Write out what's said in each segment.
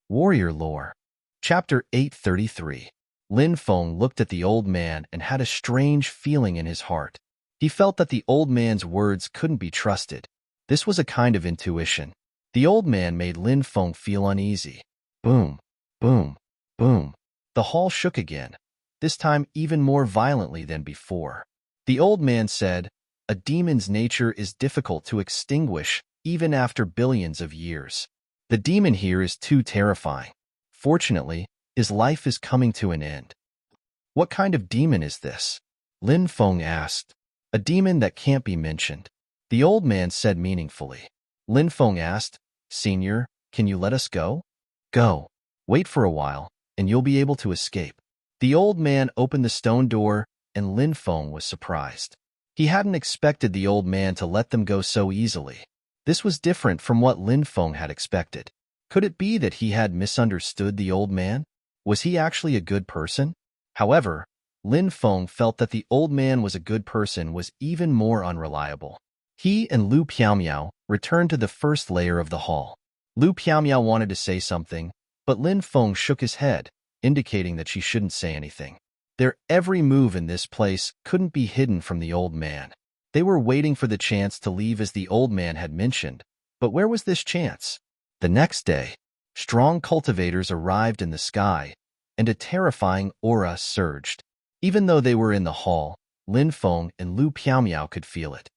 Warrior Lore. Chapter 833. Lin Feng looked at the old man and had a strange feeling in his heart. He felt that the old man's words couldn't be trusted. This was a kind of intuition. The old man made Lin Feng feel uneasy. Boom, boom, boom. The hall shook again, this time even more violently than before. The old man said, "A demon's nature is difficult to extinguish even after billions of years. The demon here is too terrifying. Fortunately, his life is coming to an end." "What kind of demon is this?" Lin Feng asked. "A demon that can't be mentioned," the old man said meaningfully. Lin Feng asked, "Senior, can you let us go?" "Go. Wait for a while, and you'll be able to escape." The old man opened the stone door, and Lin Feng was surprised. He hadn't expected the old man to let them go so easily. This was different from what Lin Feng had expected. Could it be that he had misunderstood the old man? Was he actually a good person? However, Lin Feng felt that the old man was a good person was even more unreliable. He and Lu Piaomiao returned to the first layer of the hall. Lu Piaomiao wanted to say something, but Lin Feng shook his head, indicating that she shouldn't say anything. Their every move in this place couldn't be hidden from the old man. They were waiting for the chance to leave as the old man had mentioned, but where was this chance? The next day, strong cultivators arrived in the sky, and a terrifying aura surged. Even though they were in the hall, Lin Feng and Lu Piaomiao could feel it.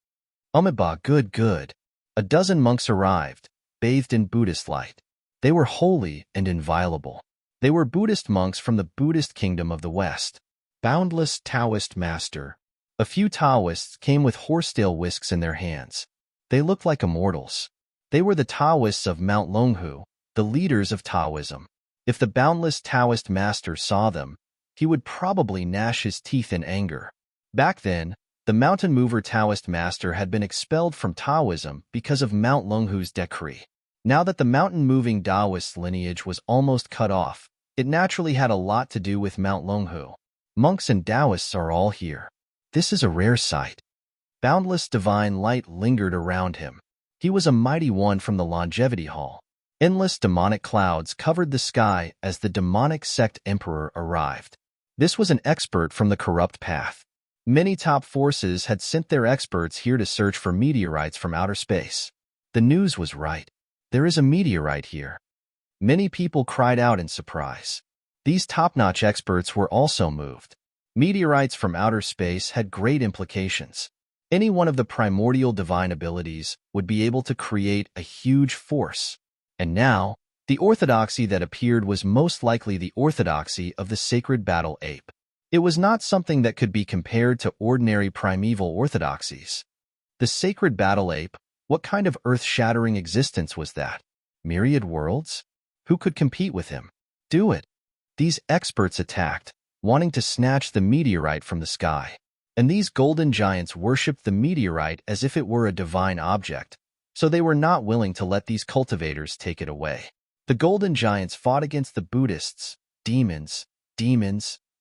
Umeba, good. A dozen monks arrived, bathed in Buddhist light. They were holy and inviolable. They were Buddhist monks from the Buddhist kingdom of the West. Boundless Taoist master. A few Taoists came with horsetail whisks in their hands. They looked like immortals. They were the Taoists of Mount Longhu, the leaders of Taoism. If the boundless Taoist master saw them, he would probably gnash his teeth in anger. Back then, the mountain mover Taoist master had been expelled from Taoism because of Mount Longhu's decree. Now that the mountain-moving Taoist lineage was almost cut off, it naturally had a lot to do with Mount Longhu. Monks and Taoists are all here. This is a rare sight. Boundless divine light lingered around him. He was a mighty one from the Longevity Hall. Endless demonic clouds covered the sky as the demonic sect emperor arrived. This was an expert from the corrupt path. Many top forces had sent their experts here to search for meteorites from outer space. The news was right. There is a meteorite here. Many people cried out in surprise. These top-notch experts were also moved. Meteorites from outer space had great implications. Any one of the primordial divine abilities would be able to create a huge force. And now, the orthodoxy that appeared was most likely the orthodoxy of the sacred battle ape. It was not something that could be compared to ordinary primeval orthodoxies. The sacred battle ape, what kind of earth-shattering existence was that? Myriad worlds? Who could compete with him? Do it. These experts attacked, wanting to snatch the meteorite from the sky. And these golden giants worshipped the meteorite as if it were a divine object, so they were not willing to let these cultivators take it away. The golden giants fought against the Buddhists, demons,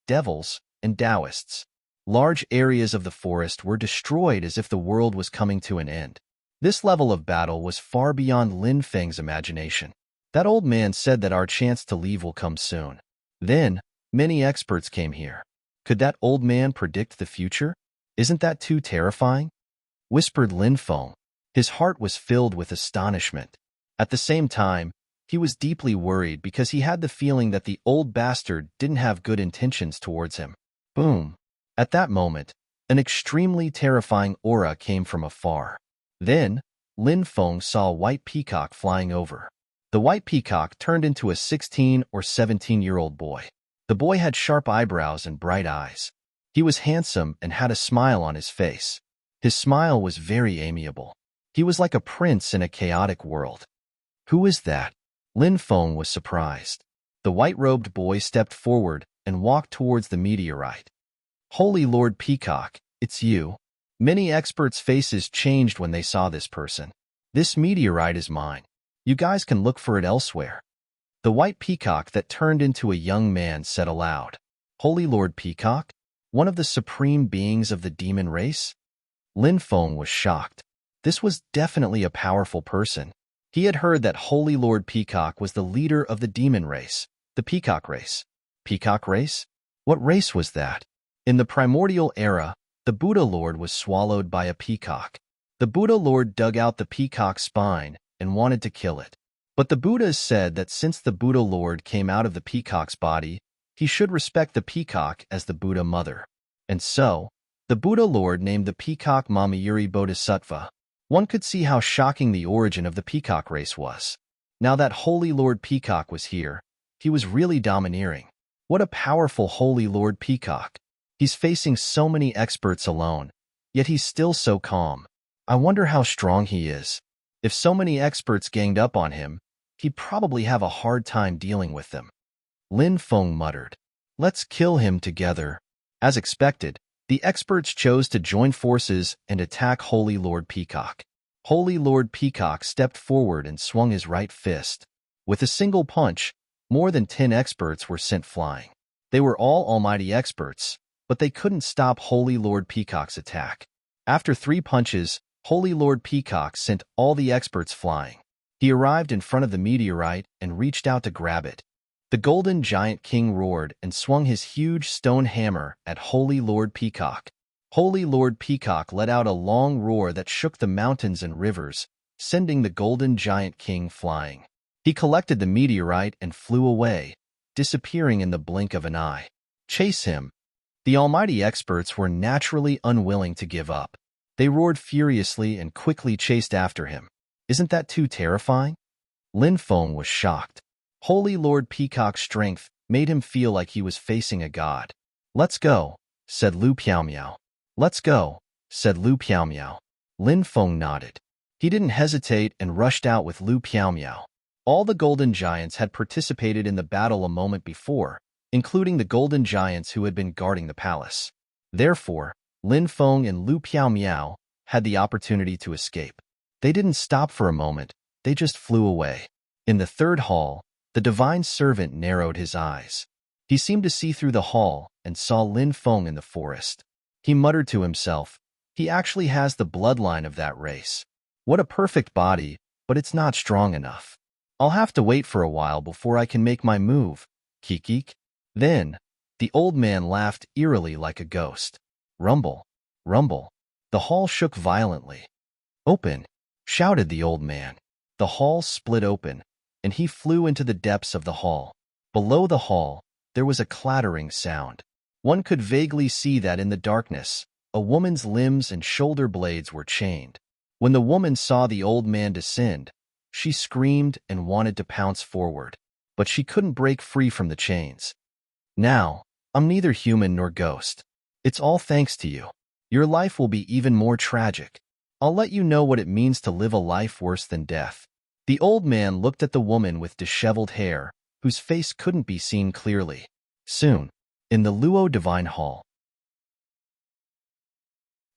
devils, and Taoists. Large areas of the forest were destroyed as if the world was coming to an end. This level of battle was far beyond Lin Feng's imagination. That old man said that our chance to leave will come soon. Then, many experts came here. Could that old man predict the future? Isn't that too terrifying? Whispered Lin Feng. His heart was filled with astonishment. At the same time, he was deeply worried because he had the feeling that the old bastard didn't have good intentions towards him. Boom. At that moment, an extremely terrifying aura came from afar. Then, Lin Feng saw a white peacock flying over. The white peacock turned into a 16 or 17-year-old boy. The boy had sharp eyebrows and bright eyes. He was handsome and had a smile on his face. His smile was very amiable. He was like a prince in a chaotic world. Who is that? Lin Feng was surprised. The white-robed boy stepped forward and walked towards the meteorite. Holy Lord Peacock, it's you. Many experts' faces changed when they saw this person. This meteorite is mine. You guys can look for it elsewhere. The white peacock that turned into a young man said aloud. Holy Lord Peacock? One of the supreme beings of the demon race? Lin Feng was shocked. This was definitely a powerful person. He had heard that Holy Lord Peacock was the leader of the demon race, the Peacock race. Peacock race? What race was that? In the primordial era, the Buddha Lord was swallowed by a peacock. The Buddha Lord dug out the peacock's spine and wanted to kill it. But the Buddhas said that since the Buddha Lord came out of the peacock's body, he should respect the peacock as the Buddha mother. And so, the Buddha Lord named the peacock Mamayuri Bodhisattva. One could see how shocking the origin of the peacock race was. Now that Holy Lord Peacock was here, he was really domineering. What a powerful Holy Lord Peacock. He's facing so many experts alone, yet he's still so calm. I wonder how strong he is. If so many experts ganged up on him, he'd probably have a hard time dealing with them. Lin Feng muttered, "Let's kill him together." As expected, the experts chose to join forces and attack Holy Lord Peacock. Holy Lord Peacock stepped forward and swung his right fist. With a single punch, more than 10 experts were sent flying. They were all almighty experts, but they couldn't stop Holy Lord Peacock's attack. After 3 punches, Holy Lord Peacock sent all the experts flying. He arrived in front of the meteorite and reached out to grab it. The golden giant king roared and swung his huge stone hammer at Holy Lord Peacock. Holy Lord Peacock let out a long roar that shook the mountains and rivers, sending the golden giant king flying. He collected the meteorite and flew away, disappearing in the blink of an eye. Chase him. The almighty experts were naturally unwilling to give up. They roared furiously and quickly chased after him. Isn't that too terrifying? Lin Feng was shocked. Holy Lord Peacock's strength made him feel like he was facing a god. "Let's go," said Lu Piaomiao. "Let's go," said Lu Piaomiao. Lin Feng nodded. He didn't hesitate and rushed out with Lu Piaomiao. All the golden giants had participated in the battle a moment before, including the golden giants who had been guarding the palace. Therefore, Lin Feng and Lu Piaomiao had the opportunity to escape. They didn't stop for a moment, they just flew away. In the third hall, the divine servant narrowed his eyes. He seemed to see through the hall and saw Lin Feng in the forest. He muttered to himself, "He actually has the bloodline of that race. What a perfect body, but it's not strong enough. I'll have to wait for a while before I can make my move. Kikik." Then, the old man laughed eerily like a ghost. Rumble, rumble. The hall shook violently. "Open!" shouted the old man. The hall split open, and he flew into the depths of the hall. Below the hall, there was a clattering sound. One could vaguely see that in the darkness, a woman's limbs and shoulder blades were chained. When the woman saw the old man descend, she screamed and wanted to pounce forward, but she couldn't break free from the chains. "Now, I'm neither human nor ghost. It's all thanks to you. Your life will be even more tragic. I'll let you know what it means to live a life worse than death." The old man looked at the woman with disheveled hair, whose face couldn't be seen clearly. Soon, in the Luo Divine Hall.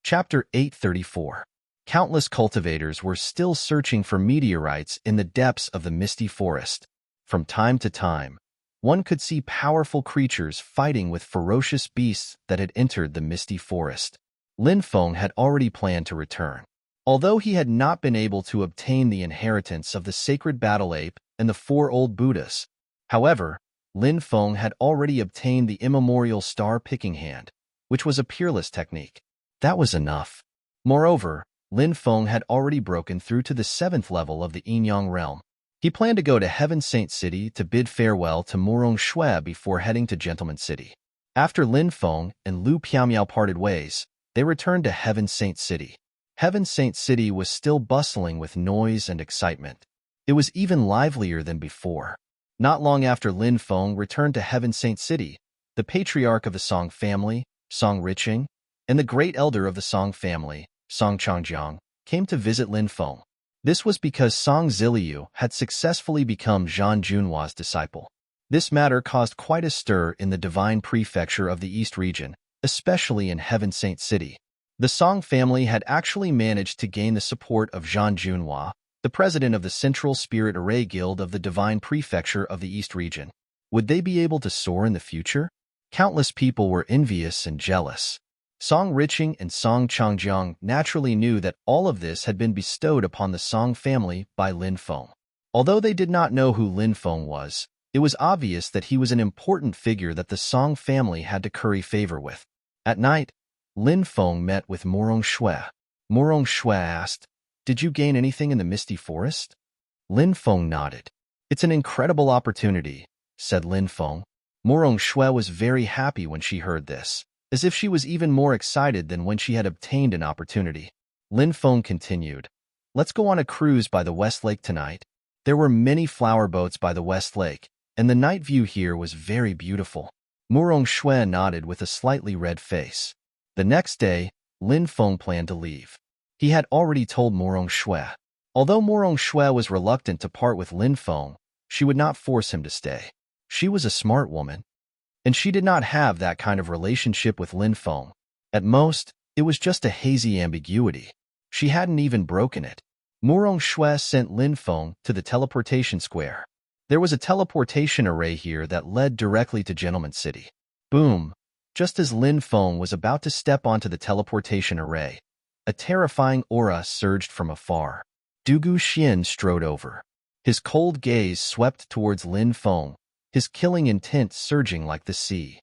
Chapter 834. Countless cultivators were still searching for meteorites in the depths of the misty forest. From time to time, one could see powerful creatures fighting with ferocious beasts that had entered the misty forest. Lin Feng had already planned to return. Although he had not been able to obtain the inheritance of the sacred battle ape and the 4 old Buddhas, however, Lin Feng had already obtained the immemorial star picking hand, which was a peerless technique. That was enough. Moreover, Lin Feng had already broken through to the 7th level of the Yin-Yang realm. He planned to go to Heaven Saint City to bid farewell to Murong Shui before heading to Gentleman City. After Lin Feng and Lu Piaomiao parted ways, they returned to Heaven Saint City. Heaven Saint City was still bustling with noise and excitement. It was even livelier than before. Not long after Lin Feng returned to Heaven Saint City, the patriarch of the Song family, Song Riching, and the great elder of the Song family, Song Changjiang, came to visit Lin Feng. This was because Song Ziliu had successfully become Zhang Junhua's disciple. This matter caused quite a stir in the divine prefecture of the East region, especially in Heaven Saint City. The Song family had actually managed to gain the support of Zhang Junhua, the president of the Central Spirit Array Guild of the Divine Prefecture of the East region. Would they be able to soar in the future? Countless people were envious and jealous. Song Riching and Song Changjiang naturally knew that all of this had been bestowed upon the Song family by Lin Feng. Although they did not know who Lin Feng was, it was obvious that he was an important figure that the Song family had to curry favor with. At night, Lin Feng met with Morong Shui. Morong Shui asked, "Did you gain anything in the misty forest?" Lin Feng nodded. "It's an incredible opportunity," said Lin Feng. Morong Shui was very happy when she heard this, as if she was even more excited than when she had obtained an opportunity. Lin Feng continued, "Let's go on a cruise by the West Lake tonight." There were many flower boats by the West Lake, and the night view here was very beautiful. Morong Shui nodded with a slightly red face. The next day, Lin Feng planned to leave. He had already told Morong Shui. Although Morong Shui was reluctant to part with Lin Feng, she would not force him to stay. She was a smart woman, and she did not have that kind of relationship with Lin Feng. At most, it was just a hazy ambiguity. She hadn't even broken it. Morong Shui sent Lin Feng to the teleportation square. There was a teleportation array here that led directly to Gentleman City. Boom! Just as Lin Feng was about to step onto the teleportation array, a terrifying aura surged from afar. Dugu Xian strode over. His cold gaze swept towards Lin Feng, his killing intent surging like the sea.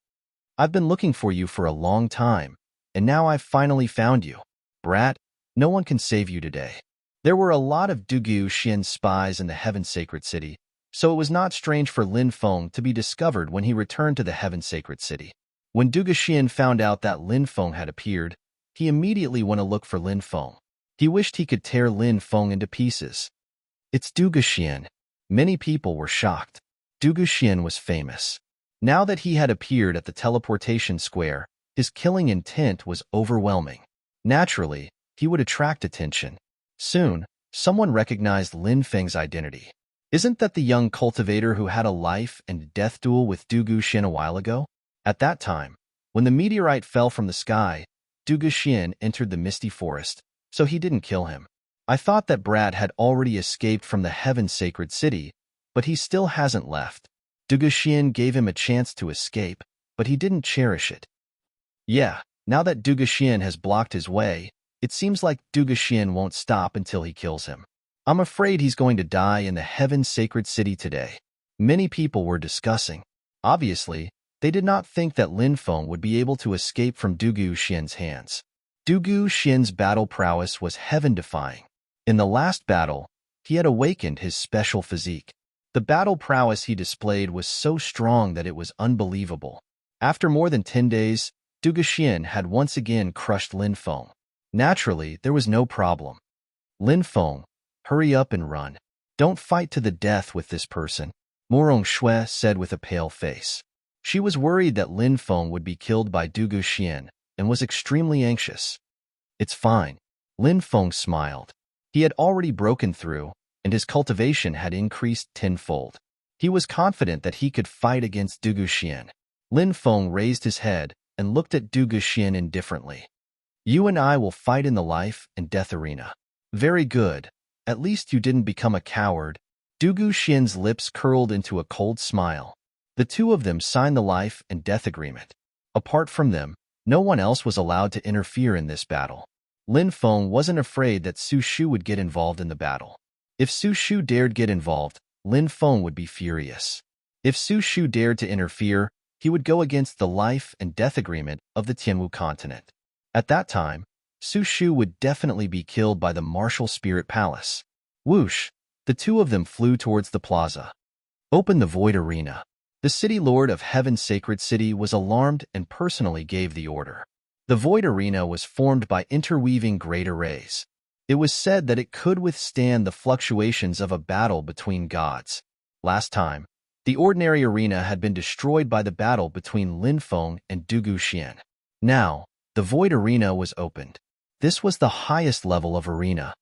"I've been looking for you for a long time, and now I've finally found you. Brat, no one can save you today." There were a lot of Dugu Xian spies in the Heaven Sacred City, so it was not strange for Lin Feng to be discovered when he returned to the Heaven Sacred City. When Dugu Xian found out that Lin Feng had appeared, he immediately went to look for Lin Feng. He wished he could tear Lin Feng into pieces. "It's Dugu Xian." Many people were shocked. Dugu Xian was famous. Now that he had appeared at the teleportation square, his killing intent was overwhelming. Naturally, he would attract attention. Soon, someone recognized Lin Feng's identity. "Isn't that the young cultivator who had a life and death duel with Dugu Xian a while ago?" At that time, when the meteorite fell from the sky, Dugu Xian entered the misty forest, so he didn't kill him. "I thought that Brat had already escaped from the Heaven Sacred City, but he still hasn't left." Dugu Xian gave him a chance to escape, but he didn't cherish it. Yeah, now that Dugu Xian has blocked his way, it seems like Dugu Xian won't stop until he kills him. "I'm afraid he's going to die in the Heaven Sacred City today." Many people were discussing. Obviously, they did not think that Lin Feng would be able to escape from Dugu Xian's hands. Dugu Xian's battle prowess was heaven-defying. In the last battle, he had awakened his special physique. The battle prowess he displayed was so strong that it was unbelievable. After more than 10 days, Dugu Xian had once again crushed Lin Feng. Naturally, there was no problem. "Lin Feng, hurry up and run. Don't fight to the death with this person," Morong Shui said with a pale face. She was worried that Lin Feng would be killed by Dugu Xian and was extremely anxious. "It's fine." Lin Feng smiled. He had already broken through, and his cultivation had increased tenfold. He was confident that he could fight against Dugu Xian. Lin Feng raised his head and looked at Dugu Xian indifferently. "You and I will fight in the life and death arena." "Very good. At least you didn't become a coward." Dugu Xian's lips curled into a cold smile. The two of them signed the life and death agreement. Apart from them, no one else was allowed to interfere in this battle. Lin Feng wasn't afraid that Su Shu would get involved in the battle. If Su Shu dared get involved, Lin Feng would be furious. If Su Shu dared to interfere, he would go against the life and death agreement of the Tianwu continent. At that time, Su Shu would definitely be killed by the martial spirit palace. Whoosh! The two of them flew towards the plaza. "Open the void arena." The city lord of Heaven's Sacred City was alarmed and personally gave the order. The void arena was formed by interweaving great arrays. It was said that it could withstand the fluctuations of a battle between gods. Last time, the ordinary arena had been destroyed by the battle between Lin Feng and Dugu Xian. Now, the void arena was opened. This was the highest level of arena.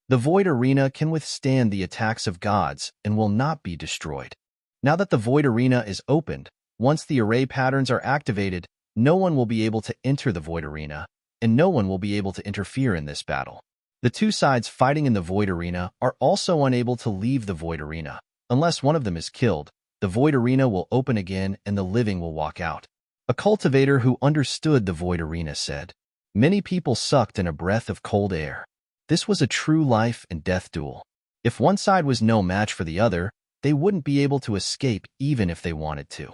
The void arena can withstand the attacks of gods and will not be destroyed. Now that the void arena is opened, once the array patterns are activated, no one will be able to enter the void arena, and no one will be able to interfere in this battle. The two sides fighting in the void arena are also unable to leave the void arena. Unless one of them is killed, the void arena will open again and the living will walk out. A cultivator who understood the void arena said, Many people sucked in a breath of cold air. This was a true life and death duel. If one side was no match for the other, they wouldn't be able to escape even if they wanted to.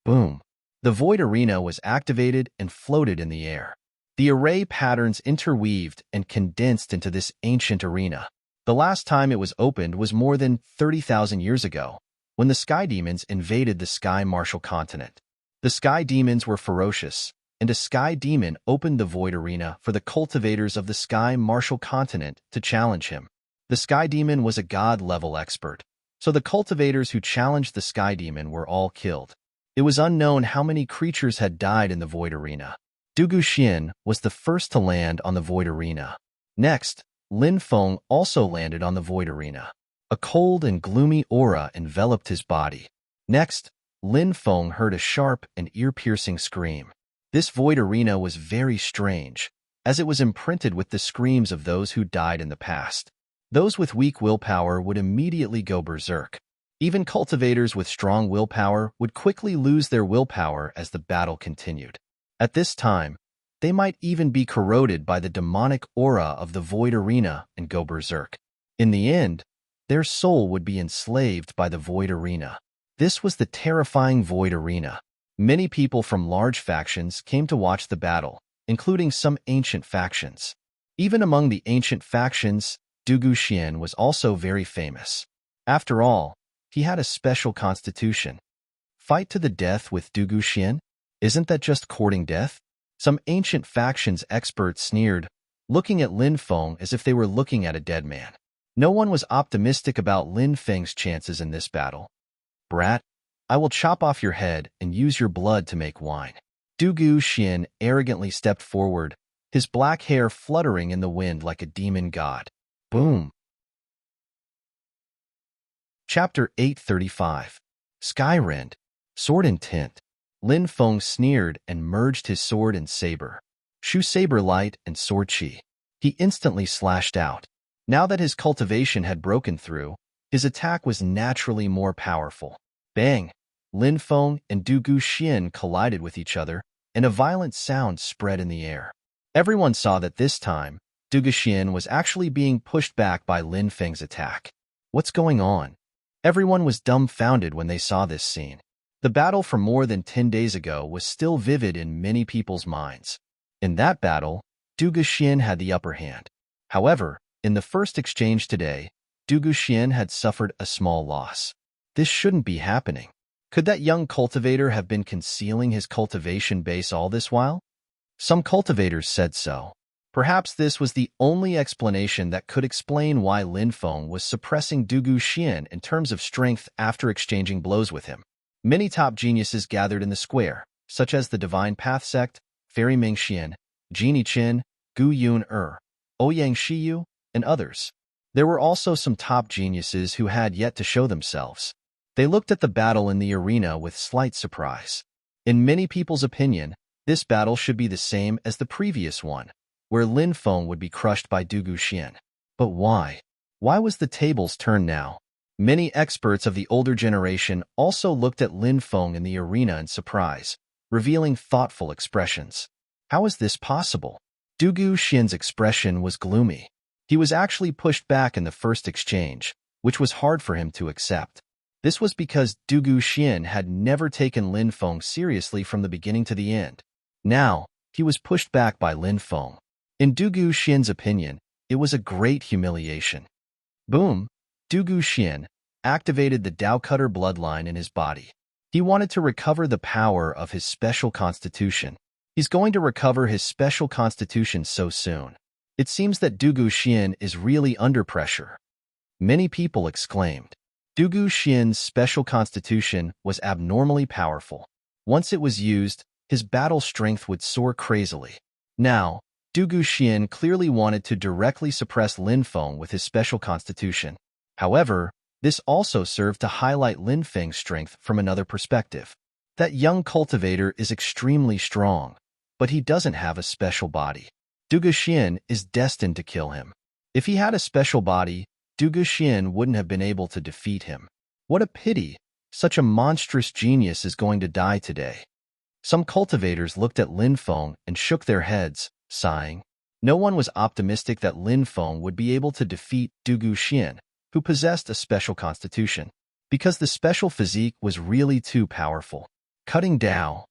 Boom! The void arena was activated and floated in the air. The array patterns interweaved and condensed into this ancient arena. The last time it was opened was more than 30,000 years ago, when the sky demons invaded the sky martial continent. The sky demons were ferocious, and a sky demon opened the void arena for the cultivators of the sky martial continent to challenge him. The sky demon was a god-level expert, so the cultivators who challenged the sky demon were all killed. It was unknown how many creatures had died in the void arena. Dugu Xian was the first to land on the void arena. Next, Lin Feng also landed on the void arena. A cold and gloomy aura enveloped his body. Next, Lin Feng heard a sharp and ear-piercing scream. This void arena was very strange, as it was imprinted with the screams of those who died in the past. Those with weak willpower would immediately go berserk. Even cultivators with strong willpower would quickly lose their willpower as the battle continued. At this time, they might even be corroded by the demonic aura of the void arena and go berserk. In the end, their soul would be enslaved by the void arena. This was the terrifying void arena. Many people from large factions came to watch the battle, including some ancient factions. Even among the ancient factions, Dugu Xian was also very famous. After all, he had a special constitution. Fight to the death with Dugu Xian? Isn't that just courting death? Some ancient factions experts sneered, looking at Lin Feng as if they were looking at a dead man. No one was optimistic about Lin Feng's chances in this battle. Brat, I will chop off your head and use your blood to make wine. Dugu Xian arrogantly stepped forward, his black hair fluttering in the wind like a demon god. Boom! Chapter 835. Skyrend. Sword and Tint. Lin Feng sneered and merged his sword and saber. Shu saber light and sword chi. He instantly slashed out. Now that his cultivation had broken through, his attack was naturally more powerful. Bang! Lin Feng and Dugu Xian collided with each other, and a violent sound spread in the air. Everyone saw that this time, Dugu Xian was actually being pushed back by Lin Feng's attack. What's going on? Everyone was dumbfounded when they saw this scene. The battle from more than 10 days ago was still vivid in many people's minds. In that battle, Dugu Xian had the upper hand. However, in the first exchange today, Dugu Xian had suffered a small loss. This shouldn't be happening. Could that young cultivator have been concealing his cultivation base all this while? Some cultivators said so. Perhaps this was the only explanation that could explain why Lin Feng was suppressing Dugu Xian in terms of strength after exchanging blows with him. Many top geniuses gathered in the square, such as the Divine Path Sect, Fairy Ming Xian, Genie Qin, Gu Yun Ouyang Shiyu, and others. There were also some top geniuses who had yet to show themselves. They looked at the battle in the arena with slight surprise. In many people's opinion, this battle should be the same as the previous one, where Lin Feng would be crushed by Dugu Xian. But why? Why was the tables turned now? Many experts of the older generation also looked at Lin Feng in the arena in surprise, revealing thoughtful expressions. How is this possible? Dugu Xian's expression was gloomy. He was actually pushed back in the first exchange, which was hard for him to accept. This was because Dugu Xian had never taken Lin Feng seriously from the beginning to the end. Now, he was pushed back by Lin Feng. In Dugu Xian's opinion, it was a great humiliation. Boom! Dugu Xian activated the Dao Cutter bloodline in his body. He wanted to recover the power of his special constitution. He's going to recover his special constitution so soon. It seems that Dugu Xian is really under pressure. Many people exclaimed. Dugu Xian's special constitution was abnormally powerful. Once it was used, his battle strength would soar crazily. Now, Dugu Xian clearly wanted to directly suppress Lin Feng with his special constitution. However, this also served to highlight Lin Feng's strength from another perspective. That young cultivator is extremely strong, but he doesn't have a special body. Dugu Xian is destined to kill him. If he had a special body, Dugu Xian wouldn't have been able to defeat him. What a pity! Such a monstrous genius is going to die today. Some cultivators looked at Lin Feng and shook their heads, Sighing. No one was optimistic that Lin Feng would be able to defeat Du Guxian, who possessed a special constitution, because the special physique was really too powerful. Cutting Dao.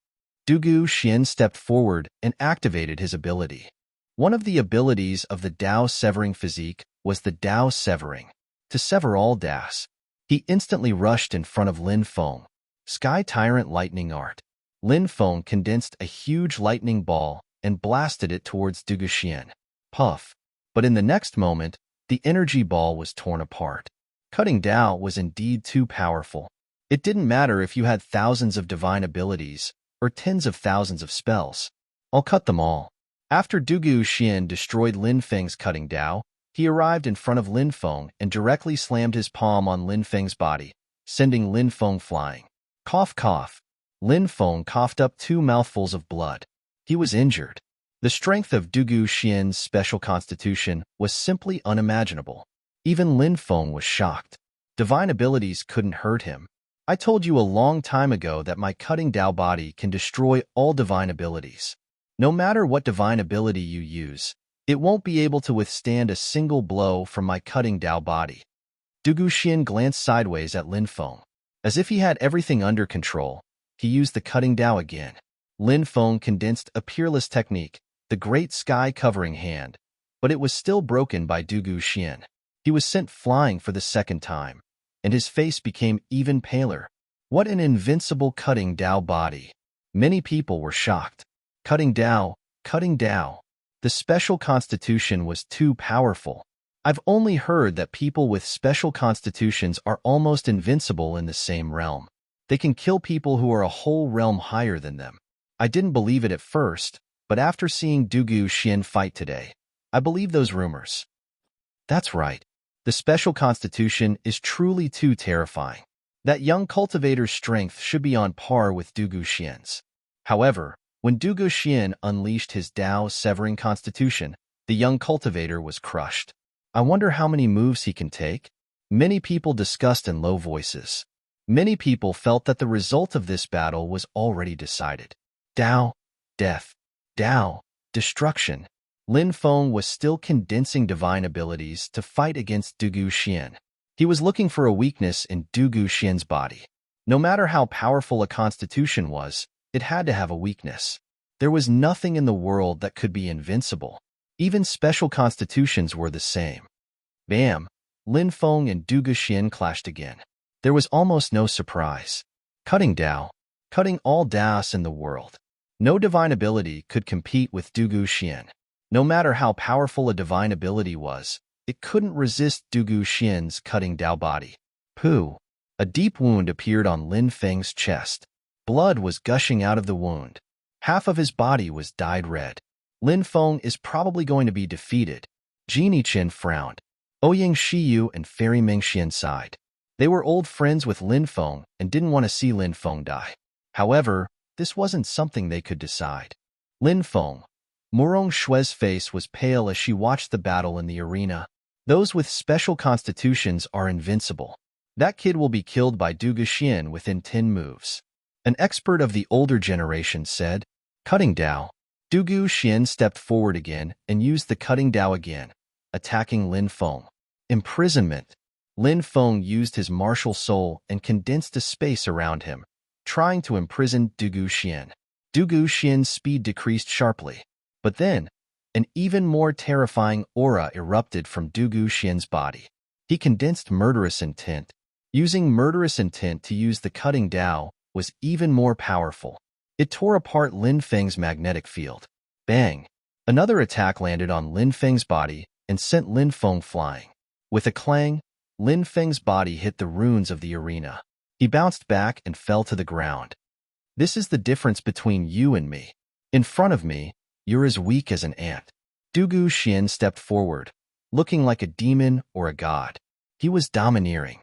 Du Guxian stepped forward and activated his ability. One of the abilities of the Dao severing physique was the Dao severing, to sever all Daos. He instantly rushed in front of Lin Feng. Sky Tyrant Lightning Art. Lin Feng condensed a huge lightning ball and blasted it towards Du Guxian. Puff. But in the next moment, the energy ball was torn apart. Cutting Dao was indeed too powerful. It didn't matter if you had thousands of divine abilities or tens of thousands of spells. I'll cut them all. After Du Guxian destroyed Lin Feng's Cutting Dao, he arrived in front of Lin Feng and directly slammed his palm on Lin Feng's body, sending Lin Feng flying. Cough, cough. Lin Feng coughed up 2 mouthfuls of blood. He was injured. The strength of Du Guxian's special constitution was simply unimaginable. Even Lin Feng was shocked. Divine abilities couldn't hurt him. I told you a long time ago that my Cutting Dao body can destroy all divine abilities. No matter what divine ability you use, it won't be able to withstand a single blow from my Cutting Dao body. Du Guxian glanced sideways at Lin Feng. As if he had everything under control, he used the Cutting Dao again. Lin Feng condensed a peerless technique, the Great Sky Covering Hand, but it was still broken by Du Guxian. He was sent flying for the second time, and his face became even paler. What an invincible Cutting Dao body! Many people were shocked. Cutting Dao, Cutting Dao. The special constitution was too powerful. I've only heard that people with special constitutions are almost invincible in the same realm. They can kill people who are a whole realm higher than them. I didn't believe it at first, but after seeing Du Guxian fight today, I believe those rumors. That's right. The special constitution is truly too terrifying. That young cultivator's strength should be on par with Du Guxian's. However, when Du Guxian unleashed his Dao severing constitution, the young cultivator was crushed. I wonder how many moves he can take? Many people discussed in low voices. Many people felt that the result of this battle was already decided. Dao, death. Dao, destruction. Lin Feng was still condensing divine abilities to fight against Du Guxian. He was looking for a weakness in Du Guxian's body. No matter how powerful a constitution was, it had to have a weakness. There was nothing in the world that could be invincible. Even special constitutions were the same. Bam! Lin Feng and Du Guxian clashed again. There was almost no surprise. Cutting Dao. Cutting all Daos in the world. No divine ability could compete with Du Guxian. No matter how powerful a divine ability was, it couldn't resist Du Guxian's Cutting Dao body. Pooh! A deep wound appeared on Lin Feng's chest. Blood was gushing out of the wound. Half of his body was dyed red. Lin Feng is probably going to be defeated. Genie Qin frowned. Ouyang Shiyu and Fairy Mingxian sighed. They were old friends with Lin Feng and didn't want to see Lin Feng die. However, this wasn't something they could decide. Lin Feng. Murong Shui's face was pale as she watched the battle in the arena. Those with special constitutions are invincible. That kid will be killed by Du Guxian within 10 moves. An expert of the older generation said. Cutting Dao. Du Guxian stepped forward again and used the Cutting Dao again, attacking Lin Feng. Imprisonment. Lin Feng used his martial soul and condensed a space around him, trying to imprison Du Guxian. Du Guxian's speed decreased sharply. But then, an even more terrifying aura erupted from Du Guxian's body. He condensed murderous intent. Using murderous intent to use the Cutting Dao was even more powerful. It tore apart Lin Feng's magnetic field. Bang! Another attack landed on Lin Feng's body and sent Lin Feng flying. With a clang, Lin Feng's body hit the ruins of the arena. He bounced back and fell to the ground. This is the difference between you and me. In front of me, you're as weak as an ant. Du Guxian stepped forward, looking like a demon or a god. He was domineering.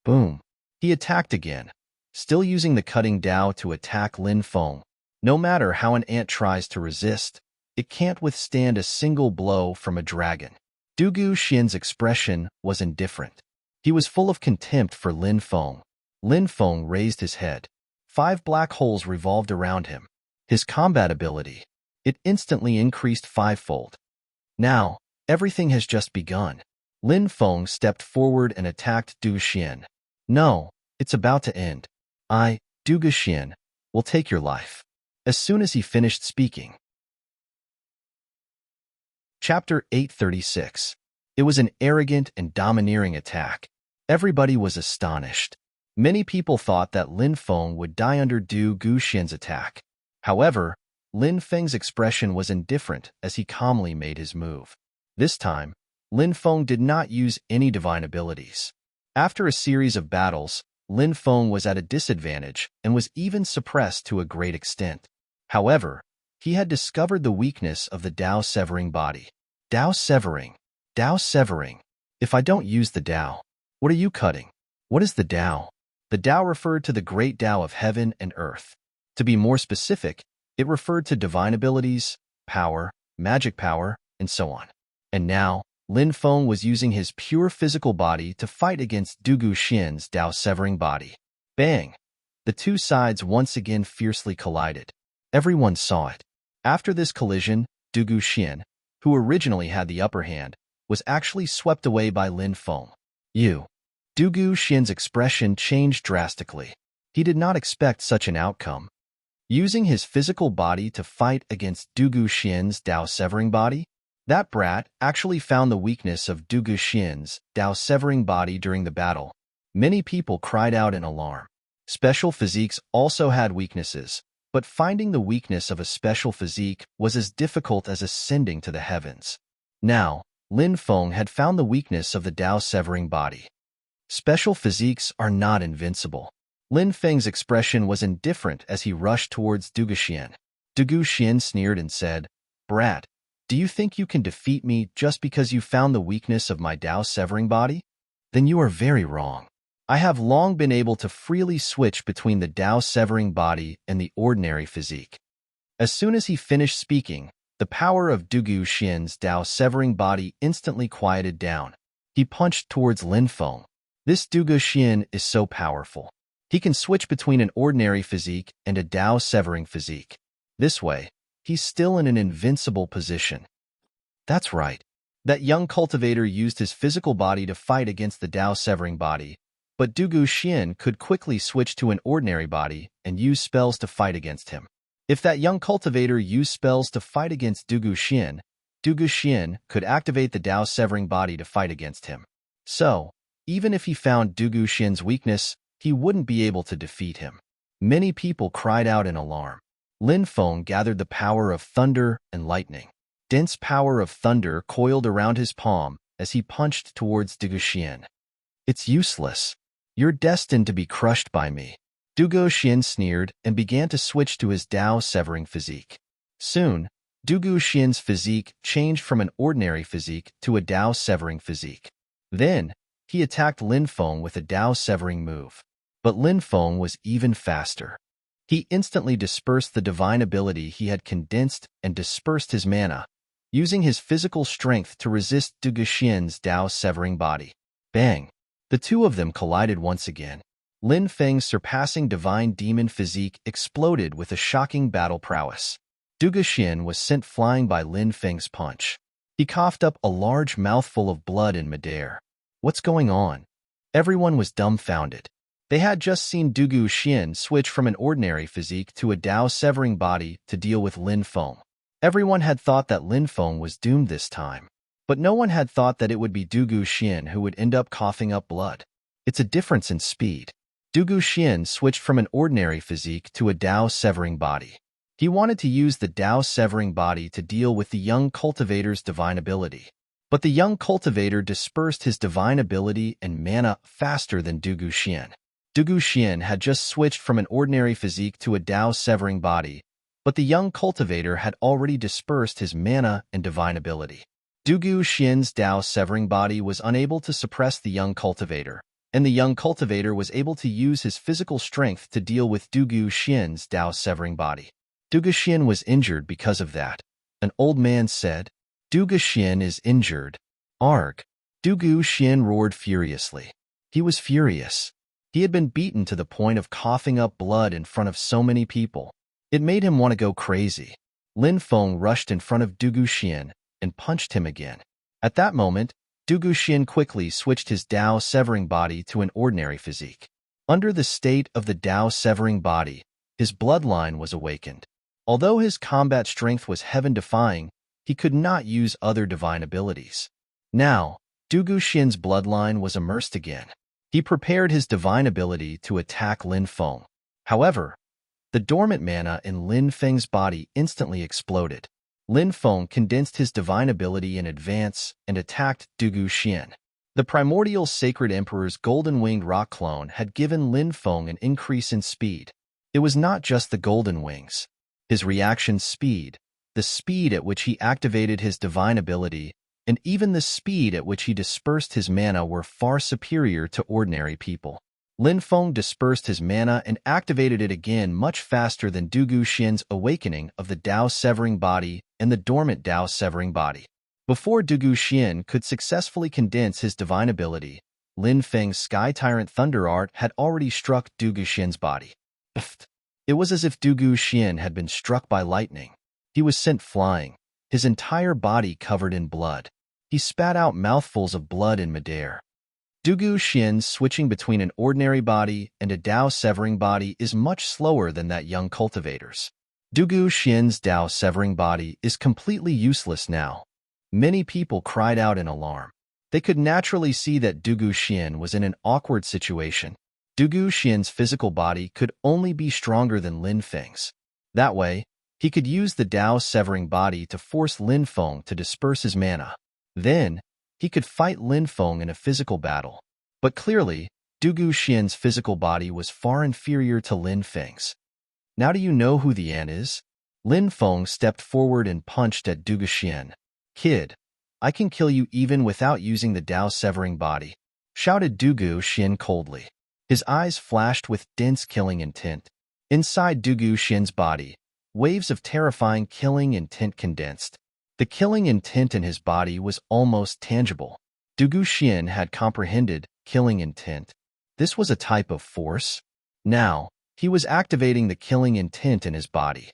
Boom! He attacked again, still using the Cutting Dao to attack Lin Feng. No matter how an ant tries to resist, it can't withstand a single blow from a dragon. Du Guxian's expression was indifferent. He was full of contempt for Lin Feng. Lin Feng raised his head. 5 black holes revolved around him. His combat ability. It instantly increased fivefold. Now, everything has just begun. Lin Feng stepped forward and attacked Du Xian. No, it's about to end. Du Xian, will take your life. As soon as he finished speaking. Chapter 836. It was an arrogant and domineering attack. Everybody was astonished. Many people thought that Lin Feng would die under Du Xian's attack. However, Lin Feng's expression was indifferent as he calmly made his move. This time, Lin Feng did not use any divine abilities. After a series of battles, Lin Feng was at a disadvantage and was even suppressed to a great extent. However, he had discovered the weakness of the Tao severing body. Tao severing. Tao severing. If I don't use the Tao, what are you cutting? What is the Tao? The Tao referred to the great Tao of heaven and earth. To be more specific, it referred to divine abilities, power, magic power, and so on. And now, Lin Feng was using his pure physical body to fight against Du Xian's Tao severing body. Bang! The two sides once again fiercely collided. Everyone saw it. After this collision, Du Xian, who originally had the upper hand, was actually swept away by Lin Feng. Du Xian's expression changed drastically. He did not expect such an outcome. Using his physical body to fight against Du Xian's Tao severing body? That brat actually found the weakness of Du Xian's Tao severing body during the battle. Many people cried out in alarm. Special physiques also had weaknesses, but finding the weakness of a special physique was as difficult as ascending to the heavens. Now, Lin Feng had found the weakness of the Tao severing body. Special physiques are not invincible. Lin Feng's expression was indifferent as he rushed towards Du Xian. Du Xian sneered and said, "Brat, do you think you can defeat me just because you found the weakness of my Tao severing body? Then you are very wrong. I have long been able to freely switch between the Tao severing body and the ordinary physique." As soon as he finished speaking, the power of Du Xian's Tao severing body instantly quieted down. He punched towards Lin Feng. This Du Xian is so powerful. He can switch between an ordinary physique and a Tao severing physique. This way, he's still in an invincible position. That's right. That young cultivator used his physical body to fight against the Tao severing body, but Du Xian could quickly switch to an ordinary body and use spells to fight against him. If that young cultivator used spells to fight against Du Xian could activate the Tao severing body to fight against him. So, even if he found Du Xian's weakness, he wouldn't be able to defeat him. Many people cried out in alarm. Lin Feng gathered the power of thunder and lightning. Dense power of thunder coiled around his palm as he punched towards Du Xian. "It's useless. You're destined to be crushed by me." Du Xian sneered and began to switch to his Tao severing physique. Soon, Du Xian's physique changed from an ordinary physique to a Tao severing physique. Then, he attacked Lin Feng with a Tao severing move. But Lin Feng was even faster. He instantly dispersed the divine ability he had condensed and dispersed his mana, using his physical strength to resist Du Xian's Tao severing body. Bang! The two of them collided once again. Lin Feng's surpassing divine demon physique exploded with a shocking battle prowess. Du Xian was sent flying by Lin Feng's punch. He coughed up a large mouthful of blood in midair. What's going on? Everyone was dumbfounded. They had just seen Du Xian switch from an ordinary physique to a Tao severing body to deal with Lin Feng. Everyone had thought that Lin Feng was doomed this time. But no one had thought that it would be Du Xian who would end up coughing up blood. It's a difference in speed. Du Xian switched from an ordinary physique to a Tao severing body. He wanted to use the Tao severing body to deal with the young cultivator's divine ability. But the young cultivator dispersed his divine ability and mana faster than Du Xian. Du Xian had just switched from an ordinary physique to a Tao severing body, but the young cultivator had already dispersed his mana and divine ability. Du Xian's Tao severing body was unable to suppress the young cultivator, and the young cultivator was able to use his physical strength to deal with Du Xian's Tao severing body. Du Xian was injured because of that. An old man said, "Du Xian is injured." Arg! Du Xian roared furiously. He was furious. He had been beaten to the point of coughing up blood in front of so many people. It made him want to go crazy. Lin Feng rushed in front of Du Guxian and punched him again. At that moment, Du Guxian quickly switched his Dao-severing body to an ordinary physique. Under the state of the Dao-severing body, his bloodline was awakened. Although his combat strength was heaven-defying, he could not use other divine abilities. Now, Du Guxian's bloodline was immersed again. He prepared his divine ability to attack Lin Feng. However, the dormant mana in Lin Feng's body instantly exploded. Lin Feng condensed his divine ability in advance and attacked Du Guxian. The primordial Sacred Emperor's golden-winged rock clone had given Lin Feng an increase in speed. It was not just the golden wings. His reaction speed, the speed at which he activated his divine ability, and even the speed at which he dispersed his mana were far superior to ordinary people. Lin Feng dispersed his mana and activated it again much faster than Du Guxian's awakening of the Dao-severing body and the dormant Dao-severing body. Before Du Guxian could successfully condense his divine ability, Lin Feng's Sky Tyrant Thunder Art had already struck Du Guxian's body. It was as if Du Guxian had been struck by lightning. He was sent flying, his entire body covered in blood. He spat out mouthfuls of blood in midair. Du Guxian's switching between an ordinary body and a Dao-severing body is much slower than that young cultivator's. Du Guxian's Dao-severing body is completely useless now. Many people cried out in alarm. They could naturally see that Du Guxian was in an awkward situation. Du Guxian's physical body could only be stronger than Lin Feng's. That way, he could use the Dao-severing body to force Lin Feng to disperse his mana. Then, he could fight Lin Feng in a physical battle. But clearly, Du Guxian's physical body was far inferior to Lin Feng's. Now do you know who the An is? Lin Feng stepped forward and punched at Du Guxian. Kid, I can kill you even without using the Dao-severing body, shouted Du Guxian coldly. His eyes flashed with dense killing intent. Inside Du Guxian's body, waves of terrifying killing intent condensed. The killing intent in his body was almost tangible. Du Guxian had comprehended killing intent. This was a type of force. Now, he was activating the killing intent in his body.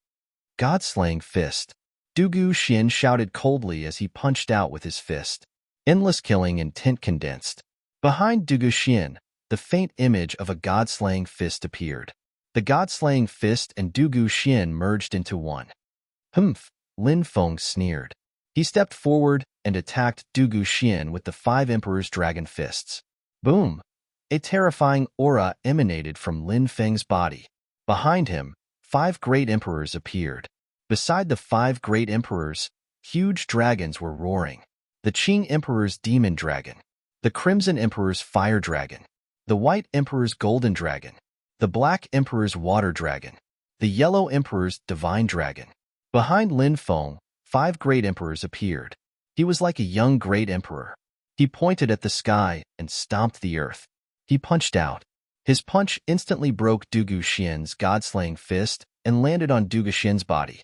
God-slaying fist. Du Guxian shouted coldly as he punched out with his fist. Endless killing intent condensed. Behind Du Guxian, the faint image of a god-slaying fist appeared. The god-slaying fist and Du Guxian merged into one. Humph, Lin Feng sneered. He stepped forward and attacked Du Guxian with the 5 Emperor's dragon fists. Boom! A terrifying aura emanated from Lin Feng's body. Behind him, 5 great emperors appeared. Beside the 5 great emperors, huge dragons were roaring. The Qing Emperor's demon dragon, the Crimson Emperor's fire dragon, the White Emperor's golden dragon, the Black Emperor's water dragon, the Yellow Emperor's divine dragon. Behind Lin Feng, 5 great emperors appeared. He was like a young great emperor. He pointed at the sky and stomped the earth. He punched out. His punch instantly broke Du Guxian's god-slaying fist and landed on Du Guxian's body.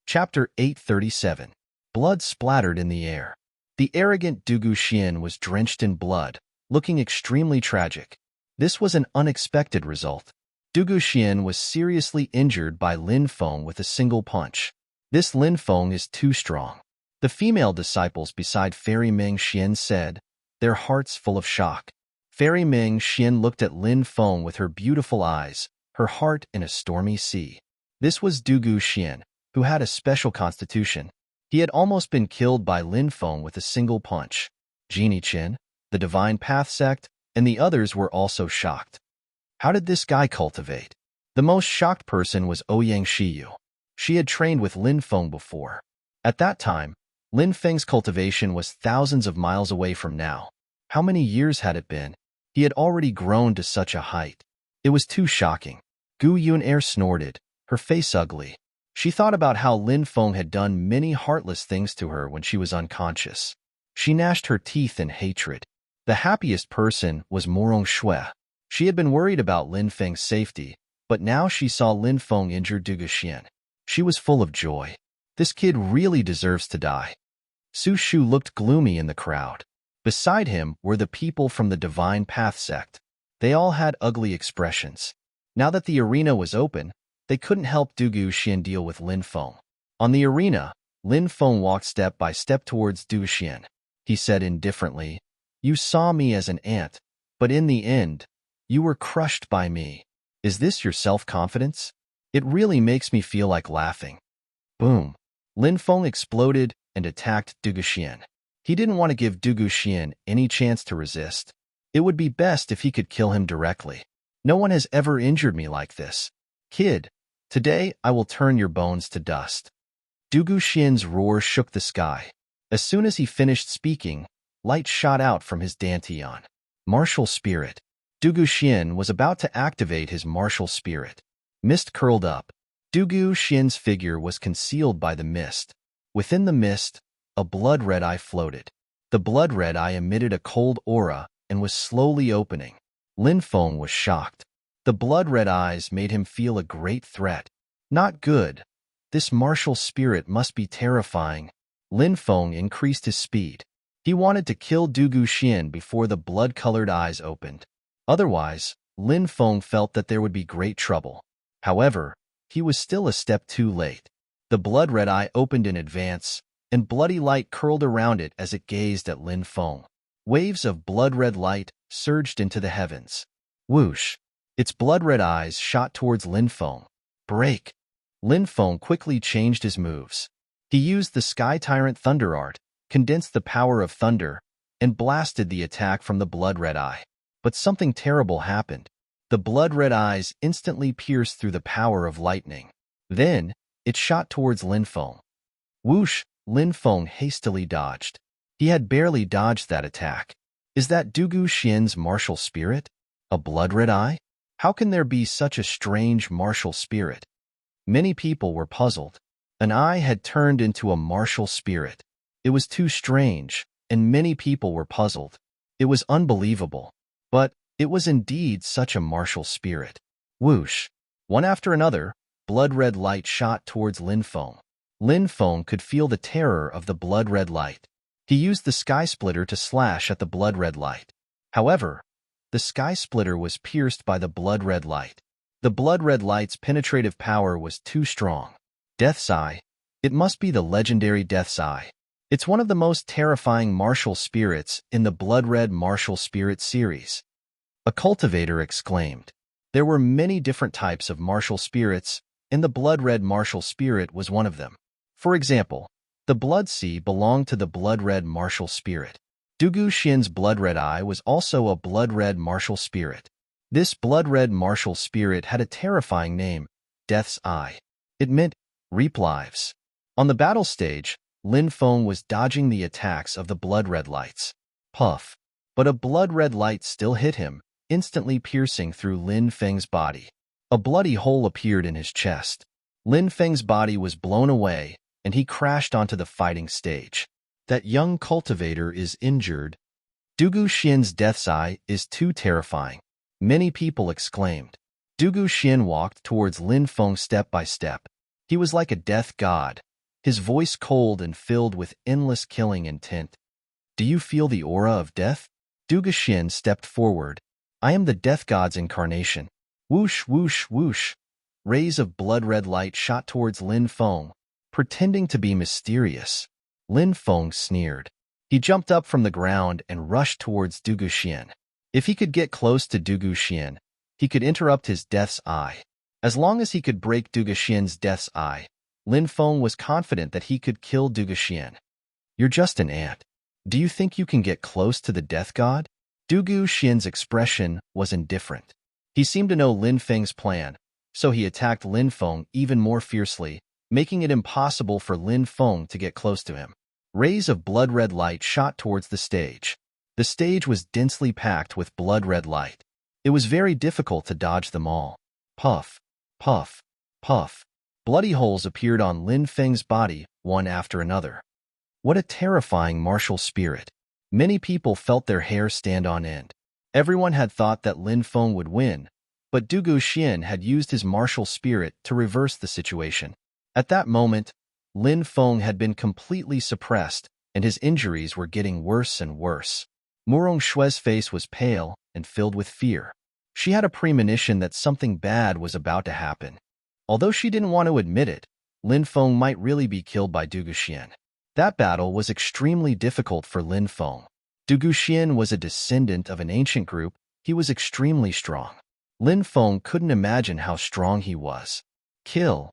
Chapter 837. Blood splattered in the air. The arrogant Du Guxian was drenched in blood, looking extremely tragic. This was an unexpected result. Du Guxian was seriously injured by Lin Feng with a single punch. This Lin Feng is too strong. The female disciples beside Fairy Ming Xian said, their hearts full of shock. Fairy Ming Xian looked at Lin Feng with her beautiful eyes, her heart in a stormy sea. This was Du Guxian, who had a special constitution. He had almost been killed by Lin Feng with a single punch. Genie Qin, the Divine Path sect, and the others were also shocked. How did this guy cultivate? The most shocked person was Ouyang Shiyu. She had trained with Lin Feng before. At that time, Lin Feng's cultivation was thousands of miles away from now. How many years had it been? He had already grown to such a height. It was too shocking. Gu Yunair snorted, her face ugly. She thought about how Lin Feng had done many heartless things to her when she was unconscious. She gnashed her teeth in hatred. The happiest person was Morong Shui. She had been worried about Lin Feng's safety, but now she saw Lin Feng injure Du Guxian. She was full of joy. This kid really deserves to die. Su Shu looked gloomy in the crowd. Beside him were the people from the Divine Path sect. They all had ugly expressions. Now that the arena was open, they couldn't help Dugu Xian deal with Lin Feng. On the arena, Lin Feng walked step by step towards Du Xian. He said indifferently, "You saw me as an ant, but in the end, you were crushed by me. Is this your self-confidence? It really makes me feel like laughing." Boom. Lin Feng exploded and attacked Du Xian. He didn't want to give Du Xian any chance to resist. It would be best if he could kill him directly. "No one has ever injured me like this. Kid, today I will turn your bones to dust." Du Xian's roar shook the sky. As soon as he finished speaking, light shot out from his dantian. Martial spirit. Du Xian was about to activate his martial spirit. Mist curled up. Du Xian's figure was concealed by the mist. Within the mist, a blood-red eye floated. The blood-red eye emitted a cold aura and was slowly opening. Lin Feng was shocked. The blood-red eyes made him feel a great threat. Not good. This martial spirit must be terrifying. Lin Feng increased his speed. He wanted to kill Du Xian before the blood-colored eyes opened. Otherwise, Lin Feng felt that there would be great trouble. However, he was still a step too late. The blood-red eye opened in advance, and bloody light curled around it as it gazed at Lin Feng. Waves of blood-red light surged into the heavens. Whoosh! Its blood-red eyes shot towards Lin Feng. Break! Lin Feng quickly changed his moves. He used the Sky Tyrant Thunder Art, condensed the power of thunder, and blasted the attack from the blood-red eye. But something terrible happened. The blood-red eyes instantly pierced through the power of lightning. Then, it shot towards Lin Feng. Whoosh! Lin Feng hastily dodged. He had barely dodged that attack. Is that Du Xian's martial spirit? A blood-red eye? How can there be such a strange martial spirit? Many people were puzzled. An eye had turned into a martial spirit. It was too strange, and many people were puzzled. It was unbelievable. But it was indeed such a martial spirit. Whoosh! One after another, blood-red light shot towards Lin Feng. Lin Feng could feel the terror of the blood-red light. He used the Sky Splitter to slash at the blood-red light. However, the Sky Splitter was pierced by the blood-red light. The blood-red light's penetrative power was too strong. Death's Eye. It must be the legendary Death's Eye. It's one of the most terrifying martial spirits in the blood-red martial spirit series. A cultivator exclaimed. There were many different types of martial spirits, and the blood-red martial spirit was one of them. For example, the Blood Sea belonged to the blood-red martial spirit. Du Xian's blood-red eye was also a blood-red martial spirit. This blood-red martial spirit had a terrifying name, Death's Eye. It meant reap lives. On the battle stage, Lin Feng was dodging the attacks of the blood-red lights. Puff! But a blood-red light still hit him, instantly piercing through Lin Feng's body. A bloody hole appeared in his chest. Lin Feng's body was blown away, and he crashed onto the fighting stage. That young cultivator is injured. Du Xian's Death's Eye is too terrifying. Many people exclaimed. Du Xian walked towards Lin Feng step by step. He was like a death god, his voice cold and filled with endless killing intent. Do you feel the aura of death? Du Xian stepped forward. I am the death god's incarnation. Whoosh, whoosh, whoosh. Rays of blood-red light shot towards Lin Feng, pretending to be mysterious. Lin Feng sneered. He jumped up from the ground and rushed towards Du Xian. If he could get close to Du Xian, he could interrupt his Death's Eye. As long as he could break Du Xian's Death's Eye, Lin Feng was confident that he could kill Du Xian. You're just an ant. Do you think you can get close to the death god? Du Xian's expression was indifferent. He seemed to know Lin Feng's plan, so he attacked Lin Feng even more fiercely, making it impossible for Lin Feng to get close to him. Rays of blood-red light shot towards the stage. The stage was densely packed with blood-red light. It was very difficult to dodge them all. Puff, puff, puff. Bloody holes appeared on Lin Feng's body, one after another. What a terrifying martial spirit. Many people felt their hair stand on end. Everyone had thought that Lin Feng would win, but Du Xian had used his martial spirit to reverse the situation. At that moment, Lin Feng had been completely suppressed, and his injuries were getting worse and worse. Murong Shue's face was pale and filled with fear. She had a premonition that something bad was about to happen. Although she didn't want to admit it, Lin Feng might really be killed by Du Guxian. That battle was extremely difficult for Lin Feng. Du Guxian was a descendant of an ancient group. He was extremely strong. Lin Feng couldn't imagine how strong he was. Kill!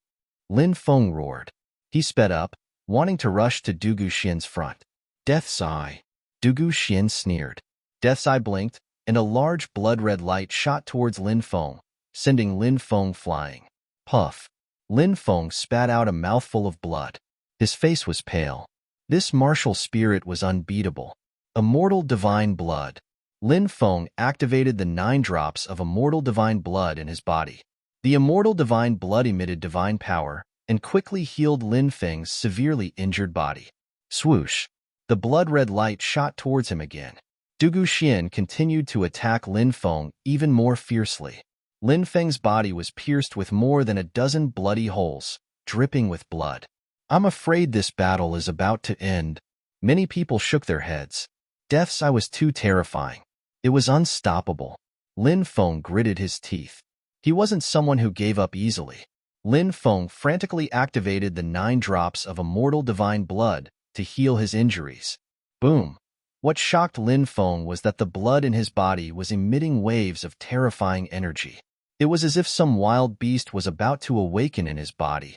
Lin Feng roared. He sped up, wanting to rush to Du Guxian's front. Death's Eye! Du Guxian sneered. Death's Eye blinked, and a large blood-red light shot towards Lin Feng, sending Lin Feng flying. Puff! Lin Feng spat out a mouthful of blood. His face was pale. This martial spirit was unbeatable. Immortal Divine Blood. Lin Feng activated the 9 drops of Immortal Divine Blood in his body. The Immortal Divine Blood emitted divine power and quickly healed Lin Feng's severely injured body. Swoosh! The blood-red light shot towards him again. Du Guxian continued to attack Lin Feng even more fiercely. Lin Feng's body was pierced with more than a dozen bloody holes, dripping with blood. I'm afraid this battle is about to end. Many people shook their heads. Death's Eye was too terrifying. It was unstoppable. Lin Feng gritted his teeth. He wasn't someone who gave up easily. Lin Feng frantically activated the 9 drops of Immortal Divine Blood to heal his injuries. Boom! What shocked Lin Feng was that the blood in his body was emitting waves of terrifying energy. It was as if some wild beast was about to awaken in his body.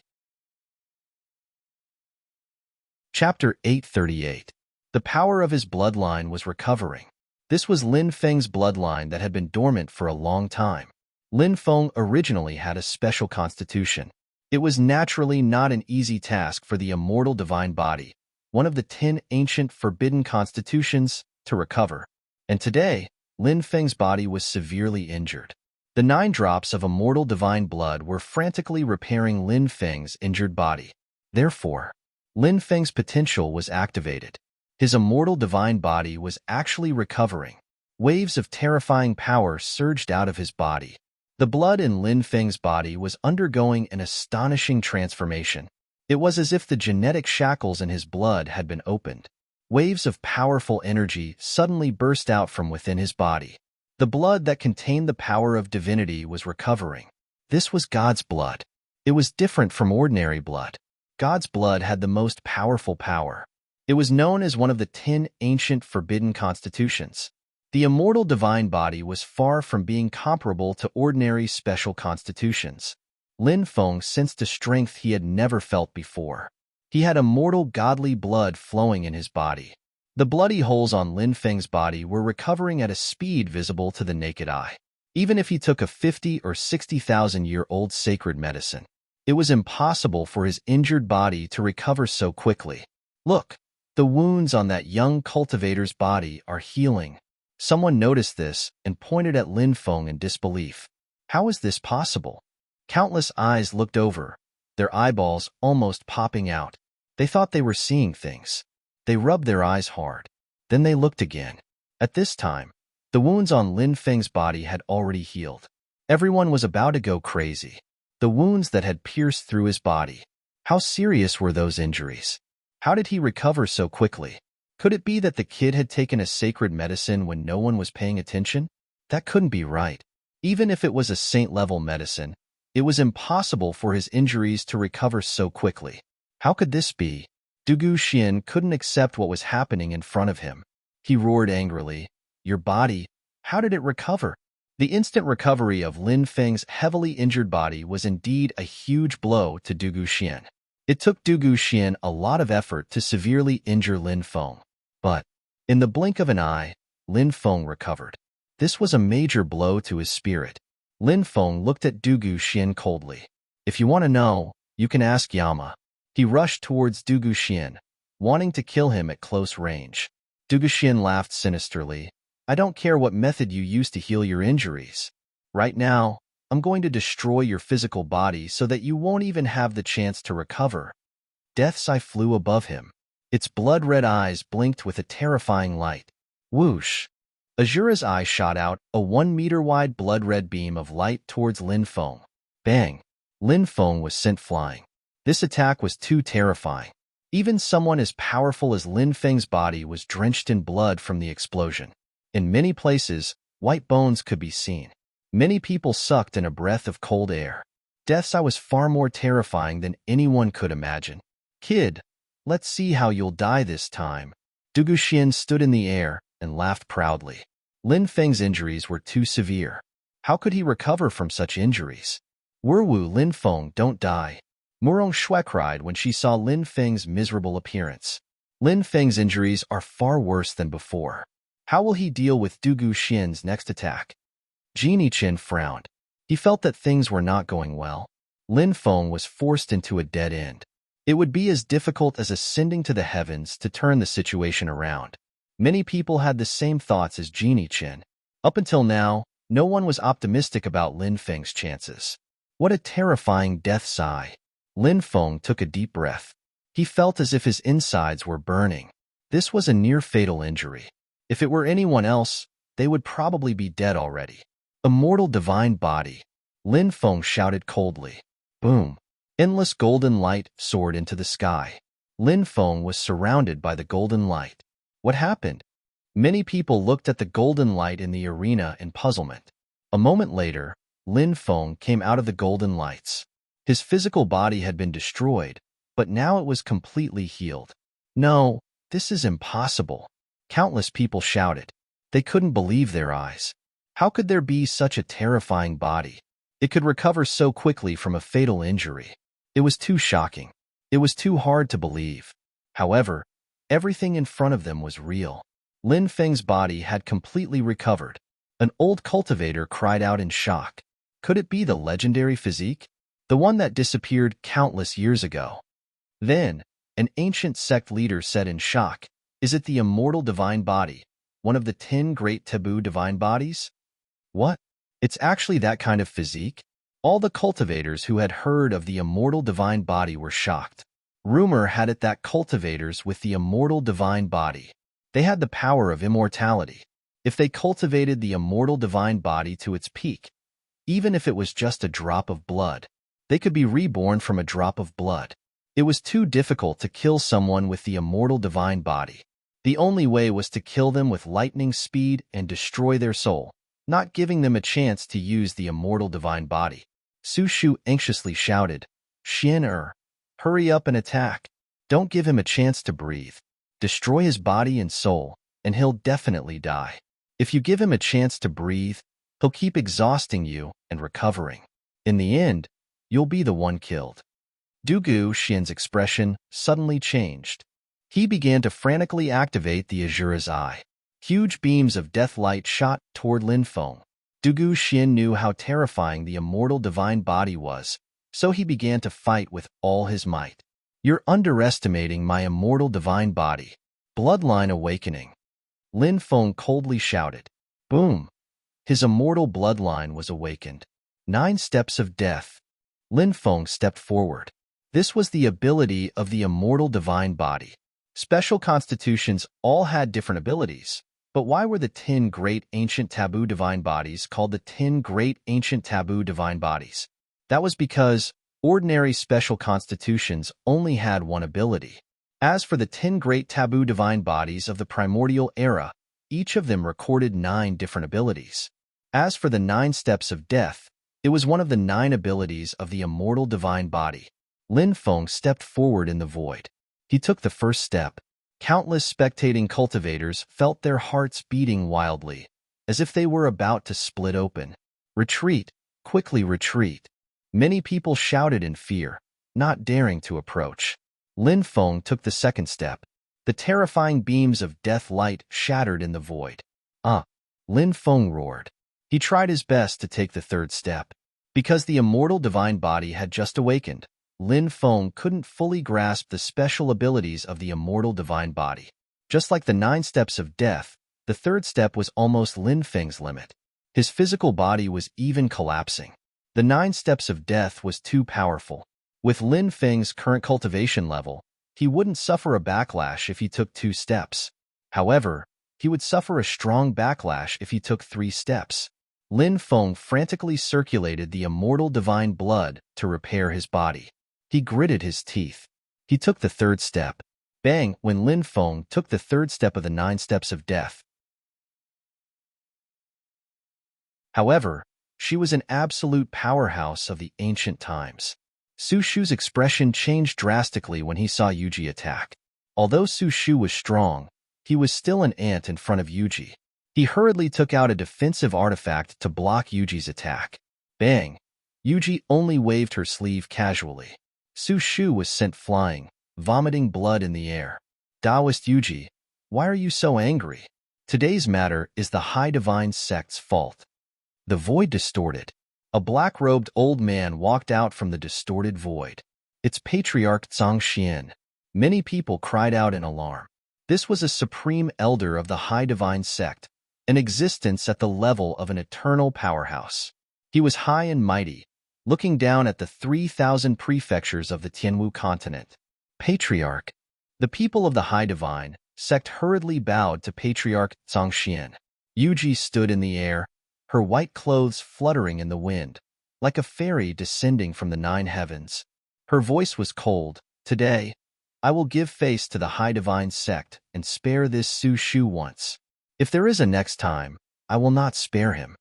Chapter 838. The power of his bloodline was recovering. This was Lin Feng's bloodline that had been dormant for a long time. Lin Feng originally had a special constitution. It was naturally not an easy task for the immortal divine body, one of the 10 ancient forbidden constitutions, to recover. And today, Lin Feng's body was severely injured. The 9 drops of immortal divine blood were frantically repairing Lin Feng's injured body. Therefore, Lin Feng's potential was activated. His immortal divine body was actually recovering. Waves of terrifying power surged out of his body. The blood in Lin Feng's body was undergoing an astonishing transformation. It was as if the genetic shackles in his blood had been opened. Waves of powerful energy suddenly burst out from within his body. The blood that contained the power of divinity was recovering. This was God's blood. It was different from ordinary blood. God's blood had the most powerful power. It was known as one of the 10 ancient forbidden constitutions. The immortal divine body was far from being comparable to ordinary special constitutions. Lin Feng sensed a strength he had never felt before. He had immortal godly blood flowing in his body. The bloody holes on Lin Feng's body were recovering at a speed visible to the naked eye. Even if he took a 50 or 60,000-year-old sacred medicine, it was impossible for his injured body to recover so quickly. Look, the wounds on that young cultivator's body are healing. Someone noticed this and pointed at Lin Feng in disbelief. How is this possible? Countless eyes looked over, their eyeballs almost popping out. They thought they were seeing things. They rubbed their eyes hard. Then they looked again. At this time, the wounds on Lin Feng's body had already healed. Everyone was about to go crazy. The wounds that had pierced through his body. How serious were those injuries? How did he recover so quickly? Could it be that the kid had taken a sacred medicine when no one was paying attention? That couldn't be right. Even if it was a saint-level medicine, it was impossible for his injuries to recover so quickly. How could this be? Du Guxian couldn't accept what was happening in front of him. He roared angrily, "Your body, how did it recover?" The instant recovery of Lin Feng's heavily injured body was indeed a huge blow to Du Guxian. It took Du Guxian a lot of effort to severely injure Lin Feng. But, in the blink of an eye, Lin Feng recovered. This was a major blow to his spirit. Lin Feng looked at Du Guxian coldly. "If you want to know, you can ask Yama." He rushed towards Du Guxian, wanting to kill him at close range. Du Guxian laughed sinisterly. "I don't care what method you use to heal your injuries. Right now, I'm going to destroy your physical body so that you won't even have the chance to recover." Death's Eye flew above him. Its blood-red eyes blinked with a terrifying light. Whoosh! Azura's eye shot out, a 1-meter-wide blood-red beam of light towards Lin Feng. Bang! Lin Feng was sent flying. This attack was too terrifying. Even someone as powerful as Lin Feng's body was drenched in blood from the explosion. In many places, white bones could be seen. Many people sucked in a breath of cold air. Death's eye was far more terrifying than anyone could imagine. Kid, let's see how you'll die this time. Dugu Xian stood in the air and laughed proudly. Lin Feng's injuries were too severe. How could he recover from such injuries? Werwu Lin Feng, don't die. Murong Shui cried when she saw Lin Feng's miserable appearance. Lin Feng's injuries are far worse than before. How will he deal with Dugu Xian's next attack? Genie Qin frowned. He felt that things were not going well. Lin Feng was forced into a dead end. It would be as difficult as ascending to the heavens to turn the situation around. Many people had the same thoughts as Genie Qin. Up until now, no one was optimistic about Lin Feng's chances. What a terrifying death sigh. Lin Feng took a deep breath. He felt as if his insides were burning. This was a near-fatal injury. If it were anyone else, they would probably be dead already. Immortal divine body. Lin Feng shouted coldly. Boom. Endless golden light soared into the sky. Lin Feng was surrounded by the golden light. What happened? Many people looked at the golden light in the arena in puzzlement. A moment later, Lin Feng came out of the golden lights. His physical body had been destroyed, but now it was completely healed. No, this is impossible. Countless people shouted. They couldn't believe their eyes. How could there be such a terrifying body? It could recover so quickly from a fatal injury. It was too shocking. It was too hard to believe. However, everything in front of them was real. Lin Feng's body had completely recovered. An old cultivator cried out in shock. Could it be the legendary physique? The one that disappeared countless years ago? Then, an ancient sect leader said in shock, is it the immortal divine body, one of the 10 great taboo divine bodies? What? It's actually that kind of physique? All the cultivators who had heard of the immortal divine body were shocked. Rumor had it that cultivators with the immortal divine body, they had the power of immortality. If they cultivated the immortal divine body to its peak, even if it was just a drop of blood, they could be reborn from a drop of blood. It was too difficult to kill someone with the immortal divine body. The only way was to kill them with lightning speed and destroy their soul, not giving them a chance to use the immortal divine body. Su Shu anxiously shouted, Xian hurry up and attack. Don't give him a chance to breathe. Destroy his body and soul, and he'll definitely die. If you give him a chance to breathe, he'll keep exhausting you and recovering. In the end, you'll be the one killed. Dugu Xian's expression suddenly changed. He began to frantically activate the Azura's eye. Huge beams of death light shot toward Lin Feng. Dugu Xian knew how terrifying the immortal divine body was, so he began to fight with all his might. You're underestimating my immortal divine body. Bloodline awakening. Lin Feng coldly shouted. Boom. His immortal bloodline was awakened. 9 steps of death. Lin Feng stepped forward. This was the ability of the immortal divine body. Special constitutions all had different abilities, but why were the 10 great ancient taboo divine bodies called the 10 great ancient taboo divine bodies? That was because ordinary special constitutions only had one ability. As for the 10 great taboo divine bodies of the primordial era, each of them recorded 9 different abilities. As for the 9 steps of death, it was one of the 9 abilities of the immortal divine body. Lin Feng stepped forward in the void. He took the first step. Countless spectating cultivators felt their hearts beating wildly, as if they were about to split open. Retreat, quickly retreat. Many people shouted in fear, not daring to approach. Lin Feng took the second step. The terrifying beams of death light shattered in the void. Lin Feng roared. He tried his best to take the third step. Because the immortal divine body had just awakened, Lin Feng couldn't fully grasp the special abilities of the immortal divine body. Just like the 9 steps of death, the third step was almost Lin Feng's limit. His physical body was even collapsing. The 9 steps of death was too powerful. With Lin Feng's current cultivation level, he wouldn't suffer a backlash if he took 2 steps. However, he would suffer a strong backlash if he took 3 steps. Lin Feng frantically circulated the immortal divine blood to repair his body. He gritted his teeth. He took the third step. Bang! When Lin Feng took the third step of the 9 steps of death. However, She was an absolute powerhouse of the ancient times. Su Shu's expression changed drastically when he saw Yuji attack. Although Su Shu was strong, he was still an ant in front of Yuji. He hurriedly took out a defensive artifact to block Yuji's attack. Bang! Yuji only waved her sleeve casually. Su Shu was sent flying, vomiting blood in the air. Taoist Yuji, why are you so angry? Today's matter is the High Divine Sect's fault. The void distorted. A black-robed old man walked out from the distorted void. It's Patriarch Zhang Xian. Many people cried out in alarm. This was a supreme elder of the High Divine Sect, an existence at the level of an eternal powerhouse. He was high and mighty, looking down at the 3,000 prefectures of the Tianwu continent. Patriarch. The people of the High Divine Sect hurriedly bowed to Patriarch Zhang Xian. Yuji stood in the air, her white clothes fluttering in the wind, like a fairy descending from the 9 heavens. Her voice was cold. Today, I will give face to the High Divine Sect and spare this Su Shu once. If there is a next time, I will not spare him.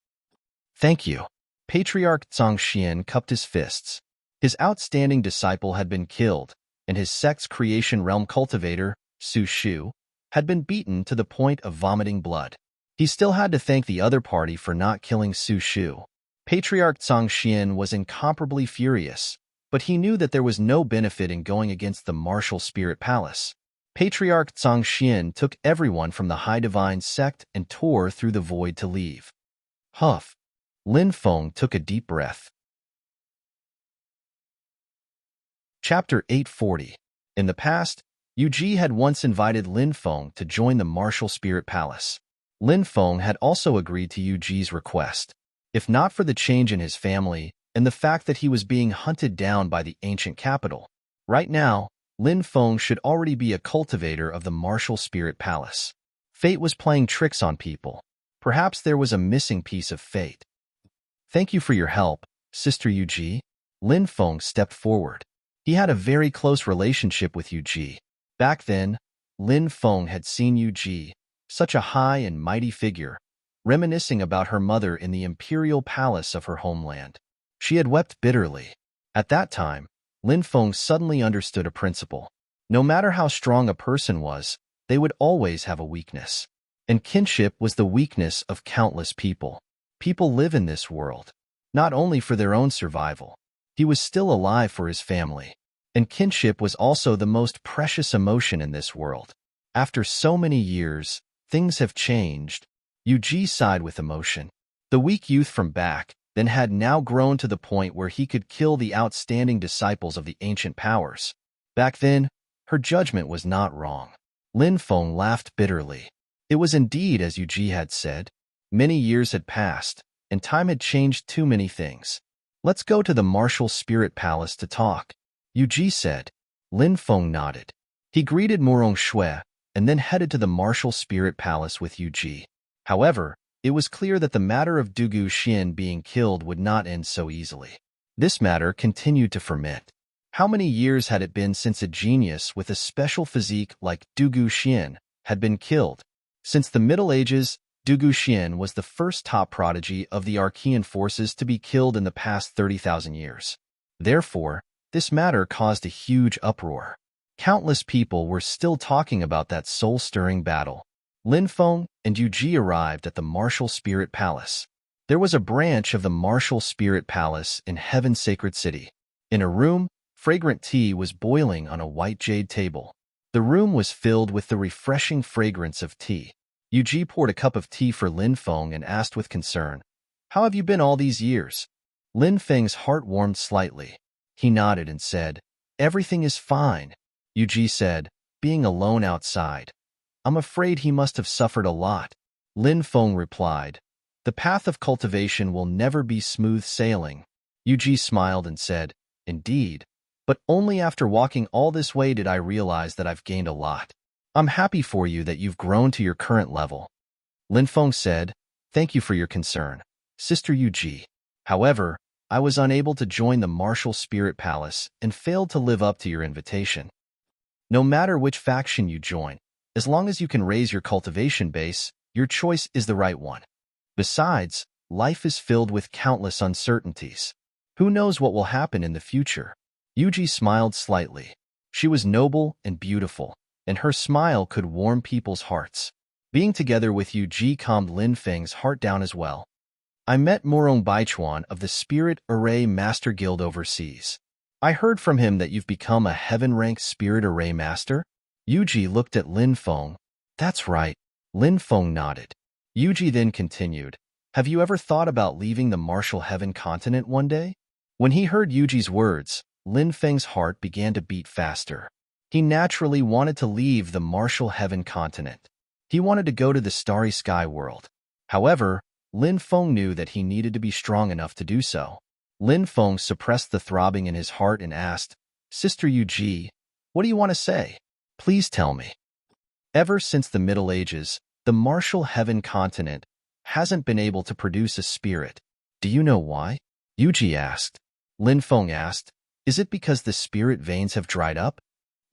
Thank you. Patriarch Zhang Xian cupped his fists. His outstanding disciple had been killed, and his sect's creation realm cultivator, Su Shu, had been beaten to the point of vomiting blood. He still had to thank the other party for not killing Su Shu. Patriarch Zhang Xian was incomparably furious, but he knew that there was no benefit in going against the martial spirit palace. Patriarch Zhang Xian took everyone from the High Divine Sect and tore through the void to leave. Huff. Lin Feng took a deep breath. Chapter 840. In the past, Yuji had once invited Lin Feng to join the martial spirit palace. Lin Feng had also agreed to Yuji's request. If not for the change in his family and the fact that he was being hunted down by the ancient capital, right now, Lin Feng should already be a cultivator of the martial spirit palace. Fate was playing tricks on people. Perhaps there was a missing piece of fate. Thank you for your help, Sister Yuji. Lin Feng stepped forward. He had a very close relationship with Yuji. Back then, Lin Feng had seen Yuji, such a high and mighty figure, reminiscing about her mother in the imperial palace of her homeland. She had wept bitterly. At that time, Lin Feng suddenly understood a principle. No matter how strong a person was, they would always have a weakness. And kinship was the weakness of countless people. People live in this world, not only for their own survival. He was still alive for his family. And kinship was also the most precious emotion in this world. After so many years, things have changed. Yuji sighed with emotion. The weak youth from back then had now grown to the point where he could kill the outstanding disciples of the ancient powers. Back then, her judgment was not wrong. Lin Feng laughed bitterly. It was indeed as Yuji had said. Many years had passed, and time had changed too many things. Let's go to the martial spirit palace to talk, Yuji said. Lin Feng nodded. He greeted Morong Shui, and then headed to the martial spirit palace with Yuji. However, it was clear that the matter of Dugu Xian being killed would not end so easily. This matter continued to ferment. How many years had it been since a genius with a special physique like Dugu Xian had been killed? Since the Middle Ages, Dugu Xian was the first top prodigy of the Archean forces to be killed in the past 30,000 years. Therefore, this matter caused a huge uproar. Countless people were still talking about that soul-stirring battle. Lin Feng and Yuji arrived at the Martial Spirit Palace. There was a branch of the Martial Spirit Palace in Heaven's Sacred City. In a room, fragrant tea was boiling on a white jade table. The room was filled with the refreshing fragrance of tea. Yuji poured a cup of tea for Lin Feng and asked with concern, "How have you been all these years?" Lin Feng's heart warmed slightly. He nodded and said, "Everything is fine." Yuji said, being alone outside, "I'm afraid he must have suffered a lot." Lin Feng replied, "The path of cultivation will never be smooth sailing." Yuji smiled and said, "Indeed, but only after walking all this way did I realize that I've gained a lot. I'm happy for you that you've grown to your current level." Lin Feng said, "Thank you for your concern, Sister Yuji. However, I was unable to join the Martial Spirit Palace and failed to live up to your invitation. No matter which faction you join, as long as you can raise your cultivation base, your choice is the right one. Besides, life is filled with countless uncertainties. Who knows what will happen in the future? Yuji smiled slightly. She was noble and beautiful, and her smile could warm people's hearts. Being together with Yuji calmed Lin Feng's heart down as well. I met Morong Baichuan of the Spirit Array Master Guild overseas. I heard from him that you've become a heaven-ranked Spirit Array Master? Yuji looked at Lin Feng. That's right. Lin Feng nodded. Yuji then continued. Have you ever thought about leaving the martial heaven continent one day? When he heard Yuji's words, Lin Feng's heart began to beat faster. He naturally wanted to leave the martial heaven continent. He wanted to go to the starry sky world. However, Lin Feng knew that he needed to be strong enough to do so. Lin Feng suppressed the throbbing in his heart and asked, Sister Yuji, what do you want to say? Please tell me. Ever since the Middle Ages, the martial heaven continent hasn't been able to produce a spirit. Do you know why? Yuji asked. Lin Feng asked, Is it because the spirit veins have dried up?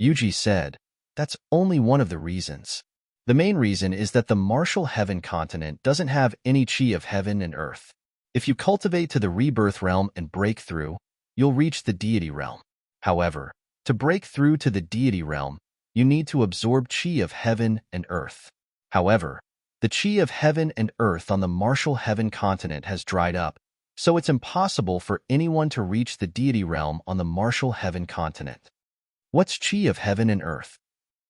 Yuji said, That's only one of the reasons. The main reason is that the martial heaven continent doesn't have any chi of heaven and earth. If you cultivate to the rebirth realm and break through, you'll reach the deity realm. However, to break through to the deity realm, you need to absorb chi of heaven and earth. However, the chi of heaven and earth on the martial heaven continent has dried up, so it's impossible for anyone to reach the deity realm on the martial heaven continent. What's chi of heaven and earth?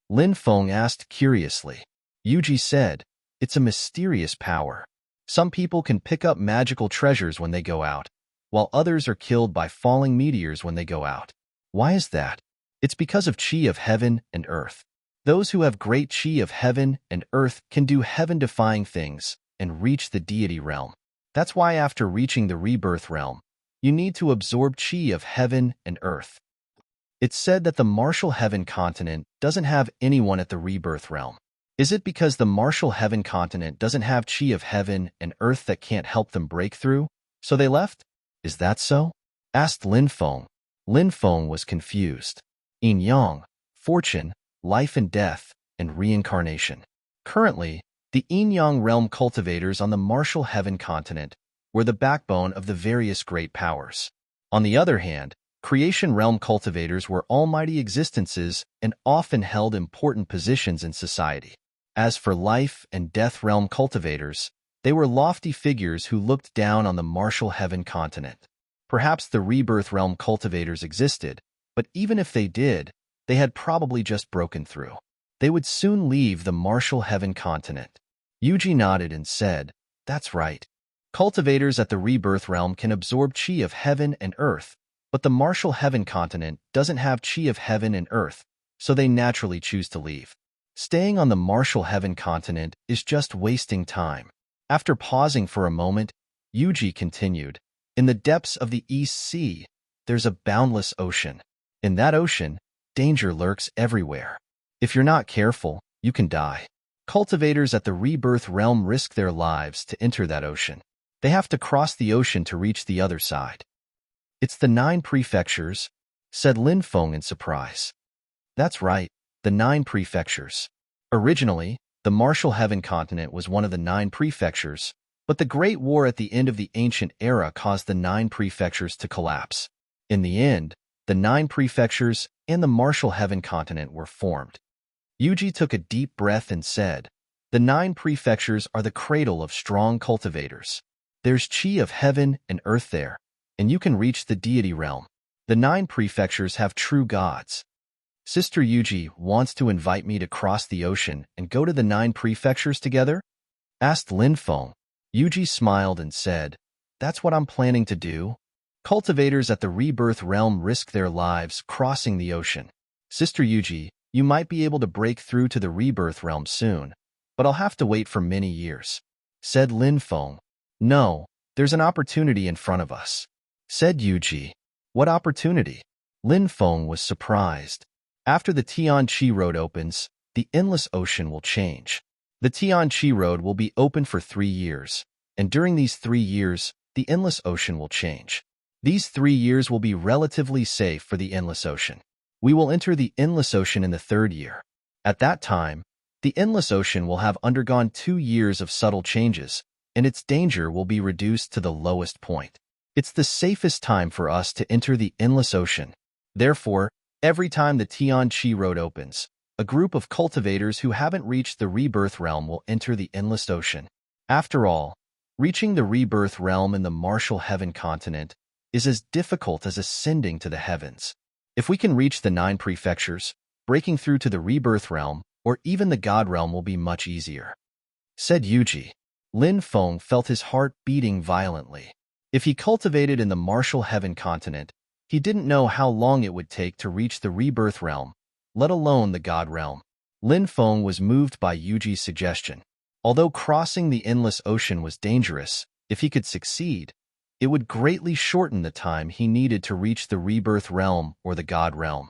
Lin Feng asked curiously. Yuji said, It's a mysterious power. Some people can pick up magical treasures when they go out, while others are killed by falling meteors when they go out. Why is that? It's because of chi of heaven and earth. Those who have great chi of heaven and earth can do heaven-defying things and reach the deity realm. That's why after reaching the rebirth realm, you need to absorb chi of heaven and earth. It's said that the martial heaven continent doesn't have anyone at the rebirth realm. Is it because the martial heaven continent doesn't have chi of heaven and earth that can't help them break through, so they left? Is that so? Asked Lin Feng. Lin Feng was confused. Yin Yang, fortune, life and death, and reincarnation. Currently, the Yin Yang realm cultivators on the martial heaven continent were the backbone of the various great powers. On the other hand, creation realm cultivators were almighty existences and often held important positions in society. As for life and death realm cultivators, they were lofty figures who looked down on the martial heaven continent. Perhaps the rebirth realm cultivators existed, but even if they did, they had probably just broken through. They would soon leave the martial heaven continent. Yuji nodded and said, That's right. Cultivators at the rebirth realm can absorb chi of heaven and earth, but the martial heaven continent doesn't have chi of heaven and earth, so they naturally choose to leave. Staying on the martial heaven continent is just wasting time. After pausing for a moment, Yuji continued, In the depths of the East Sea, there's a boundless ocean. In that ocean, danger lurks everywhere. If you're not careful, you can die. Cultivators at the rebirth realm risk their lives to enter that ocean. They have to cross the ocean to reach the other side. It's the 9 prefectures, said Lin Feng in surprise. That's right, the 9 prefectures. Originally, the martial heaven continent was one of the 9 prefectures, but the Great War at the end of the ancient era caused the 9 prefectures to collapse. In the end, the 9 prefectures and the martial heaven continent were formed. Yuji took a deep breath and said, The 9 prefectures are the cradle of strong cultivators. There's chi of heaven and earth there, and you can reach the deity realm. The 9 prefectures have true gods. Sister Yuji wants to invite me to cross the ocean and go to the 9 prefectures together? Asked Lin Feng. Yuji smiled and said, That's what I'm planning to do. Cultivators at the rebirth realm risk their lives crossing the ocean. Sister Yuji, you might be able to break through to the rebirth realm soon, but I'll have to wait for many years, said Lin Feng. No, there's an opportunity in front of us, said Yuji. What opportunity? Lin Feng was surprised. After the Tianqi Road opens, the endless ocean will change. The Tianqi Road will be open for 3 years, and during these 3 years, the endless ocean will change. These 3 years will be relatively safe for the endless ocean. We will enter the endless ocean in the 3rd year. At that time, the endless ocean will have undergone 2 years of subtle changes, and its danger will be reduced to the lowest point. It's the safest time for us to enter the endless ocean. Therefore, every time the Tianqi Road opens, a group of cultivators who haven't reached the rebirth realm will enter the endless ocean. After all, reaching the rebirth realm in the martial heaven continent is as difficult as ascending to the heavens. If we can reach the 9 prefectures, breaking through to the rebirth realm, or even the god realm will be much easier, said Yuji. Lin Feng felt his heart beating violently. If he cultivated in the martial heaven continent, he didn't know how long it would take to reach the rebirth realm, let alone the god realm. Lin Feng was moved by Yuji's suggestion. Although crossing the endless ocean was dangerous, if he could succeed, it would greatly shorten the time he needed to reach the rebirth realm or the god realm.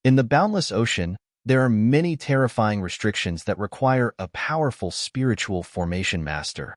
In the boundless ocean, there are many terrifying restrictions that require a powerful spiritual formation master.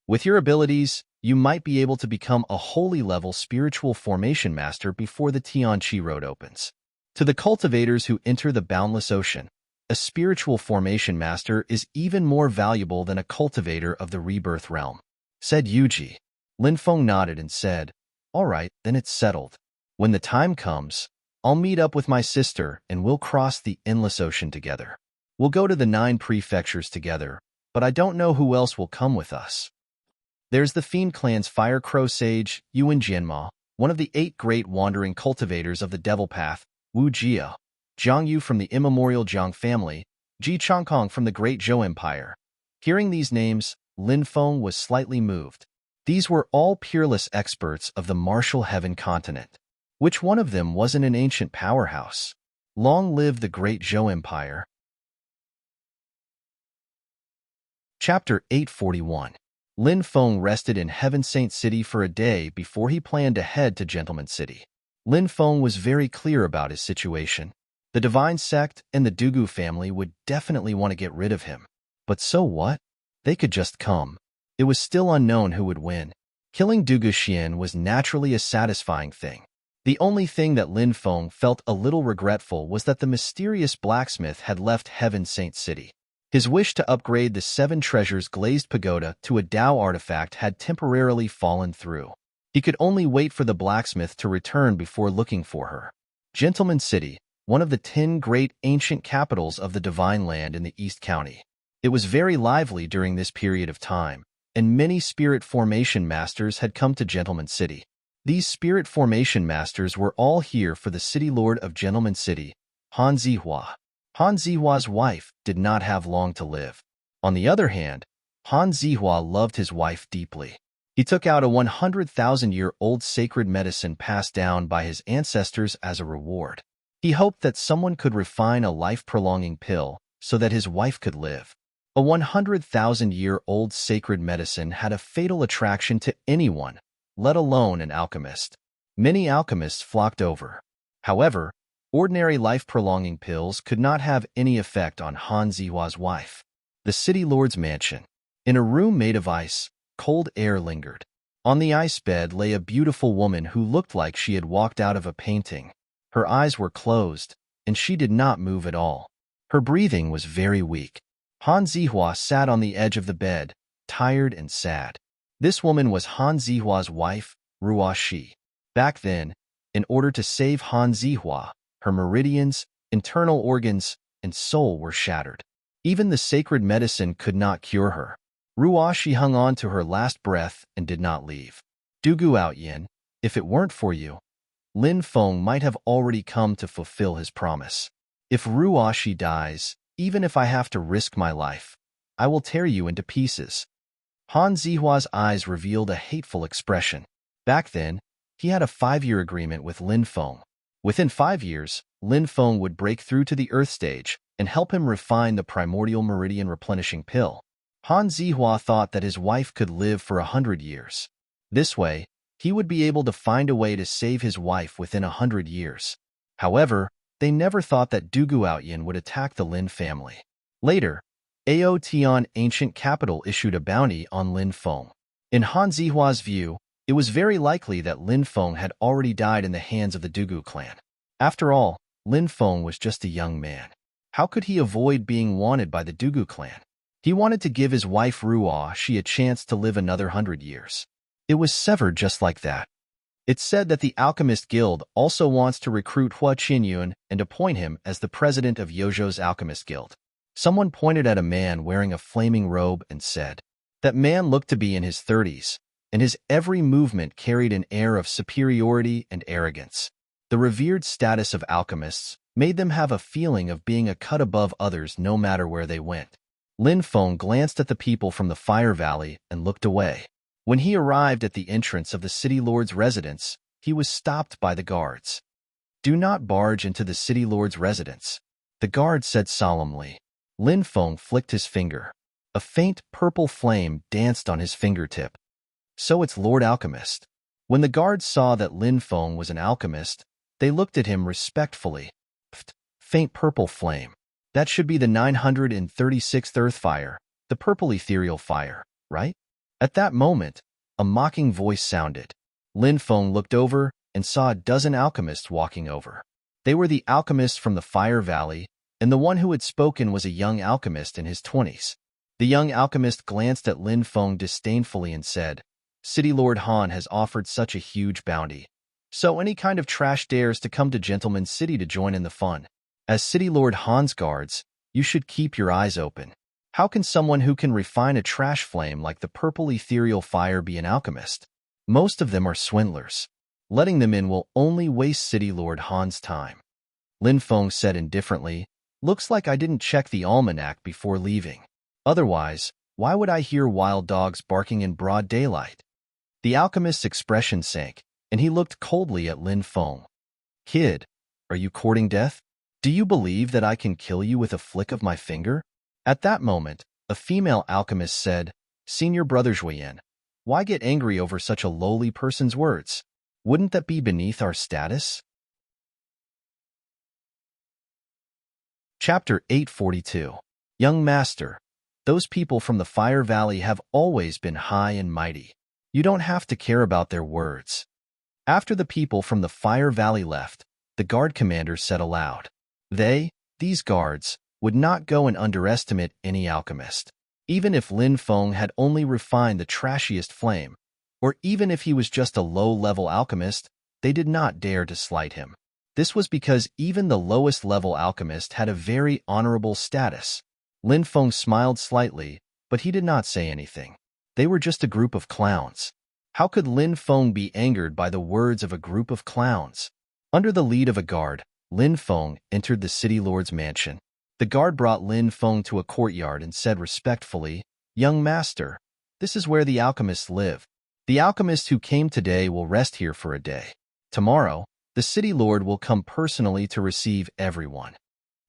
With your abilities, you might be able to become a holy-level spiritual formation master before the Tianqi Road opens. To the cultivators who enter the boundless ocean, a spiritual formation master is even more valuable than a cultivator of the rebirth realm, said Yuji. Lin Feng nodded and said, "All right, then it's settled. When the time comes, I'll meet up with my sister and we'll cross the endless ocean together. We'll go to the 9 prefectures together, but I don't know who else will come with us. There's the Fiend Clan's Fire Crow Sage, Yuan Jianma, one of the 8 great wandering cultivators of the Devil Path, Wu Jia, Jiang Yu from the immemorial Jiang family, Ji Changkong from the Great Zhou Empire." Hearing these names, Lin Feng was slightly moved. These were all peerless experts of the martial heaven continent. Which one of them wasn't an ancient powerhouse? Long live the Great Zhou Empire. Chapter 841. Lin Feng rested in Heaven Saint City for a day before he planned to head to Gentleman City. Lin Feng was very clear about his situation. The Divine Sect and the Dugu family would definitely want to get rid of him. But so what? They could just come. It was still unknown who would win. Killing Dugu Xian was naturally a satisfying thing. The only thing that Lin Feng felt a little regretful was that the mysterious blacksmith had left Heaven Saint City. His wish to upgrade the 7 Treasures Glazed Pagoda to a Dao artifact had temporarily fallen through. He could only wait for the blacksmith to return before looking for her. Gentleman City, one of the 10 great ancient capitals of the Divine Land in the East County. It was very lively during this period of time, and many spirit formation masters had come to Gentleman City. These spirit formation masters were all here for the city lord of Gentleman City, Han Zihua. Han Zihua's wife did not have long to live. On the other hand, Han Zihua loved his wife deeply. He took out a 100,000-year-old sacred medicine passed down by his ancestors as a reward. He hoped that someone could refine a life-prolonging pill so that his wife could live. A 100,000-year-old sacred medicine had a fatal attraction to anyone, let alone an alchemist. Many alchemists flocked over. However, ordinary life-prolonging pills could not have any effect on Han Zihua's wife. The city lord's mansion. In a room made of ice, cold air lingered. On the ice bed lay a beautiful woman who looked like she had walked out of a painting. Her eyes were closed, and she did not move at all. Her breathing was very weak. Han Zihua sat on the edge of the bed, tired and sad. This woman was Han Zihua's wife, Ruo Shi. Back then, in order to save Han Zihua, her meridians, internal organs, and soul were shattered. Even the sacred medicine could not cure her. Ruo Shi hung on to her last breath and did not leave. Dugu Outyin, if it weren't for you, Lin Feng might have already come to fulfill his promise. If Ruo Shi dies, even if I have to risk my life, I will tear you into pieces. Han Zihua's eyes revealed a hateful expression. Back then, he had a 5-year agreement with Lin Feng. Within 5 years, Lin Feng would break through to the Earth stage and help him refine the primordial meridian replenishing pill. Han Zihua thought that his wife could live for 100 years. This way, he would be able to find a way to save his wife within 100 years. However, they never thought that Dugu Outyin would attack the Lin family. Later, Ao Tian Ancient Capital issued a bounty on Lin Feng. In Han Zihua's view, it was very likely that Lin Feng had already died in the hands of the Dugu clan. After all, Lin Feng was just a young man. How could he avoid being wanted by the Dugu clan? He wanted to give his wife Ruoshi a chance to live another 100 years. It was severed just like that. It's said that the Alchemist Guild also wants to recruit Hua Qinyun and appoint him as the president of Yojo's Alchemist Guild. Someone pointed at a man wearing a flaming robe and said, "That man looked to be in his 30s, and his every movement carried an air of superiority and arrogance." The revered status of alchemists made them have a feeling of being a cut above others no matter where they went. Lin Feng glanced at the people from the Fire Valley and looked away. When he arrived at the entrance of the city lord's residence, he was stopped by the guards. "Do not barge into the city lord's residence," the guard said solemnly. Lin Feng flicked his finger. A faint purple flame danced on his fingertip. "So it's Lord Alchemist." When the guards saw that Lin Feng was an alchemist, they looked at him respectfully. "Pft, faint purple flame. That should be the 936th earth fire, the purple ethereal fire, right?" At that moment, a mocking voice sounded. Lin Feng looked over and saw a dozen alchemists walking over. They were the alchemists from the Fire Valley, and the one who had spoken was a young alchemist in his 20s. The young alchemist glanced at Lin Feng disdainfully and said, "City Lord Han has offered such a huge bounty. So any kind of trash dares to come to Gentleman's City to join in the fun. As City Lord Han's guards, you should keep your eyes open. How can someone who can refine a trash flame like the purple ethereal fire be an alchemist? Most of them are swindlers. Letting them in will only waste City Lord Han's time." Lin Feng said indifferently, "Looks like I didn't check the almanac before leaving. Otherwise, why would I hear wild dogs barking in broad daylight?" The alchemist's expression sank, and he looked coldly at Lin Feng. "Kid, are you courting death? Do you believe that I can kill you with a flick of my finger?" At that moment, a female alchemist said, "Senior Brother Zhuoyan, why get angry over such a lowly person's words? Wouldn't that be beneath our status?" Chapter 842. Young Master, those people from the Fire Valley have always been high and mighty. You don't have to care about their words. After the people from the Fire Valley left, the guard commander said aloud, these guards, would not go and underestimate any alchemist. Even if Lin Feng had only refined the trashiest flame, or even if he was just a low-level alchemist, they did not dare to slight him. This was because even the lowest-level alchemist had a very honorable status. Lin Feng smiled slightly, but he did not say anything. They were just a group of clowns. How could Lin Feng be angered by the words of a group of clowns? Under the lead of a guard, Lin Feng entered the city lord's mansion. The guard brought Lin Feng to a courtyard and said respectfully, "Young master, this is where the alchemists live. The alchemist who came today will rest here for a day. Tomorrow, the city lord will come personally to receive everyone."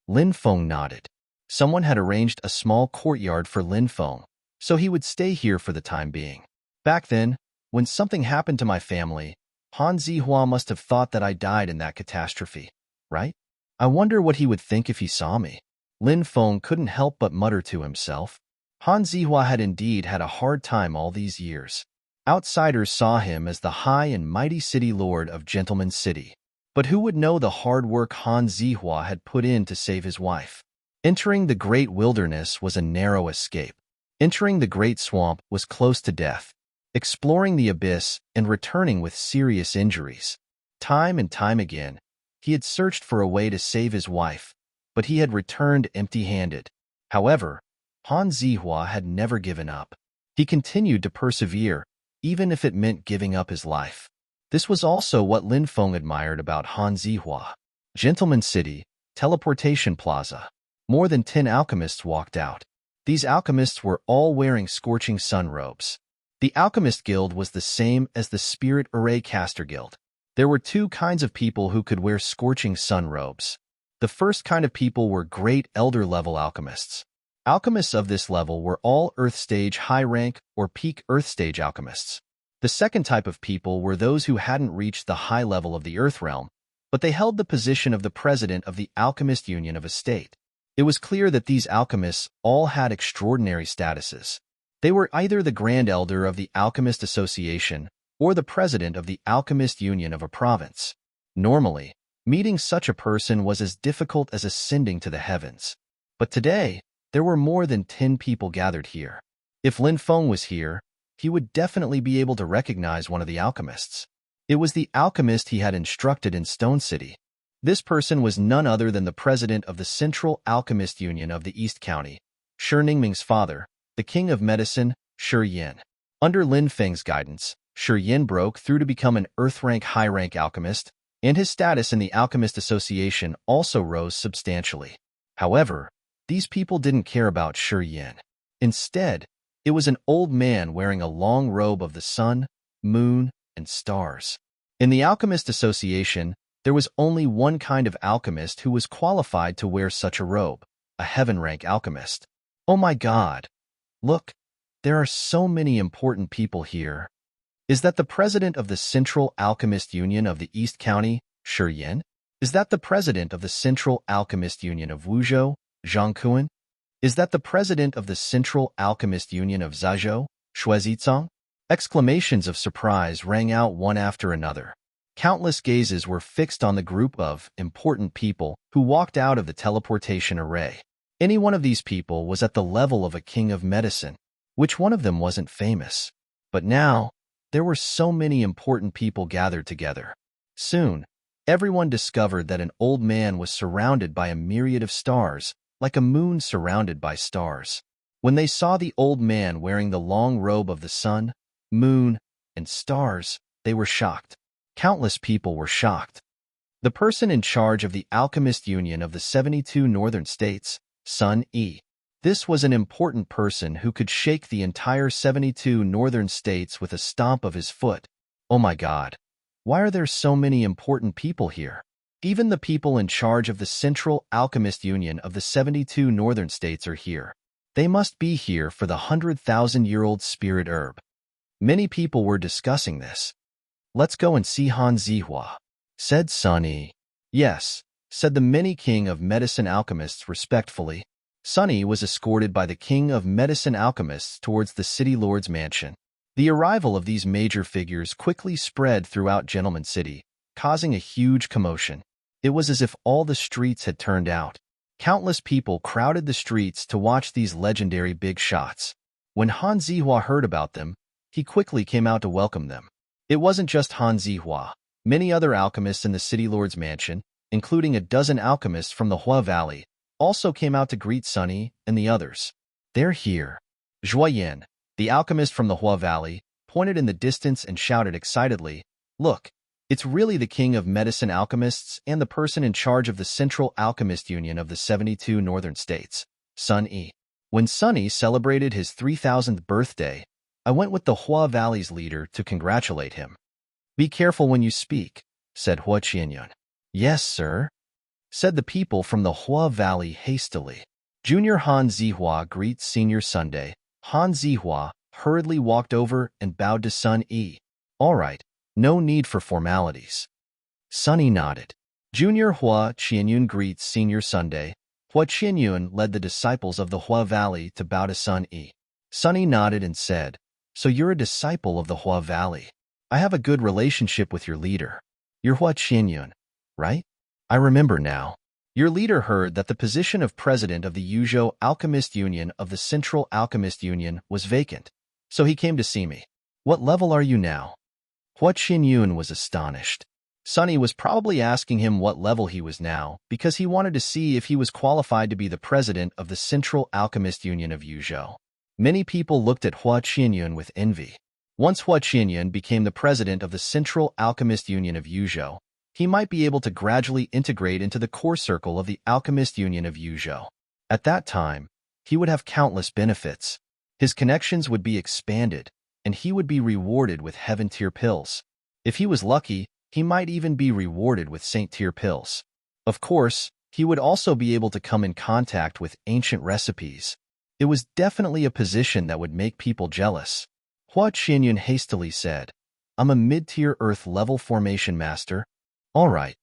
Lin Feng nodded. Someone had arranged a small courtyard for Lin Feng, so he would stay here for the time being. Back then, when something happened to my family, Han Zihua must have thought that I died in that catastrophe, right? I wonder what he would think if he saw me. Lin Feng couldn't help but mutter to himself. Han Zihua had indeed had a hard time all these years. Outsiders saw him as the high and mighty city lord of Gentleman's City. But who would know the hard work Han Zihua had put in to save his wife? Entering the great wilderness was a narrow escape. Entering the great swamp was close to death. Exploring the abyss and returning with serious injuries. Time and time again, he had searched for a way to save his wife, but he had returned empty-handed. However, Han Zihua had never given up. He continued to persevere, even if it meant giving up his life. This was also what Lin Feng admired about Han Zihua. Gentleman's City, Teleportation Plaza. More than 10 alchemists walked out. These alchemists were all wearing scorching sun robes. The Alchemist Guild was the same as the Spirit Array Caster Guild. There were two kinds of people who could wear scorching sun robes. The first kind of people were great elder-level alchemists. Alchemists of this level were all Earth Stage high rank or peak Earth Stage alchemists. The second type of people were those who hadn't reached the high level of the Earth realm, but they held the position of the president of the Alchemist Union of a state. It was clear that these alchemists all had extraordinary statuses. They were either the Grand Elder of the Alchemist Association or the president of the Alchemist Union of a province. Normally, meeting such a person was as difficult as ascending to the heavens. But today, There were more than 10 people gathered here. If Lin Feng was here, he would definitely be able to recognize one of the alchemists. It was the alchemist he had instructed in Stone City. This person was none other than the president of the Central Alchemist Union of the East County, Shi Ningming's father, the king of medicine, Shi Yin. Under Lin Feng's guidance, Shi Yin broke through to become an Earth-rank high-rank alchemist, and his status in the Alchemist Association also rose substantially. However, these people didn't care about Shi Yin. Instead, it was an old man wearing a long robe of the sun, moon, and stars. In the Alchemist Association, there was only one kind of alchemist who was qualified to wear such a robe, a heaven-rank alchemist. Oh my God! Look, there are so many important people here. Is that the president of the Central Alchemist Union of the East County, Shi Yin? Is that the president of the Central Alchemist Union of Wuzhou, Zhang Kuan? Is that the president of the Central Alchemist Union of Zhazhou, Xue Zicang? Exclamations of surprise rang out one after another. Countless gazes were fixed on the group of important people who walked out of the teleportation array. Any one of these people was at the level of a king of medicine. Which one of them wasn't famous? But now, there were so many important people gathered together. Soon, everyone discovered that an old man was surrounded by a myriad of stars, like a moon surrounded by stars. When they saw the old man wearing the long robe of the sun, moon, and stars, they were shocked. Countless people were shocked. The person in charge of the Alchemist Union of the 72 northern states, Sun E. This was an important person who could shake the entire 72 northern states with a stomp of his foot. Oh my God! Why are there so many important people here? Even the people in charge of the Central Alchemist Union of the 72 northern states are here. They must be here for the 100,000-year-old spirit herb. Many people were discussing this. Let's go and see Han Zihua, said Sun Yi. Yes, said the many king of medicine alchemists respectfully. Sun Yi was escorted by the king of medicine alchemists towards the city lord's mansion. The arrival of these major figures quickly spread throughout Gentleman City, causing a huge commotion. It was as if all the streets had turned out. Countless people crowded the streets to watch these legendary big shots. When Han Zihua heard about them, he quickly came out to welcome them. It wasn't just Han Zihua. Many other alchemists in the city lord's mansion, including a dozen alchemists from the Hua Valley, also came out to greet Sun Yi and the others. They're here. Zhuo Yan, the alchemist from the Hua Valley, pointed in the distance and shouted excitedly, "Look, it's really the king of medicine alchemists and the person in charge of the Central Alchemist Union of the 72 northern states, Sun Yi." When Sun Yi celebrated his 3,000th birthday, I went with the Hua Valley's leader to congratulate him. "Be careful when you speak," said Hua Qianyun. "Yes, sir," said the people from the Hua Valley hastily. Junior Han Zihua greets Senior Sunday. Han Zihua hurriedly walked over and bowed to Sun Yi. "All right, no need for formalities." Sun Yi nodded. Junior Hua Qianyun greets Senior Sunday. Hua Qianyun led the disciples of the Hua Valley to bow to Sun Yi. Sun Yi nodded and said, "So you're a disciple of the Hua Valley. I have a good relationship with your leader. You're Hua Qianyun, right? I remember now. Your leader heard that the position of president of the Yuzhou Alchemist Union of the Central Alchemist Union was vacant, so he came to see me. What level are you now?" Hua Qianyun was astonished. Sun Yi was probably asking him what level he was now because he wanted to see if he was qualified to be the president of the Central Alchemist Union of Yuzhou. Many people looked at Hua Qianyun with envy. Once Hua Qianyun became the president of the Central Alchemist Union of Yuzhou, he might be able to gradually integrate into the core circle of the Alchemist Union of Yuzhou. At that time, he would have countless benefits. His connections would be expanded, and he would be rewarded with heaven-tier pills. If he was lucky, he might even be rewarded with saint-tier pills. Of course, he would also be able to come in contact with ancient recipes. It was definitely a position that would make people jealous. Hua Qianyun hastily said, "I'm a mid-tier Earth level formation master." "All right."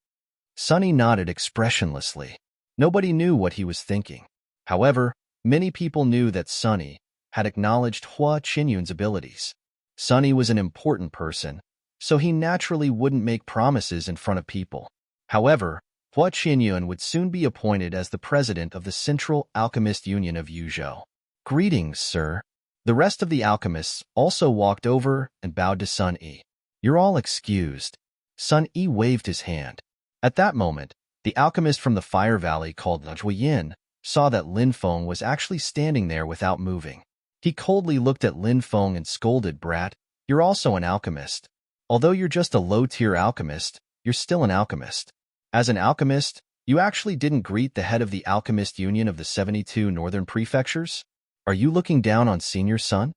Sun Yi nodded expressionlessly. Nobody knew what he was thinking. However, many people knew that Sun Yi had acknowledged Hua Qianyun's abilities. Sun Yi was an important person, so he naturally wouldn't make promises in front of people. However, Hua Qianyuan would soon be appointed as the president of the Central Alchemist Union of Yuzhou. Greetings, sir. The rest of the alchemists also walked over and bowed to Sun Yi. You're all excused. Sun Yi waved his hand. At that moment, the alchemist from the Fire Valley called Zhuo Yin saw that Lin Feng was actually standing there without moving. He coldly looked at Lin Feng and scolded, "Brat, you're also an alchemist. Although you're just a low-tier alchemist, you're still an alchemist. As an alchemist, you actually didn't greet the head of the Alchemist Union of the 72 Northern Prefectures? Are you looking down on senior son?"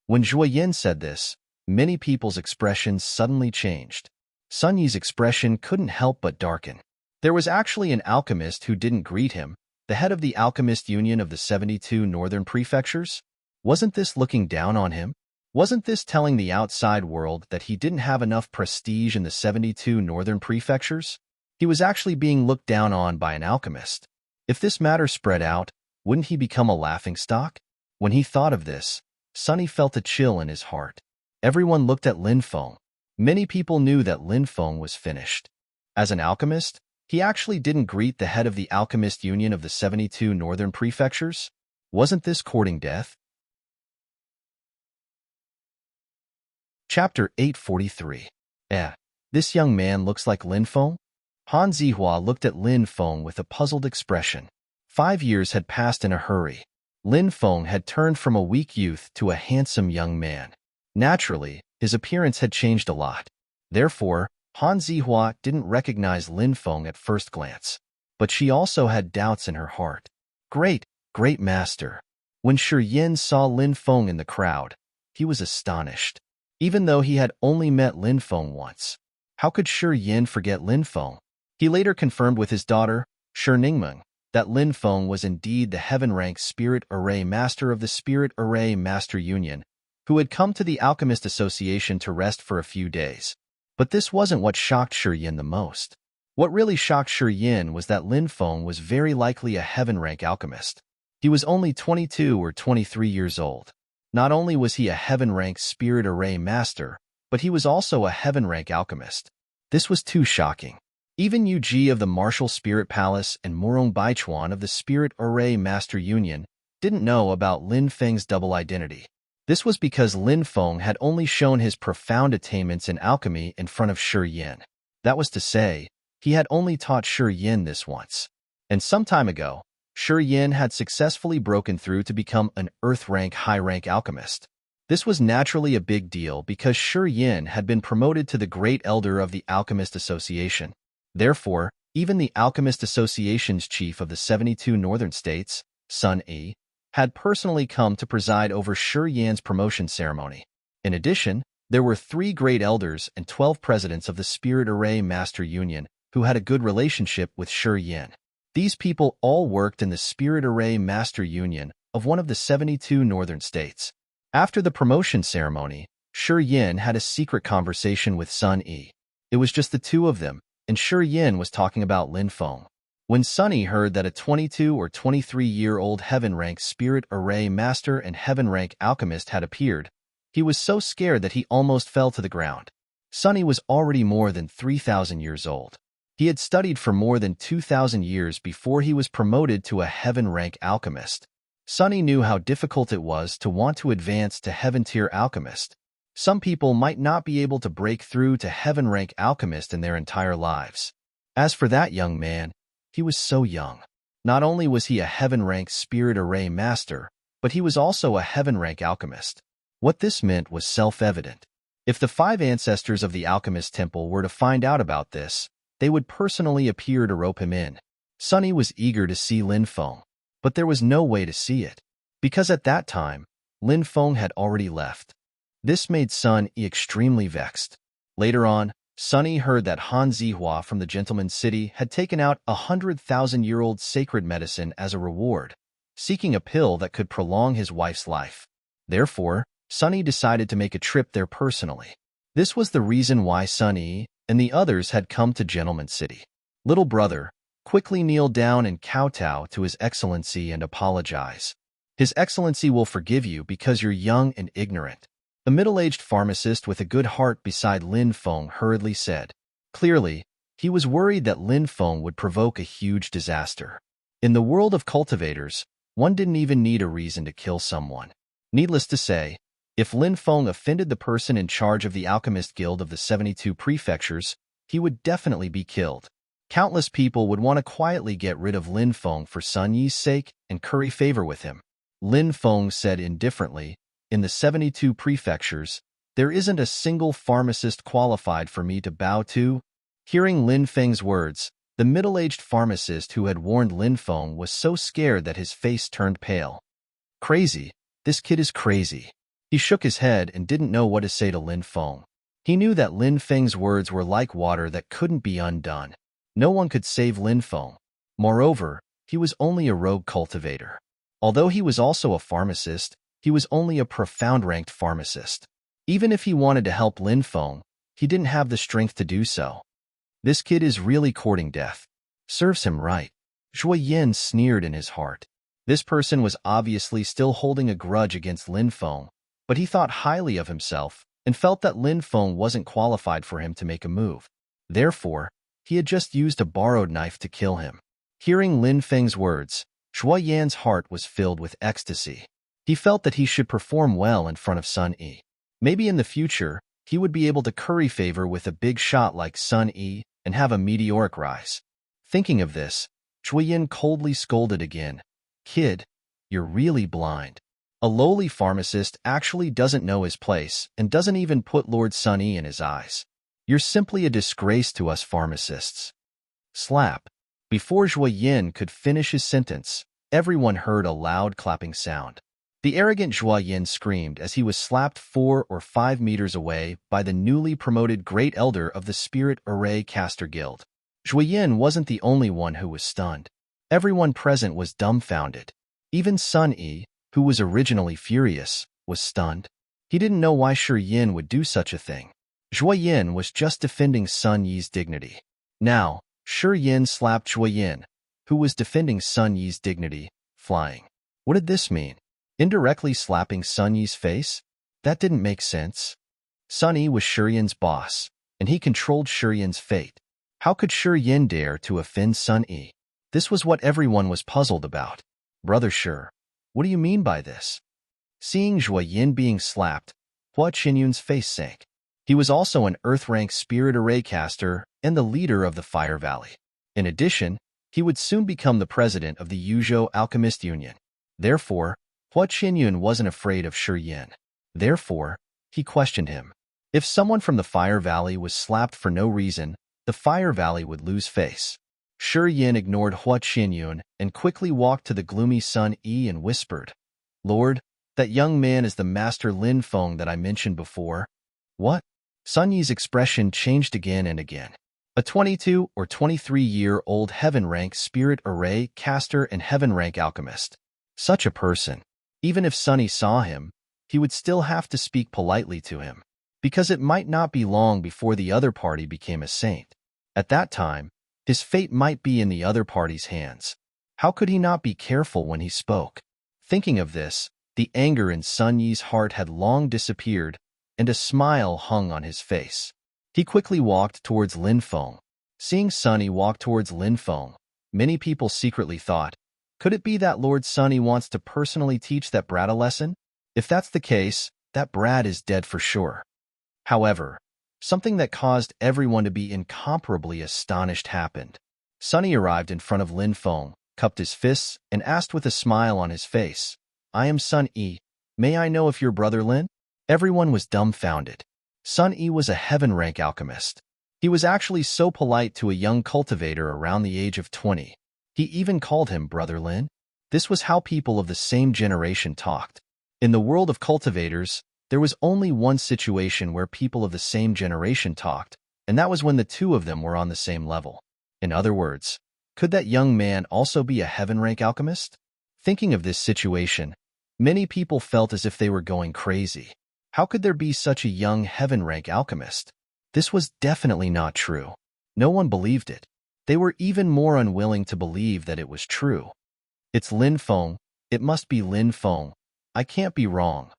When Zhuo Yin said this, many people's expressions suddenly changed. Sun Yi's expression couldn't help but darken. There was actually an alchemist who didn't greet him, the head of the Alchemist Union of the 72 Northern Prefectures? Wasn't this looking down on him? Wasn't this telling the outside world that he didn't have enough prestige in the 72 Northern Prefectures? He was actually being looked down on by an alchemist. If this matter spread out, wouldn't he become a laughingstock? When he thought of this, Sunny felt a chill in his heart. Everyone looked at Lin Feng. Many people knew that Lin Feng was finished. As an alchemist, he actually didn't greet the head of the Alchemist Union of the 72 Northern Prefectures. Wasn't this courting death? Chapter 843. This young man looks like Lin Feng? Han Zihua looked at Lin Feng with a puzzled expression. 5 years had passed in a hurry. Lin Feng had turned from a weak youth to a handsome young man. Naturally, his appearance had changed a lot. Therefore, Han Zihua didn't recognize Lin Feng at first glance. But she also had doubts in her heart. Great master. When Shi Yin saw Lin Feng in the crowd, he was astonished. Even though he had only met Lin Feng once, how could Shi Yin forget Lin Feng? He later confirmed with his daughter, Shi Ningmeng, that Lin Feng was indeed the heaven-rank Spirit Array Master of the Spirit Array Master Union, who had come to the Alchemist Association to rest for a few days. But this wasn't what shocked Shi Yin the most. What really shocked Shi Yin was that Lin Feng was very likely a heaven-rank alchemist. He was only 22 or 23 years old. Not only was he a heaven-rank Spirit Array Master, but he was also a heaven-rank alchemist. This was too shocking. Even Yu Ji of the Martial Spirit Palace and Murong Baichuan of the Spirit Array Master Union didn't know about Lin Feng's double identity. This was because Lin Feng had only shown his profound attainments in alchemy in front of Shi Yin. That was to say, he had only taught Shi Yin this once. And some time ago, Shi Yin had successfully broken through to become an Earth-rank high-rank alchemist. This was naturally a big deal because Shi Yin had been promoted to the Great Elder of the Alchemist Association. Therefore, even the Alchemist Association's chief of the 72 Northern States, Sun Yi, had personally come to preside over Shi Yin's promotion ceremony. In addition, there were 3 great elders and 12 presidents of the Spirit Array Master Union who had a good relationship with Shi Yin. These people all worked in the Spirit Array Master Union of one of the 72 Northern States. After the promotion ceremony, Shi Yin had a secret conversation with Sun Yi. It was just the two of them, and Shi Yin was talking about Lin Feng. When Sun Yi heard that a 22 or 23-year-old heaven-rank Spirit Array Master and heaven-rank alchemist had appeared, he was so scared that he almost fell to the ground. Sun Yi was already more than 3,000 years old. He had studied for more than 2,000 years before he was promoted to a heaven-rank alchemist. Sun Yi knew how difficult it was to want to advance to heaven-tier alchemist. Some people might not be able to break through to heaven-rank alchemist in their entire lives. As for that young man, he was so young. Not only was he a heaven-rank Spirit Array Master, but he was also a heaven-rank alchemist. What this meant was self-evident. If the 5 ancestors of the Alchemist Temple were to find out about this, they would personally appear to rope him in. Sun Yi was eager to see Lin Feng, but there was no way to see it, because at that time, Lin Feng had already left. This made Sun Yi extremely vexed. Later on, Sun Yi heard that Han Zihua from the Gentleman's City had taken out 100,000-year-old sacred medicine as a reward, seeking a pill that could prolong his wife's life. Therefore, Sun Yi decided to make a trip there personally. This was the reason why Sun Yi and the others had come to Gentleman's City. Little brother, quickly kneel down and kowtow to His Excellency and apologize. His Excellency will forgive you because you're young and ignorant. A middle-aged pharmacist with a good heart beside Lin Feng hurriedly said. Clearly, He was worried that Lin Feng would provoke a huge disaster. In the world of cultivators, one didn't even need a reason to kill someone. Needless to say, if Lin Feng offended the person in charge of the Alchemist Guild of the 72 prefectures, he would definitely be killed. Countless people would want to quietly get rid of Lin Feng for Sun Yi's sake and curry favor with him. Lin Feng said indifferently, "In the 72 prefectures, there isn't a single pharmacist qualified for me to bow to." Hearing Lin Feng's words, the middle-aged pharmacist who had warned Lin Feng was so scared that his face turned pale. Crazy. This kid is crazy. He shook his head and didn't know what to say to Lin Feng. He knew that Lin Feng's words were like water that couldn't be undone. No one could save Lin Feng. Moreover, he was only a rogue cultivator. Although he was also a pharmacist, he was only a profound-ranked pharmacist. Even if he wanted to help Lin Feng, he didn't have the strength to do so. This kid is really courting death. Serves him right. Zhuo Yin sneered in his heart. This person was obviously still holding a grudge against Lin Feng, but he thought highly of himself and felt that Lin Feng wasn't qualified for him to make a move. Therefore, he had just used a borrowed knife to kill him. Hearing Lin Feng's words, Zhuo Yan's heart was filled with ecstasy. He felt that he should perform well in front of Sun Yi. Maybe in the future, he would be able to curry favor with a big shot like Sun Yi and have a meteoric rise. Thinking of this, Zhuo Yin coldly scolded again. "Kid, you're really blind. A lowly pharmacist actually doesn't know his place and doesn't even put Lord Sun Yi in his eyes. You're simply a disgrace to us pharmacists." Slap. Before Zhuo Yin could finish his sentence, everyone heard a loud clapping sound. The arrogant Zhuo Yin screamed as he was slapped 4 or 5 meters away by the newly promoted Great Elder of the Spirit Array Caster Guild. Zhuo Yin wasn't the only one who was stunned. Everyone present was dumbfounded. Even Sun Yi, who was originally furious, was stunned. He didn't know why Shi Yin would do such a thing. Zhuo Yin was just defending Sun Yi's dignity. Now, Shi Yin slapped Zhuo Yin, who was defending Sun Yi's dignity, flying. What did this mean? Indirectly slapping Sun Yi's face? That didn't make sense. Sun Yi was Shi Yin's boss, and he controlled Shi Yin's fate. How could Shi Yin dare to offend Sun Yi? This was what everyone was puzzled about. "Brother Shi, what do you mean by this?" Seeing Zhuo Yin being slapped, Hua Qinyun's face sank. He was also an Earth-rank Spirit Array caster and the leader of the Fire Valley. In addition, he would soon become the president of the Yuzhou Alchemist Union. Therefore, Hua Qinyun wasn't afraid of Shi Yin. Therefore, he questioned him. If someone from the Fire Valley was slapped for no reason, the Fire Valley would lose face. Shi Yin ignored Hua Qinyun and quickly walked to the gloomy Sun Yi and whispered, "Lord, that young man is the Master Lin Feng that I mentioned before." "What?" Sun Yi's expression changed again and again. A 22 or 23-year-old heaven-rank Spirit Array caster and heaven-rank alchemist. Such a person. Even if Sun Yi saw him, he would still have to speak politely to him, because it might not be long before the other party became a saint. At that time, his fate might be in the other party's hands. How could he not be careful when he spoke? Thinking of this, the anger in Sun Yi's heart had long disappeared, and a smile hung on his face. He quickly walked towards Lin Feng. Seeing Sun Yi walk towards Lin Feng, many people secretly thought, could it be that Lord Sun Yi wants to personally teach that brat a lesson? If that's the case, that brat is dead for sure. However, something that caused everyone to be incomparably astonished happened. Sun Yi arrived in front of Lin Feng, cupped his fists, and asked with a smile on his face, "I am Sun Yi. May I know if your brother Lin?" Everyone was dumbfounded. Sun Yi was a heaven-rank alchemist. He was actually so polite to a young cultivator around the age of 20. He even called him Brother Lin. This was how people of the same generation talked. In the world of cultivators, there was only one situation where people of the same generation talked, and that was when the two of them were on the same level. In other words, could that young man also be a heaven-rank alchemist? Thinking of this situation, many people felt as if they were going crazy. How could there be such a young heaven-rank alchemist? This was definitely not true. No one believed it. They were even more unwilling to believe that it was true. "It's Lin Feng. It must be Lin Feng. I can't be wrong."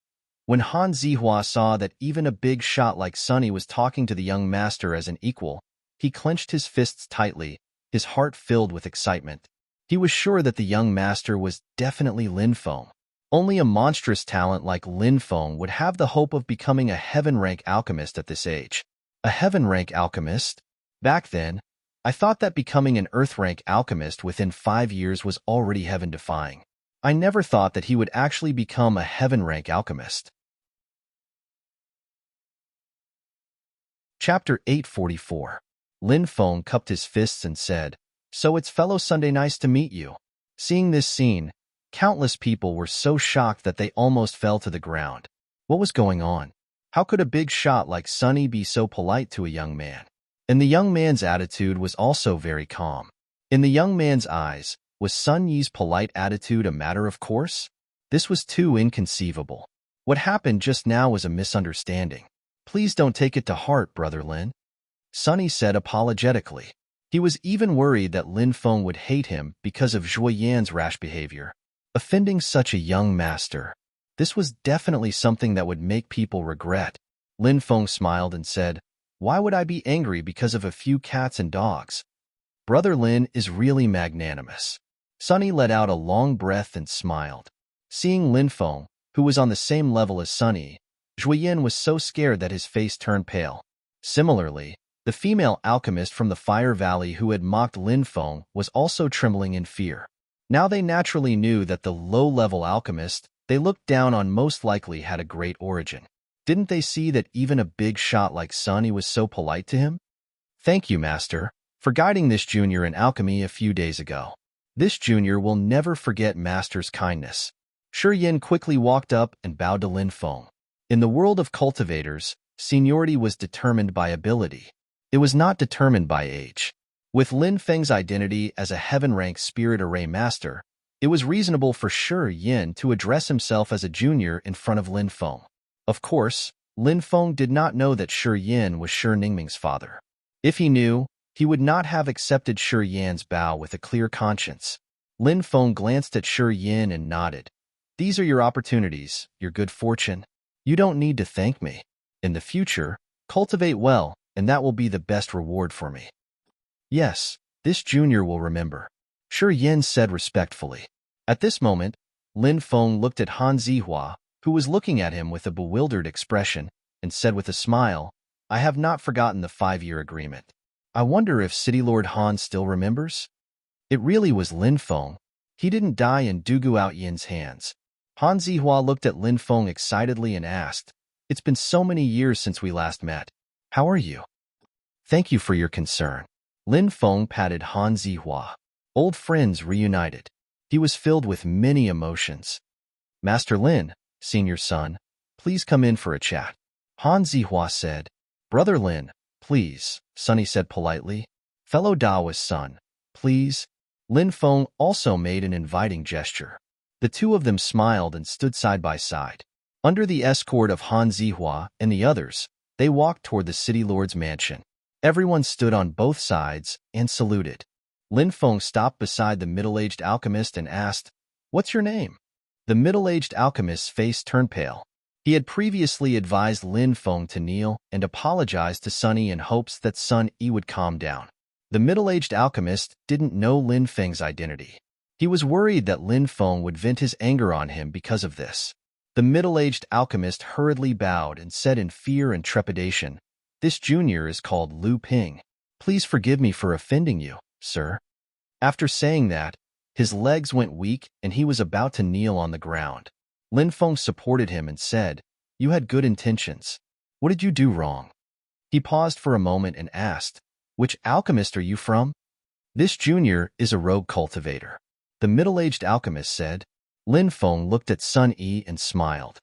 When Han Zihua saw that even a big shot like Sun Yi was talking to the young master as an equal, He clenched his fists tightly, his heart filled with excitement. He was sure that the young master was definitely Lin Feng. Only a monstrous talent like Lin Feng would have the hope of becoming a heaven-rank alchemist at this age. A heaven-rank alchemist? Back then, I thought that becoming an earth-rank alchemist within 5 years was already heaven-defying. I never thought that he would actually become a heaven-rank alchemist. Chapter 844. Lin Feng cupped his fists and said, "So it's fellow Sunday, nice to meet you." Seeing this scene, countless people were so shocked that they almost fell to the ground. What was going on? How could a big shot like Sunny be so polite to a young man? And the young man's attitude was also very calm. In the young man's eyes, was Sun Yi's polite attitude a matter of course? This was too inconceivable. What happened just now was a misunderstanding. "Please don't take it to heart, Brother Lin," Sunny said apologetically. He was even worried that Lin Feng would hate him because of Zhuo Yan's rash behavior. Offending such a young master. This was definitely something that would make people regret. Lin Feng smiled and said, "Why would I be angry because of a few cats and dogs? Brother Lin is really magnanimous." Sunny let out a long breath and smiled. Seeing Lin Feng, who was on the same level as Sunny, Zhuo Yan was so scared that his face turned pale. Similarly, the female alchemist from the Fire Valley who had mocked Lin Feng was also trembling in fear. Now they naturally knew that the low-level alchemist they looked down on most likely had a great origin. Didn't they see that even a big shot like Sunny was so polite to him? "Thank you, Master, for guiding this junior in alchemy a few days ago. This junior will never forget Master's kindness." Shi Yin quickly walked up and bowed to Lin Feng. In the world of cultivators, seniority was determined by ability. It was not determined by age. With Lin Feng's identity as a heaven-rank spirit array master, it was reasonable for Shi Yin to address himself as a junior in front of Lin Feng. Of course, Lin Feng did not know that Shi Yin was Shi Ningming's father. If he knew, he would not have accepted Shi Yan's bow with a clear conscience. Lin Feng glanced at Shi Yin and nodded. "These are your opportunities, your good fortune. You don't need to thank me. In the future, cultivate well, and that will be the best reward for me." "Yes, this junior will remember," Shi Yin said respectfully. At this moment, Lin Feng looked at Han Zihua, who was looking at him with a bewildered expression, and said with a smile, "I have not forgotten the 5-year agreement. I wonder if City Lord Han still remembers?" It really was Lin Feng. He didn't die in Dugu Out Yin's hands. Han Zihua looked at Lin Feng excitedly and asked, "It's been so many years since we last met. How are you?" "Thank you for your concern." Lin Feng patted Han Zihua. Old friends reunited. He was filled with many emotions. "Master Lin, senior son, please come in for a chat." Han Zihua said. "Brother Lin, please," Sunny said politely. "Fellow Daoist son, please." Lin Feng also made an inviting gesture. The two of them smiled and stood side by side. Under the escort of Han Zihua and the others, they walked toward the city lord's mansion. Everyone stood on both sides and saluted. Lin Feng stopped beside the middle-aged alchemist and asked, "What's your name?" The middle-aged alchemist's face turned pale. He had previously advised Lin Feng to kneel and apologize to Sunny in hopes that Sun Yi would calm down. The middle-aged alchemist didn't know Lin Feng's identity. He was worried that Lin Feng would vent his anger on him because of this. The middle-aged alchemist hurriedly bowed and said in fear and trepidation, "This junior is called Lu Ping. Please forgive me for offending you, sir." After saying that, his legs went weak and he was about to kneel on the ground. Lin Feng supported him and said, "You had good intentions. What did you do wrong?" He paused for a moment and asked, "Which alchemist are you from?" "This junior is a rogue cultivator," the middle-aged alchemist said. Lin Feng looked at Sun Yi and smiled.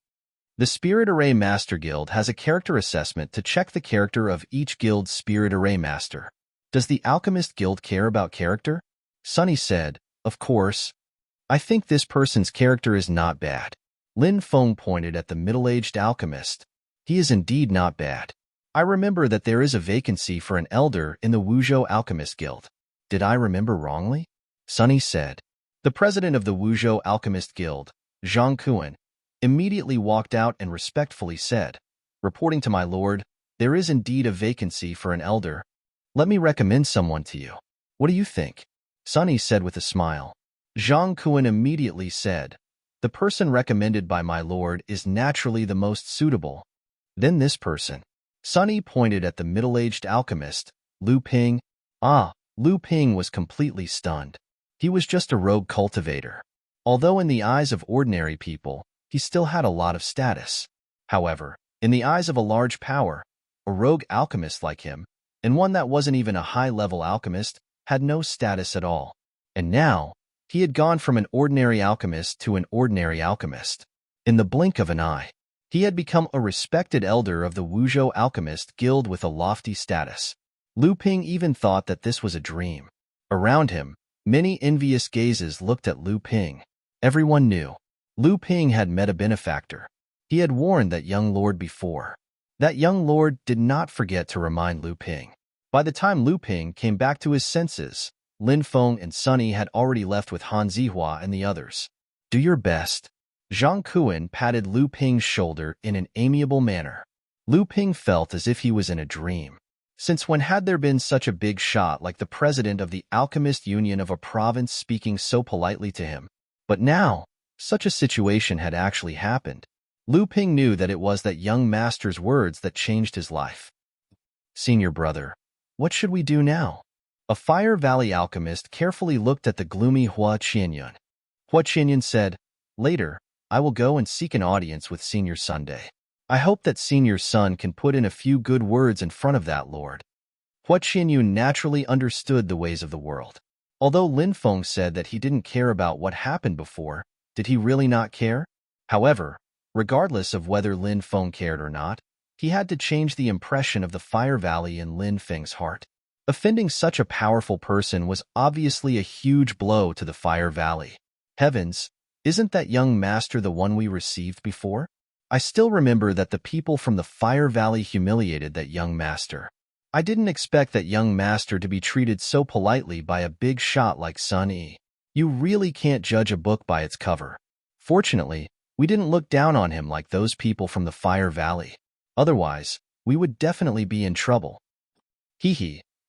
The Spirit Array Master Guild has a character assessment to check the character of each guild's Spirit Array Master. Does the Alchemist Guild care about character? Sunny said, "Of course. I think this person's character is not bad." Lin Feng pointed at the middle-aged alchemist. "He is indeed not bad. I remember that there is a vacancy for an elder in the Wuzhou Alchemist Guild. Did I remember wrongly?" Sunny said. The president of the Wuzhou Alchemist Guild, Zhang Kuan, immediately walked out and respectfully said, "Reporting to my lord, there is indeed a vacancy for an elder." Let me recommend someone to you. What do you think? Sunny said with a smile. Zhang Kuan immediately said, the person recommended by my lord is naturally the most suitable. Then this person. Sunny pointed at the middle-aged alchemist, Lu Ping. Lu Ping was completely stunned. He was just a rogue cultivator. Although in the eyes of ordinary people, he still had a lot of status. However, in the eyes of a large power, a rogue alchemist like him, and one that wasn't even a high-level alchemist, had no status at all. And now, he had gone from an ordinary alchemist to an ordinary alchemist. In the blink of an eye, he had become a respected elder of the Wuzhou Alchemist Guild with a lofty status. Lu Ping even thought that this was a dream. Around him, many envious gazes looked at Lu Ping. Everyone knew. Lu Ping had met a benefactor. He had warned that young lord before. That young lord did not forget to remind Lu Ping. By the time Lu Ping came back to his senses, Lin Feng and Sunny had already left with Han Zihua and the others. Do your best. Zhang Kuan patted Lu Ping's shoulder in an amiable manner. Lu Ping felt as if he was in a dream. Since when had there been such a big shot like the president of the Alchemist Union of a province speaking so politely to him? But now, such a situation had actually happened. Lu Ping knew that it was that young master's words that changed his life. Senior brother, what should we do now? A Fire Valley alchemist carefully looked at the gloomy Hua Qianyun. Hua Qianyun said, later, I will go and seek an audience with Senior Sunday. I hope that Senior's son can put in a few good words in front of that lord. Hua Qianyun naturally understood the ways of the world. Although Lin Feng said that he didn't care about what happened before, did he really not care? However, regardless of whether Lin Feng cared or not, he had to change the impression of the Fire Valley in Lin Feng's heart. Offending such a powerful person was obviously a huge blow to the Fire Valley. Heavens, isn't that young master the one we received before? I still remember that the people from the Fire Valley humiliated that young master. I didn't expect that young master to be treated so politely by a big shot like Sun Yi. You really can't judge a book by its cover. Fortunately, we didn't look down on him like those people from the Fire Valley. Otherwise, we would definitely be in trouble.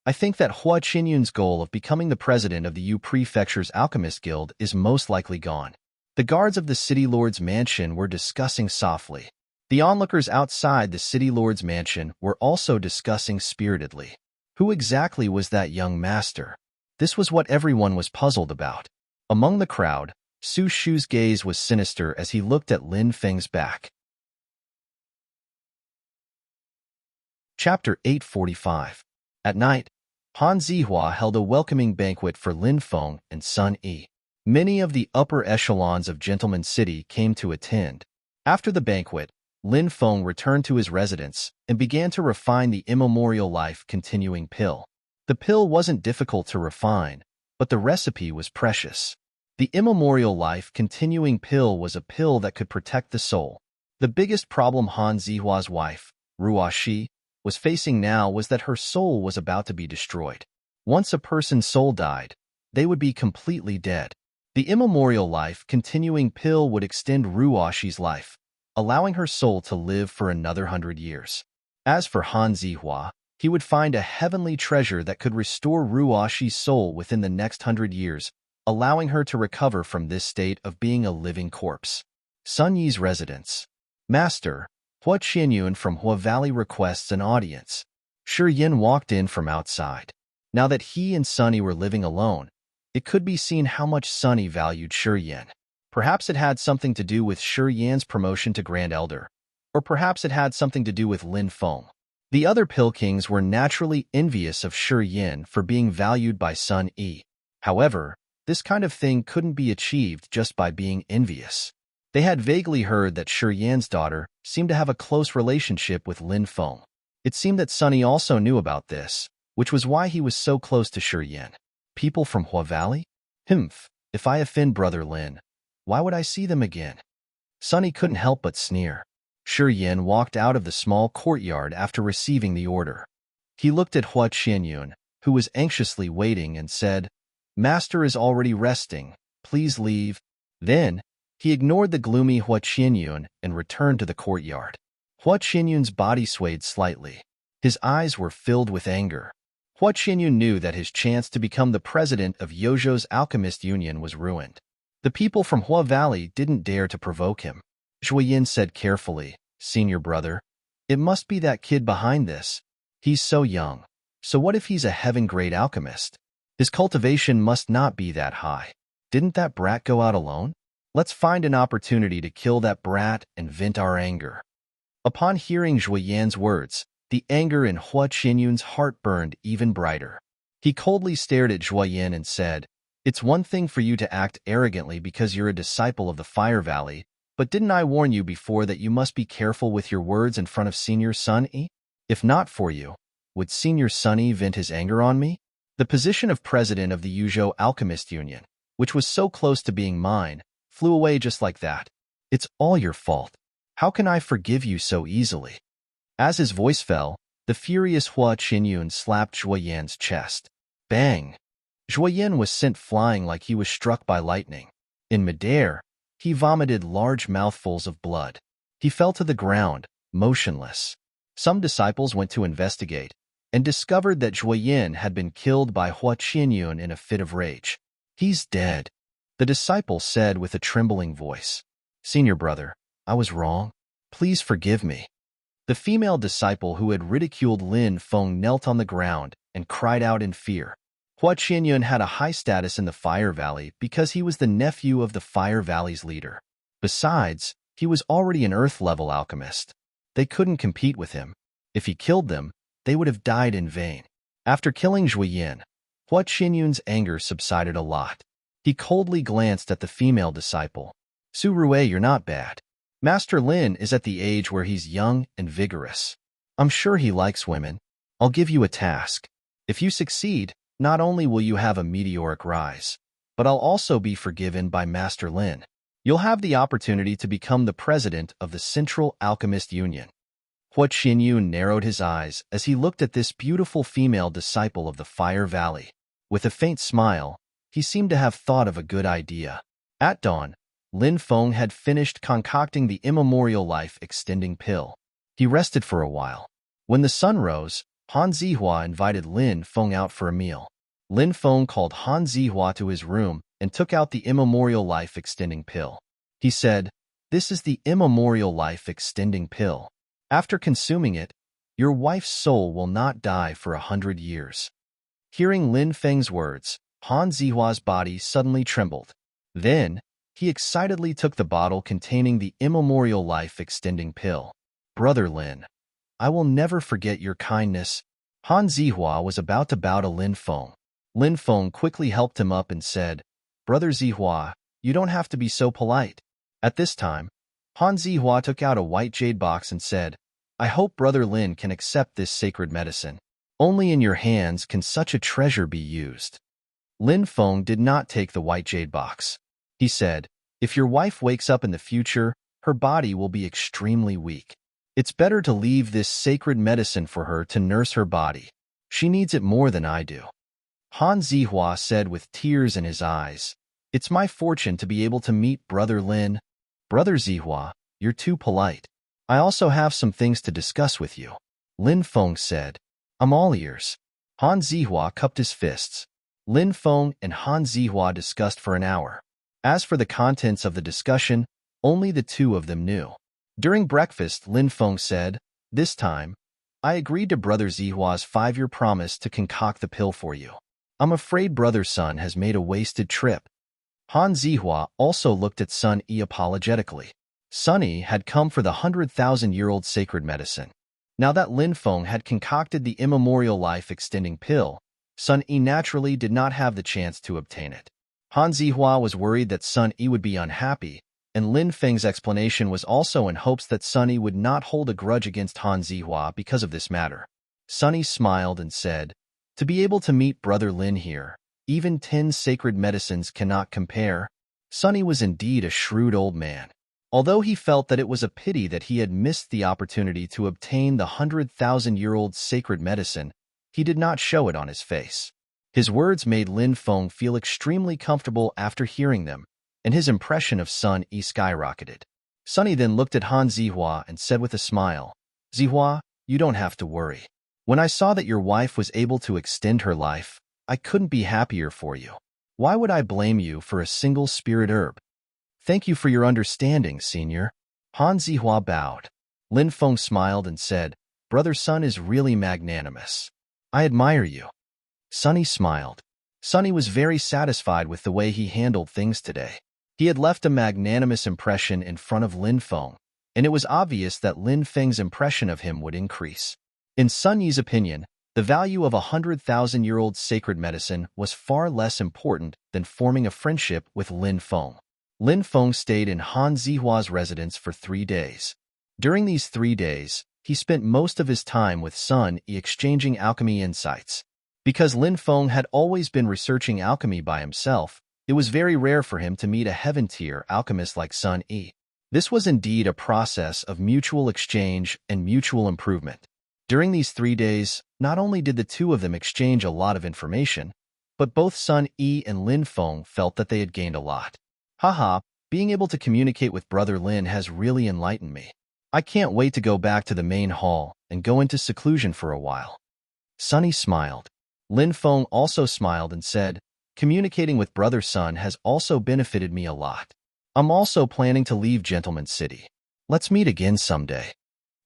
I think that Hua Qianyun's goal of becoming the president of the Yu Prefecture's Alchemist Guild is most likely gone. The guards of the City Lord's mansion were discussing softly. The onlookers outside the City Lord's mansion were also discussing spiritedly. Who exactly was that young master? This was what everyone was puzzled about. Among the crowd, Su Shu's gaze was sinister as he looked at Lin Feng's back. Chapter 845. At night, Han Zihua held a welcoming banquet for Lin Feng and Sun Yi. Many of the upper echelons of Gentleman City came to attend. After the banquet, Lin Feng returned to his residence and began to refine the immemorial life continuing pill. The pill wasn't difficult to refine, but the recipe was precious. The immemorial life continuing pill was a pill that could protect the soul. The biggest problem Han Zihua's wife, Ruo Shi, was facing now was that her soul was about to be destroyed. Once a person's soul died, they would be completely dead. The immemorial life continuing pill would extend Ruo Shi's life, allowing her soul to live for another 100 years. As for Han Zihua, he would find a heavenly treasure that could restore Ruo Shi's soul within the next 100 years, allowing her to recover from this state of being a living corpse. Sun Yi's residence. Master, Hua Qianyun from Hua Valley requests an audience. Shi Yin walked in from outside. Now that he and Sunny were living alone, it could be seen how much Sunny valued Shi Yin. Perhaps it had something to do with Shi Yan's promotion to Grand Elder, or perhaps it had something to do with Lin Feng. The other Pill Kings were naturally envious of Shi Yin for being valued by Sun Yi. However, this kind of thing couldn't be achieved just by being envious. They had vaguely heard that Shi Yan's daughter seemed to have a close relationship with Lin Feng. It seemed that Sunny also knew about this, which was why he was so close to Shi Yan. People from Hua Valley? If I offend Brother Lin, why would I see them again? Sunny couldn't help but sneer. Shi Yan walked out of the small courtyard after receiving the order. He looked at Hua Qianyun, who was anxiously waiting, and said, Master is already resting, please leave. Then, he ignored the gloomy Hua Qianyun and returned to the courtyard. Hua Qianyun's body swayed slightly. His eyes were filled with anger. Hua Qinyun knew that his chance to become the president of Yozhou's Alchemist Union was ruined. The people from Hua Valley didn't dare to provoke him. Zhuoyin said carefully, "Senior brother, it must be that kid behind this. He's so young. So what if he's a heaven-grade alchemist? His cultivation must not be that high. Didn't that brat go out alone? Let's find an opportunity to kill that brat and vent our anger." Upon hearing Zhuoyan's words, the anger in Hua Qinyun's heart burned even brighter. He coldly stared at Zhuoyan and said, "It's one thing for you to act arrogantly because you're a disciple of the Fire Valley, but didn't I warn you before that you must be careful with your words in front of Senior Sun Yi? If not for you, would Senior Sun Yi vent his anger on me?" The position of president of the Yuzhou Alchemist Union, which was so close to being mine, flew away just like that. "It's all your fault. How can I forgive you so easily?" As his voice fell, the furious Hua Qinyun slapped Zhuoyan's chest. Bang! Zhuoyan was sent flying like he was struck by lightning. In midair, he vomited large mouthfuls of blood. He fell to the ground, motionless. Some disciples went to investigate and discovered that Zhuoyan had been killed by Hua Qinyun in a fit of rage. "He's dead," the disciple said with a trembling voice. "Senior brother, I was wrong. Please forgive me." The female disciple who had ridiculed Lin Feng knelt on the ground and cried out in fear. Hua Qinyun had a high status in the Fire Valley because he was the nephew of the Fire Valley's leader. Besides, he was already an Earth-level alchemist. They couldn't compete with him. If he killed them, they would have died in vain. After killing Zhuoyan, Hua Qinyun's anger subsided a lot. He coldly glanced at the female disciple. "Su Rue, you're not bad. Master Lin is at the age where he's young and vigorous. I'm sure he likes women. I'll give you a task. If you succeed, not only will you have a meteoric rise, but I'll also be forgiven by Master Lin. You'll have the opportunity to become the president of the Central Alchemist Union." Hua Qinyun narrowed his eyes as he looked at this beautiful female disciple of the Fire Valley. With a faint smile, he seemed to have thought of a good idea. At dawn, Lin Feng had finished concocting the immemorial life-extending pill. He rested for a while. When the sun rose, Han Zihua invited Lin Feng out for a meal. Lin Feng called Han Zihua to his room and took out the immemorial life-extending pill. He said, "This is the immemorial life-extending pill. After consuming it, your wife's soul will not die for 100 years." Hearing Lin Feng's words, Han Zihua's body suddenly trembled. Then, he excitedly took the bottle containing the immemorial life-extending pill. "Brother Lin, I will never forget your kindness." Han Zihua was about to bow to Lin Feng. Lin Feng quickly helped him up and said, "Brother Zihua, you don't have to be so polite." At this time, Han Zihua took out a white jade box and said, "I hope Brother Lin can accept this sacred medicine. Only in your hands can such a treasure be used." Lin Feng did not take the white jade box. He said, "If your wife wakes up in the future, her body will be extremely weak. It's better to leave this sacred medicine for her to nurse her body. She needs it more than I do." Han Zihua said with tears in his eyes, "It's my fortune to be able to meet Brother Lin." "Brother Zihua, you're too polite. I also have some things to discuss with you." Lin Feng said, "I'm all ears." Han Zihua cupped his fists. Lin Feng and Han Zihua discussed for an hour. As for the contents of the discussion, only the two of them knew. During breakfast, Lin Feng said, "This time, I agreed to Brother Zihua's 5-year promise to concoct the pill for you. I'm afraid Brother Sun has made a wasted trip." Han Zihua also looked at Sun Yi apologetically. Sun Yi had come for the 100,000-year-old sacred medicine. Now that Lin Feng had concocted the immemorial life-extending pill, Sun Yi naturally did not have the chance to obtain it. Han Zihua was worried that Sun Yi would be unhappy, and Lin Feng's explanation was also in hopes that Sun Yi would not hold a grudge against Han Zihua because of this matter. Sun Yi smiled and said, "To be able to meet Brother Lin here, even 10 sacred medicines cannot compare." Sun Yi was indeed a shrewd old man. Although he felt that it was a pity that he had missed the opportunity to obtain the 100,000-year-old sacred medicine, he did not show it on his face. His words made Lin Feng feel extremely comfortable after hearing them, and his impression of Sun Yi skyrocketed. Sun Yi then looked at Han Zihua and said with a smile, "Zihua, you don't have to worry. When I saw that your wife was able to extend her life, I couldn't be happier for you. Why would I blame you for a single spirit herb? Thank you for your understanding, Senior. Han Zihua bowed. Lin Feng smiled and said, Brother Sun is really magnanimous. I admire you. Sunny smiled. Sunny was very satisfied with the way he handled things today. He had left a magnanimous impression in front of Lin Feng, and it was obvious that Lin Feng's impression of him would increase. In Sun Yi's opinion, the value of 100,000-year-old sacred medicine was far less important than forming a friendship with Lin Feng. Lin Feng stayed in Han Zihua's residence for 3 days. During these 3 days, he spent most of his time with Sun Yi exchanging alchemy insights. Because Lin Feng had always been researching alchemy by himself, it was very rare for him to meet a heaven-tier alchemist like Sun Yi. This was indeed a process of mutual exchange and mutual improvement. During these 3 days, not only did the two of them exchange a lot of information, but both Sun Yi and Lin Feng felt that they had gained a lot. Haha, being able to communicate with Brother Lin has really enlightened me. I can't wait to go back to the main hall and go into seclusion for a while. Sunny smiled. Lin Feng also smiled and said, communicating with Brother Sun has also benefited me a lot. I'm also planning to leave Gentleman City. Let's meet again someday.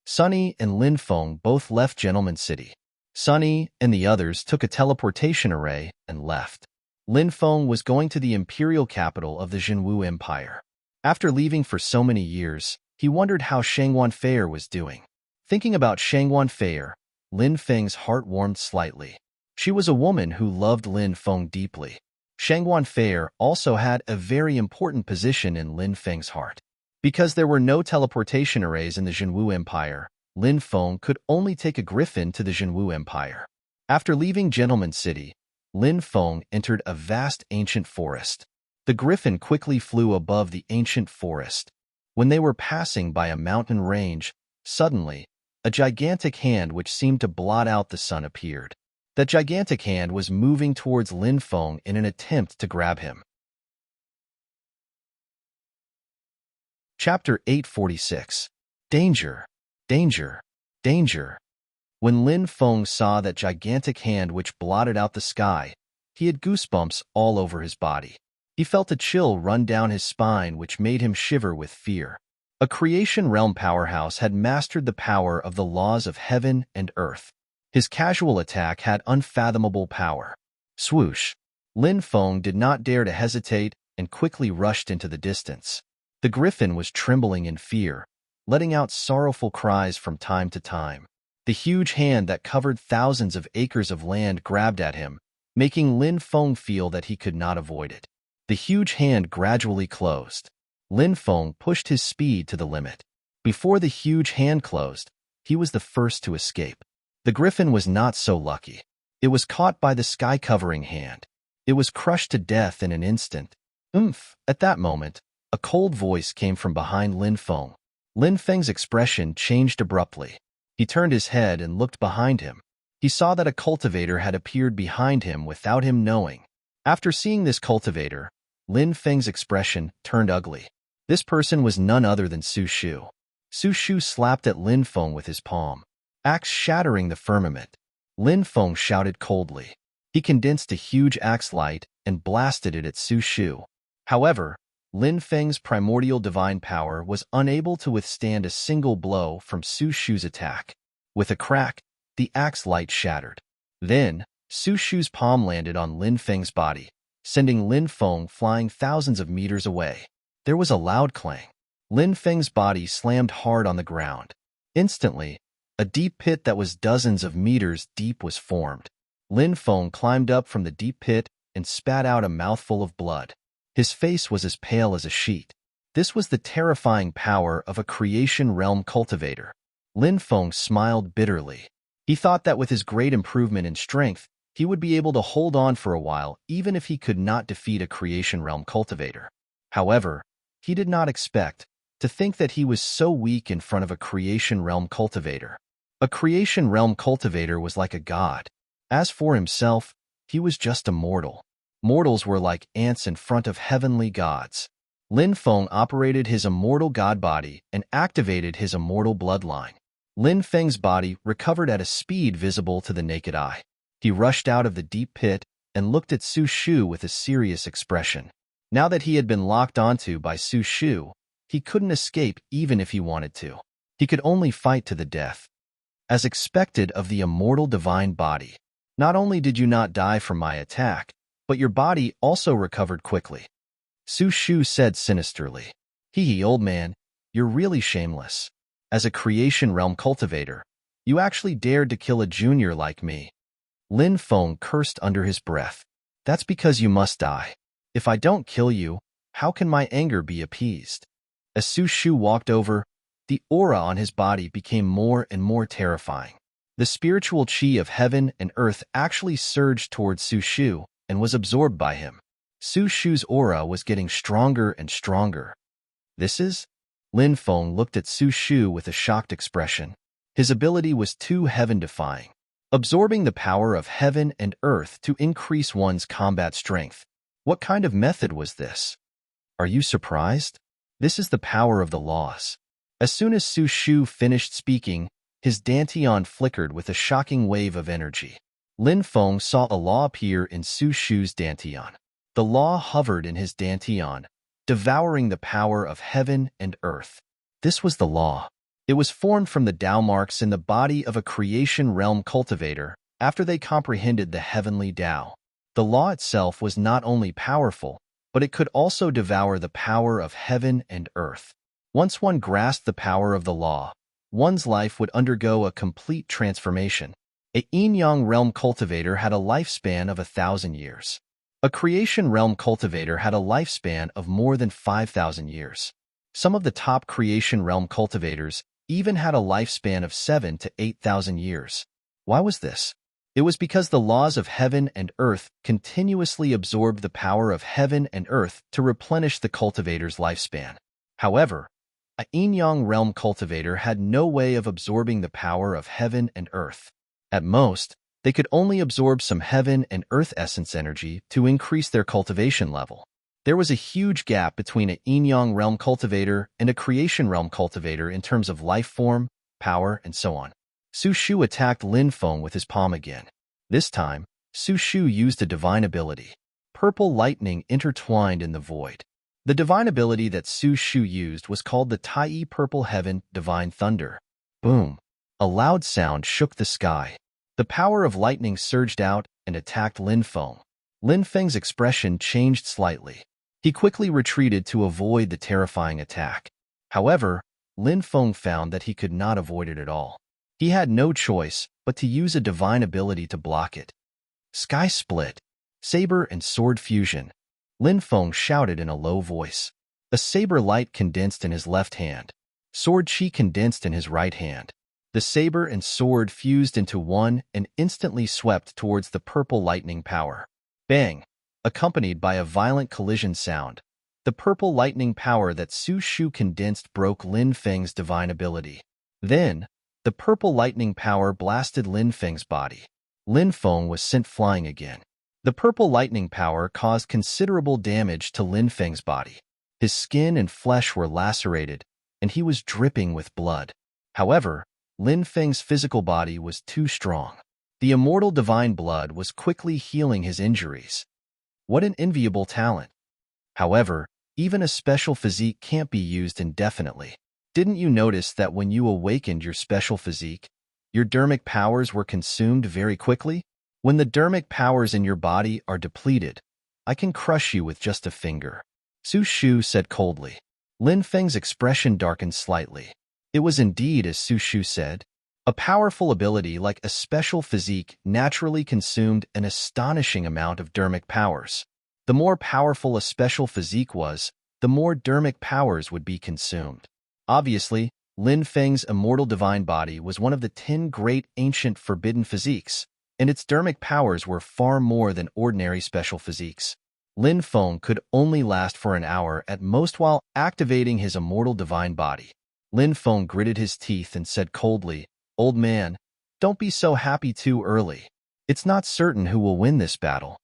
Sunny and Lin Feng both left Gentleman City. Sunny and the others took a teleportation array and left. Lin Feng was going to the imperial capital of the Zhenwu Empire. After leaving for so many years, he wondered how Shangguan Feier was doing. Thinking about Shangguan Feier, Lin Feng's heart warmed slightly. She was a woman who loved Lin Feng deeply. Shangguan Feier also had a very important position in Lin Feng's heart. Because there were no teleportation arrays in the Zhenwu Empire, Lin Feng could only take a griffin to the Zhenwu Empire. After leaving Gentleman City, Lin Feng entered a vast ancient forest. The griffin quickly flew above the ancient forest. When they were passing by a mountain range, suddenly, a gigantic hand which seemed to blot out the sun appeared. That gigantic hand was moving towards Lin Feng in an attempt to grab him. Chapter 846. Danger, Danger, Danger. When Lin Feng saw that gigantic hand which blotted out the sky, he had goosebumps all over his body. He felt a chill run down his spine which made him shiver with fear. A creation realm powerhouse had mastered the power of the laws of heaven and earth. His casual attack had unfathomable power. Swoosh! Lin Feng did not dare to hesitate and quickly rushed into the distance. The griffin was trembling in fear, letting out sorrowful cries from time to time. The huge hand that covered thousands of acres of land grabbed at him, making Lin Feng feel that he could not avoid it. The huge hand gradually closed. Lin Feng pushed his speed to the limit. Before the huge hand closed, he was the first to escape. The griffin was not so lucky. It was caught by the sky-covering hand. It was crushed to death in an instant. At that moment, a cold voice came from behind Lin Feng. Lin Feng's expression changed abruptly. He turned his head and looked behind him. He saw that a cultivator had appeared behind him without him knowing. After seeing this cultivator, Lin Feng's expression turned ugly. This person was none other than Su Shu. Su Shu slapped at Lin Feng with his palm, axe shattering the firmament. Lin Feng shouted coldly. He condensed a huge axe light and blasted it at Su Shu. However, Lin Feng's primordial divine power was unable to withstand a single blow from Su Shu's attack. With a crack, the axe light shattered. Then, Su Shu's palm landed on Lin Feng's body, sending Lin Feng flying thousands of meters away. There was a loud clang. Lin Feng's body slammed hard on the ground. Instantly, a deep pit that was dozens of meters deep was formed. Lin Feng climbed up from the deep pit and spat out a mouthful of blood. His face was as pale as a sheet. This was the terrifying power of a creation realm cultivator. Lin Feng smiled bitterly. He thought that with his great improvement in strength, he would be able to hold on for a while even if he could not defeat a creation realm cultivator. However, he did not expect to think that he was so weak in front of a creation realm cultivator. A creation realm cultivator was like a god. As for himself, he was just a mortal. Mortals were like ants in front of heavenly gods. Lin Feng operated his immortal god body and activated his immortal bloodline. Lin Feng's body recovered at a speed visible to the naked eye. He rushed out of the deep pit and looked at Su Shu with a serious expression. Now that he had been locked onto by Su Shu, he couldn't escape even if he wanted to. He could only fight to the death. As expected of the immortal divine body, not only did you not die from my attack, but your body also recovered quickly. Su Shu said sinisterly. Hee, old man, you're really shameless. As a creation realm cultivator, you actually dared to kill a junior like me. Lin Feng cursed under his breath. That's because you must die. If I don't kill you, how can my anger be appeased? As Su Shu walked over, the aura on his body became more and more terrifying. The spiritual qi of heaven and earth actually surged towards Su Shu and was absorbed by him. Su Shu's aura was getting stronger and stronger. This is? Lin Feng looked at Su Shu with a shocked expression. His ability was too heaven-defying, absorbing the power of heaven and earth to increase one's combat strength. What kind of method was this? Are you surprised? This is the power of the laws. As soon as Su Shu finished speaking, his dantian flickered with a shocking wave of energy. Lin Feng saw a law appear in Su Shu's dantian. The law hovered in his dantian, devouring the power of heaven and earth. This was the law. It was formed from the Tao marks in the body of a creation realm cultivator after they comprehended the heavenly Tao. The law itself was not only powerful, but it could also devour the power of heaven and earth. Once one grasped the power of the law, one's life would undergo a complete transformation. A yin-yang realm cultivator had a lifespan of 1,000 years. A creation realm cultivator had a lifespan of more than 5,000 years. Some of the top creation realm cultivators even had a lifespan of 7,000 to 8,000 years. Why was this? It was because the laws of heaven and earth continuously absorbed the power of heaven and earth to replenish the cultivator's lifespan. However, a yin-yang realm cultivator had no way of absorbing the power of heaven and earth. At most, they could only absorb some heaven and earth essence energy to increase their cultivation level. There was a huge gap between a yin-yang realm cultivator and a creation realm cultivator in terms of life form, power, and so on. Su Shu attacked Lin Feng with his palm again. This time, Su Shu used a divine ability. Purple lightning intertwined in the void. The divine ability that Su Shu used was called the Tai Purple Heaven Divine Thunder. Boom! A loud sound shook the sky. The power of lightning surged out and attacked Lin Feng. Lin Feng's expression changed slightly. He quickly retreated to avoid the terrifying attack. However, Lin Feng found that he could not avoid it at all. He had no choice but to use a divine ability to block it. Sky split. Saber and sword fusion. Lin Feng shouted in a low voice. A saber light condensed in his left hand. Sword chi condensed in his right hand. The saber and sword fused into one and instantly swept towards the purple lightning power. Bang! Accompanied by a violent collision sound. The purple lightning power that Su Shu condensed broke Lin Feng's divine ability. Then, the purple lightning power blasted Lin Feng's body. Lin Feng was sent flying again. The purple lightning power caused considerable damage to Lin Feng's body. His skin and flesh were lacerated, and he was dripping with blood. However, Lin Feng's physical body was too strong. The immortal divine blood was quickly healing his injuries. What an enviable talent! However, even a special physique can't be used indefinitely. Didn't you notice that when you awakened your special physique, your dermic powers were consumed very quickly? When the dermic powers in your body are depleted, I can crush you with just a finger. Su Shu said coldly. Lin Feng's expression darkened slightly. It was indeed as Su Shu said. A powerful ability like a special physique naturally consumed an astonishing amount of dermic powers. The more powerful a special physique was, the more dermic powers would be consumed. Obviously, Lin Feng's immortal divine body was one of the 10 great ancient forbidden physiques, and its dermic powers were far more than ordinary special physiques. Lin Feng could only last for an hour at most while activating his immortal divine body. Lin Feng gritted his teeth and said coldly, "Old man, don't be so happy too early. It's not certain who will win this battle.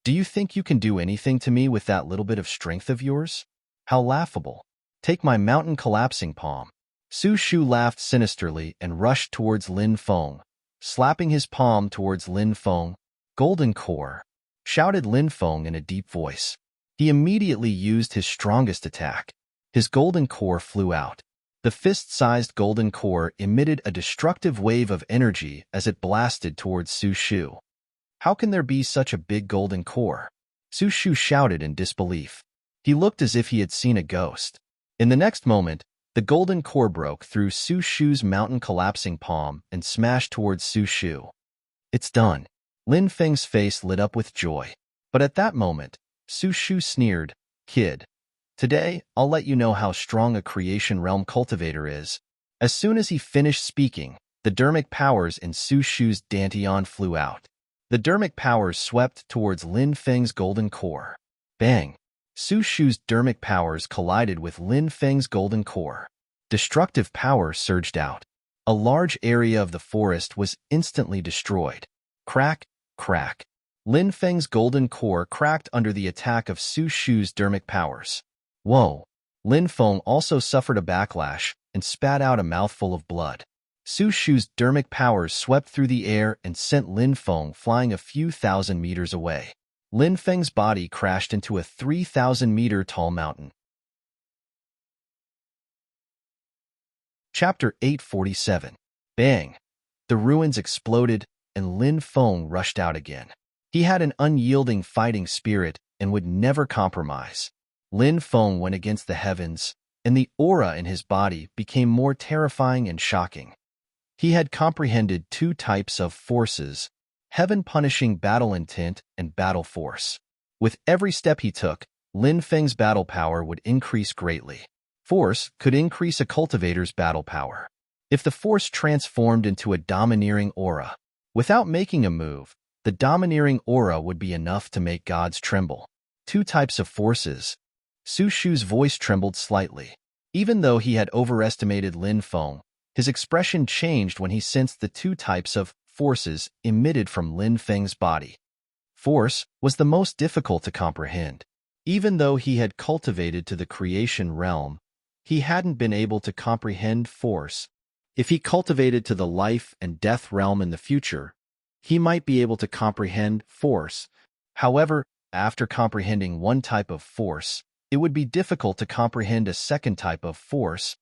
Do you think you can do anything to me with that little bit of strength of yours? How laughable. Take my mountain collapsing palm." Su Shu laughed sinisterly and rushed towards Lin Feng, slapping his palm towards Lin Feng. "Golden core!" shouted Lin Feng in a deep voice. He immediately used his strongest attack. His golden core flew out. The fist-sized golden core emitted a destructive wave of energy as it blasted towards Su Shu. "How can there be such a big golden core?" Su Shu shouted in disbelief. He looked as if he had seen a ghost. In the next moment, the golden core broke through Su Shu's mountain-collapsing palm and smashed towards Su Shu. "It's done." Lin Feng's face lit up with joy. But at that moment, Su Shu sneered, "Kid, today I'll let you know how strong a creation realm cultivator is." As soon as he finished speaking, the dermic powers in Su Shu's dantian flew out. The dermic powers swept towards Lin Feng's golden core. Bang! Su Shu's dermic powers collided with Lin Feng's golden core. Destructive power surged out. A large area of the forest was instantly destroyed. Crack, crack. Lin Feng's golden core cracked under the attack of Su Shu's dermic powers. Whoa! Lin Feng also suffered a backlash and spat out a mouthful of blood. Su Shu's dermic powers swept through the air and sent Lin Feng flying a few thousand meters away. Lin Feng's body crashed into a 3,000-meter-tall mountain. Chapter 847. Bang! The ruins exploded, and Lin Feng rushed out again. He had an unyielding fighting spirit and would never compromise. Lin Feng went against the heavens, and the aura in his body became more terrifying and shocking. He had comprehended two types of forces: heaven-punishing battle intent and battle force. With every step he took, Lin Feng's battle power would increase greatly. Force could increase a cultivator's battle power. If the force transformed into a domineering aura, without making a move, the domineering aura would be enough to make gods tremble. Two types of forces. Su Shu's voice trembled slightly. Even though he had overestimated Lin Feng, his expression changed when he sensed the two types of forces emitted from Lin Feng's body. Force was the most difficult to comprehend. Even though he had cultivated to the creation realm, he hadn't been able to comprehend force. If he cultivated to the life and death realm in the future, he might be able to comprehend force. However, after comprehending one type of force, it would be difficult to comprehend a second type of force.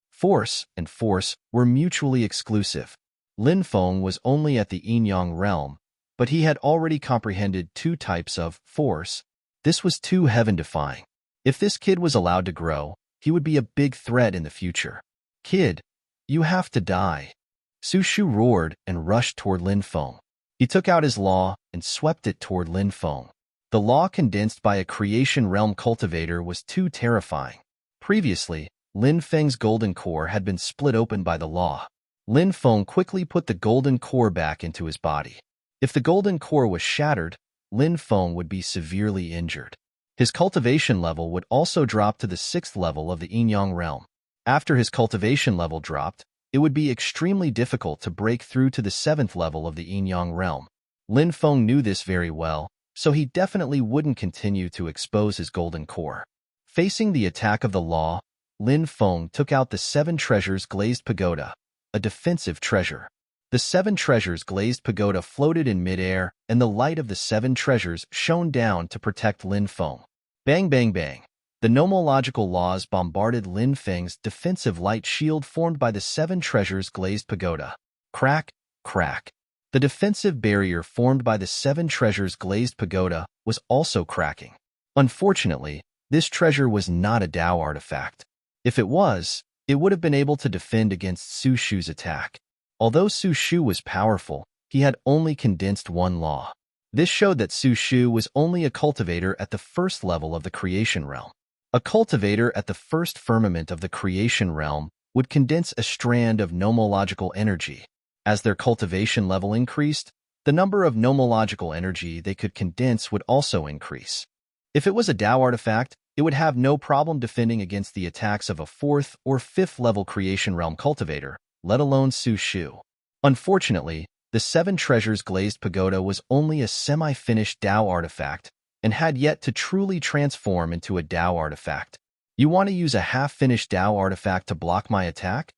Force and force were mutually exclusive. Lin Feng was only at the yin-yang realm, but he had already comprehended two types of force. This was too heaven-defying. If this kid was allowed to grow, he would be a big threat in the future. "Kid, you have to die." Su Shu roared and rushed toward Lin Feng. He took out his law and swept it toward Lin Feng. The law condensed by a creation realm cultivator was too terrifying. Previously, Lin Feng's golden core had been split open by the law. Lin Feng quickly put the golden core back into his body. If the golden core was shattered, Lin Feng would be severely injured. His cultivation level would also drop to the 6th level of the yin-yang realm. After his cultivation level dropped, it would be extremely difficult to break through to the 7th level of the yin-yang realm. Lin Feng knew this very well, so he definitely wouldn't continue to expose his golden core. Facing the attack of the law, Lin Feng took out the 7 treasures glazed pagoda, a defensive treasure. The 7 treasures glazed pagoda floated in midair, and the light of the 7 treasures shone down to protect Lin Feng. Bang, bang, bang. The nomological laws bombarded Lin Feng's defensive light shield formed by the 7 treasures glazed pagoda. Crack, crack. The defensive barrier formed by the 7 treasures glazed pagoda was also cracking. Unfortunately, this treasure was not a Dao artifact. If it was, it would have been able to defend against Su Shu's attack. Although Su Shu was powerful, he had only condensed one law. This showed that Su Shu was only a cultivator at the 1st level of the creation realm. A cultivator at the 1st firmament of the creation realm would condense a strand of nomological energy. As their cultivation level increased, the number of nomological energy they could condense would also increase. If it was a Dao artifact, it would have no problem defending against the attacks of a 4th or 5th level creation realm cultivator, let alone Su Shu. Unfortunately, the 7 treasures glazed pagoda was only a semi-finished Dao artifact and had yet to truly transform into a Dao artifact. "You want to use a half-finished Dao artifact to block my attack?"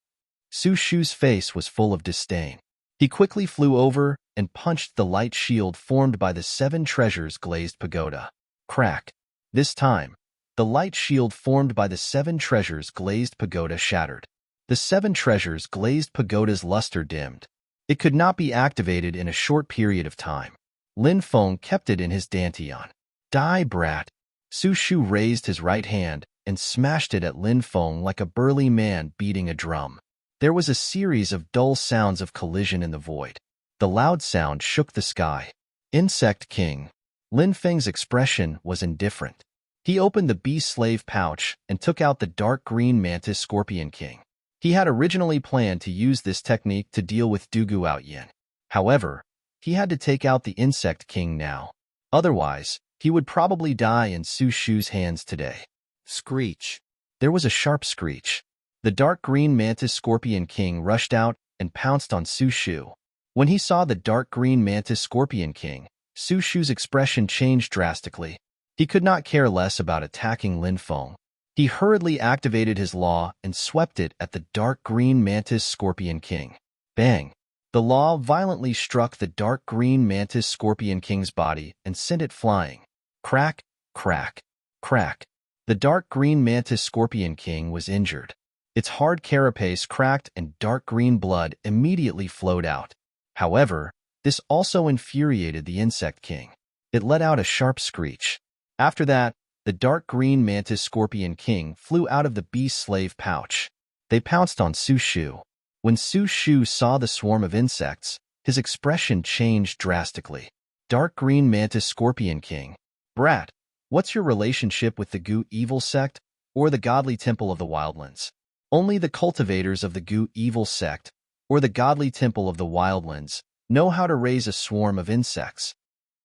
Su Shu's face was full of disdain. He quickly flew over and punched the light shield formed by the 7 treasures glazed pagoda. Crack. This time, the light shield formed by the 7 treasures glazed pagoda shattered. The 7 treasures glazed pagoda's luster dimmed. It could not be activated in a short period of time. Lin Feng kept it in his dantian. Die, brat. Su Shu raised his right hand and smashed it at Lin Feng like a burly man beating a drum. There was a series of dull sounds of collision in the void. The loud sound shook the sky. Insect King. Lin Feng's expression was indifferent. He opened the bee slave pouch and took out the dark green mantis Scorpion King. He had originally planned to use this technique to deal with Dugu Outyin. However, he had to take out the Insect King now. Otherwise, he would probably die in Su Shu's hands today. Screech. There was a sharp screech. The dark green mantis Scorpion King rushed out and pounced on Su Shu. When he saw the dark green mantis Scorpion King, Su Shu's expression changed drastically. He could not care less about attacking Lin Feng. He hurriedly activated his law and swept it at the dark green mantis Scorpion King. Bang! The law violently struck the dark green mantis Scorpion King's body and sent it flying. Crack, crack, crack. The dark green mantis Scorpion King was injured. Its hard carapace cracked and dark green blood immediately flowed out. However, this also infuriated the Insect King. It let out a sharp screech. After that, the dark green mantis Scorpion King flew out of the beast slave pouch. They pounced on Su Shu. When Su Shu saw the swarm of insects, his expression changed drastically. Dark green mantis Scorpion King. Brat, what's your relationship with the Gu Evil sect or the Godly Temple of the Wildlands? Only the cultivators of the Gu Evil sect or the Godly Temple of the Wildlands know how to raise a swarm of insects.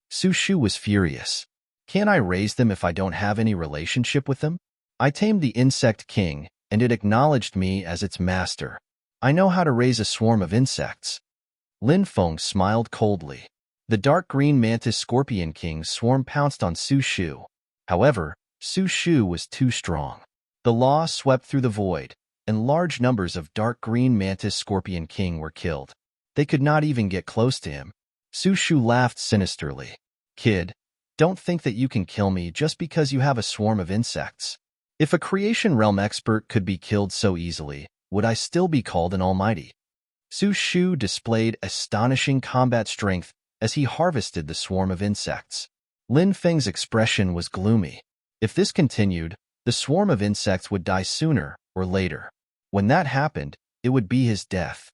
Su Shu was furious. Can't I raise them if I don't have any relationship with them? I tamed the Insect King, and it acknowledged me as its master. I know how to raise a swarm of insects. Lin Feng smiled coldly. The dark green mantis Scorpion King's swarm pounced on Su Shu. However, Su Shu was too strong. The law swept through the void, and large numbers of dark green mantis Scorpion King were killed. They could not even get close to him. Su Shu laughed sinisterly. Kid, don't think that you can kill me just because you have a swarm of insects. If a creation realm expert could be killed so easily, would I still be called an almighty? Su Shu displayed astonishing combat strength as he harvested the swarm of insects. Lin Feng's expression was gloomy. If this continued, the swarm of insects would die sooner or later. When that happened, it would be his death.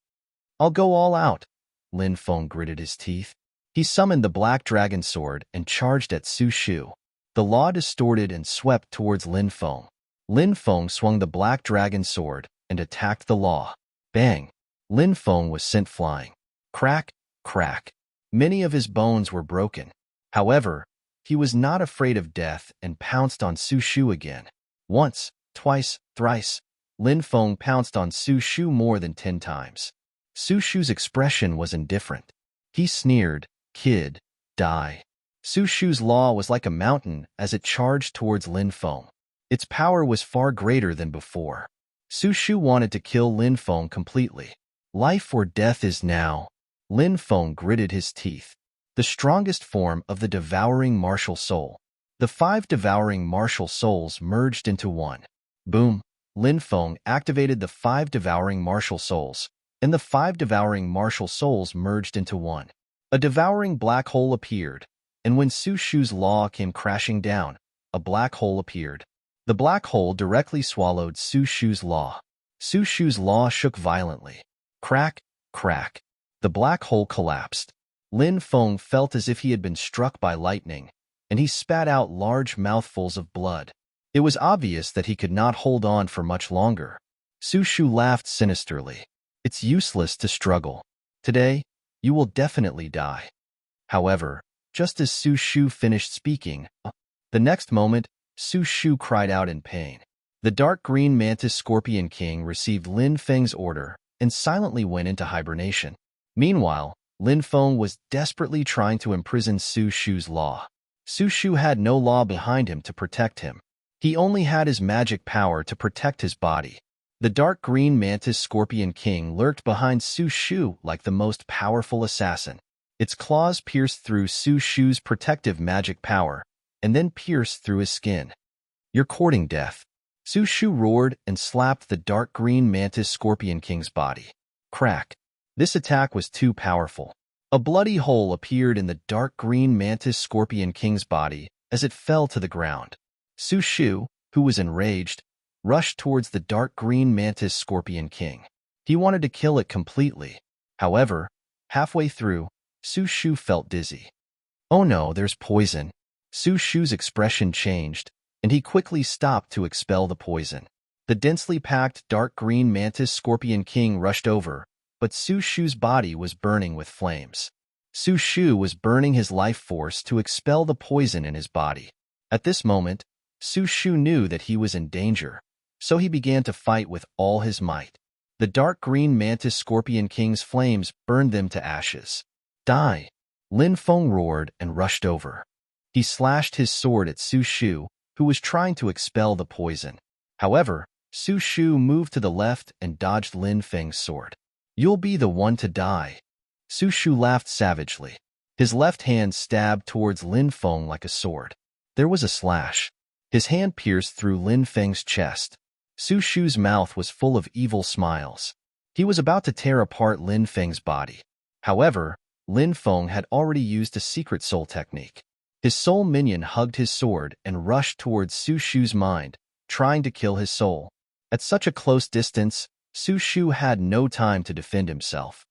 I'll go all out. Lin Feng gritted his teeth. He summoned the black dragon sword and charged at Su Shu. The law distorted and swept towards Lin Feng. Lin Feng swung the black dragon sword and attacked the law. Bang! Lin Feng was sent flying. Crack, crack. Many of his bones were broken. However, he was not afraid of death and pounced on Su Shu again. Once, twice, thrice, Lin Feng pounced on Su Shu more than 10 times. Su Shu's expression was indifferent. He sneered, Kid, die. Su Shu's law was like a mountain as it charged towards Lin Feng. Its power was far greater than before. Su Shu wanted to kill Lin Feng completely. Life or death is now. Lin Feng gritted his teeth. The strongest form of the devouring martial soul. The 5 devouring martial souls merged into one. Boom! Lin Feng activated the 5 devouring martial souls, and the 5 devouring martial souls merged into one. A devouring black hole appeared, and when Su Shu's law came crashing down, a black hole appeared. The black hole directly swallowed Su Shu's law. Su Shu's law shook violently. Crack, crack. The black hole collapsed. Lin Feng felt as if he had been struck by lightning, and he spat out large mouthfuls of blood. It was obvious that he could not hold on for much longer. Su Shu laughed sinisterly. It's useless to struggle. Today, you will definitely die. However, just as Su Shu finished speaking, the next moment, Su Shu cried out in pain. The dark green mantis Scorpion King received Lin Feng's order and silently went into hibernation. Meanwhile, Lin Feng was desperately trying to imprison Su Shu's law. Su Shu had no law behind him to protect him. He only had his magic power to protect his body. The dark green mantis scorpion king lurked behind Su Shu like the most powerful assassin. Its claws pierced through Su Shu's protective magic power, and then pierced through his skin. "You're courting death." Su Shu roared and slapped the dark green mantis scorpion king's body. Crack. This attack was too powerful. A bloody hole appeared in the dark green mantis scorpion king's body as it fell to the ground. Su Shu, who was enraged, rushed towards the dark green mantis scorpion king. He wanted to kill it completely. However, halfway through, Su Shu felt dizzy. "Oh no, there's poison." Su Shu's expression changed, and he quickly stopped to expel the poison. The densely packed dark green mantis scorpion king rushed over, but Su Shu's body was burning with flames. Su Shu was burning his life force to expel the poison in his body. At this moment, Su Shu knew that he was in danger, so he began to fight with all his might. The dark green mantis scorpion king's flames burned them to ashes. "Die!" Lin Feng roared and rushed over. He slashed his sword at Su Shu, who was trying to expel the poison. However, Su Shu moved to the left and dodged Lin Feng's sword. "You'll be the one to die." Su Shu laughed savagely. His left hand stabbed towards Lin Feng like a sword. There was a slash. His hand pierced through Lin Feng's chest. Su Shu's mouth was full of evil smiles. He was about to tear apart Lin Feng's body. However, Lin Feng had already used a secret soul technique. His soul minion hugged his sword and rushed towards Su Shu's mind, trying to kill his soul. At such a close distance, Su Shu had no time to defend himself.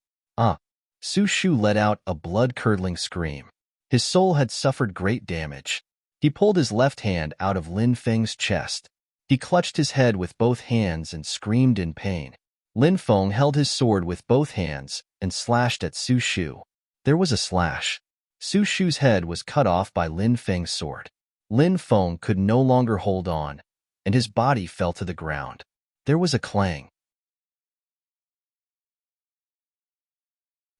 Su Shu let out a blood-curdling scream. His soul had suffered great damage. He pulled his left hand out of Lin Feng's chest. He clutched his head with both hands and screamed in pain. Lin Feng held his sword with both hands and slashed at Su Shu. There was a slash. Su Shu's head was cut off by Lin Feng's sword. Lin Feng could no longer hold on, and his body fell to the ground. There was a clang.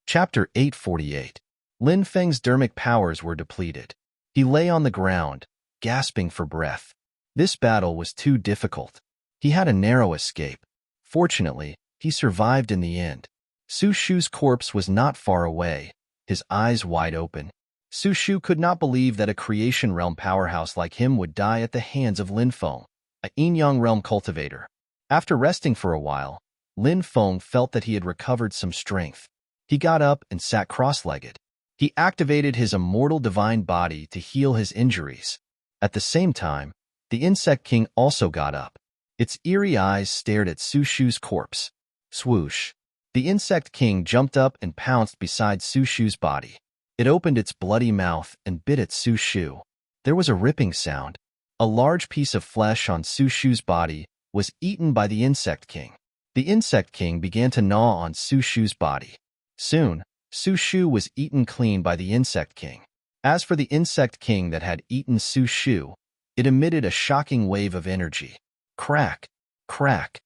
Chapter 848. Lin Feng's dermic powers were depleted. He lay on the ground, gasping for breath. This battle was too difficult. He had a narrow escape. Fortunately, he survived in the end. Su Shu's corpse was not far away, his eyes wide open. Su Shu could not believe that a creation realm powerhouse like him would die at the hands of Lin Feng, a yin-yang realm cultivator. After resting for a while, Lin Feng felt that he had recovered some strength. He got up and sat cross-legged. He activated his immortal divine body to heal his injuries. At the same time, the insect king also got up. Its eerie eyes stared at Su Shu's corpse. Swoosh. The insect king jumped up and pounced beside Su Shu's body. It opened its bloody mouth and bit at Su Shu. There was a ripping sound. A large piece of flesh on Su Shu's body was eaten by the insect king. The insect king began to gnaw on Su Shu's body. Soon, Su Shu was eaten clean by the insect king. As for the insect king that had eaten Su Shu, it emitted a shocking wave of energy. Crack, crack.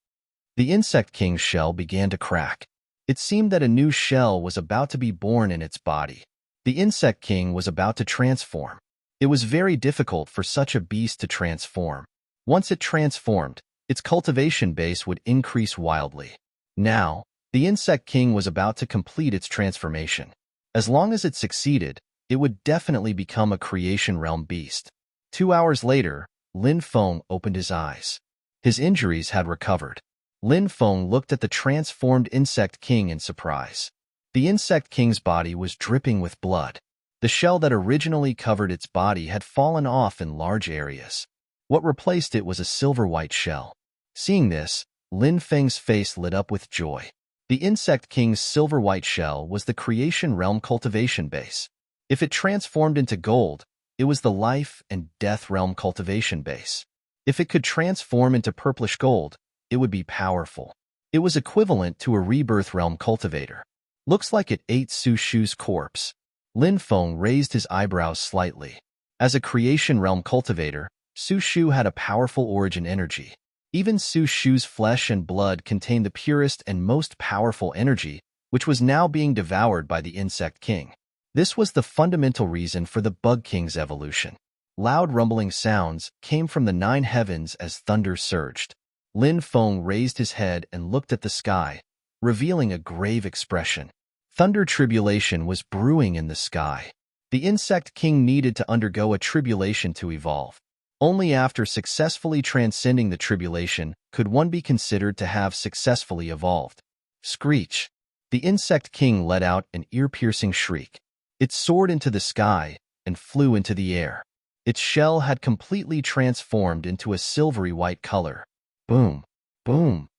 The insect king's shell began to crack. It seemed that a new shell was about to be born in its body. The insect king was about to transform. It was very difficult for such a beast to transform. Once it transformed, its cultivation base would increase wildly. Now, the insect king was about to complete its transformation. As long as it succeeded, it would definitely become a creation realm beast. 2 hours later, Lin Feng opened his eyes. His injuries had recovered. Lin Feng looked at the transformed insect king in surprise. The insect king's body was dripping with blood. The shell that originally covered its body had fallen off in large areas. What replaced it was a silver-white shell. Seeing this, Lin Feng's face lit up with joy. The insect king's silver-white shell was the creation realm cultivation base. If it transformed into gold, it was the life and death realm cultivation base. If it could transform into purplish gold, it would be powerful. It was equivalent to a rebirth realm cultivator. Looks like it ate Su Shu's corpse. Lin Feng raised his eyebrows slightly. As a creation realm cultivator, Su Shu had a powerful origin energy. Even Su Shu's flesh and blood contained the purest and most powerful energy, which was now being devoured by the insect king. This was the fundamental reason for the bug king's evolution. Loud rumbling sounds came from the 9 heavens as thunder surged. Lin Feng raised his head and looked at the sky, revealing a grave expression. Thunder tribulation was brewing in the sky. The insect king needed to undergo a tribulation to evolve. Only after successfully transcending the tribulation could one be considered to have successfully evolved. Screech! The insect king let out an ear-piercing shriek. It soared into the sky and flew into the air. Its shell had completely transformed into a silvery white color. Boom! Boom!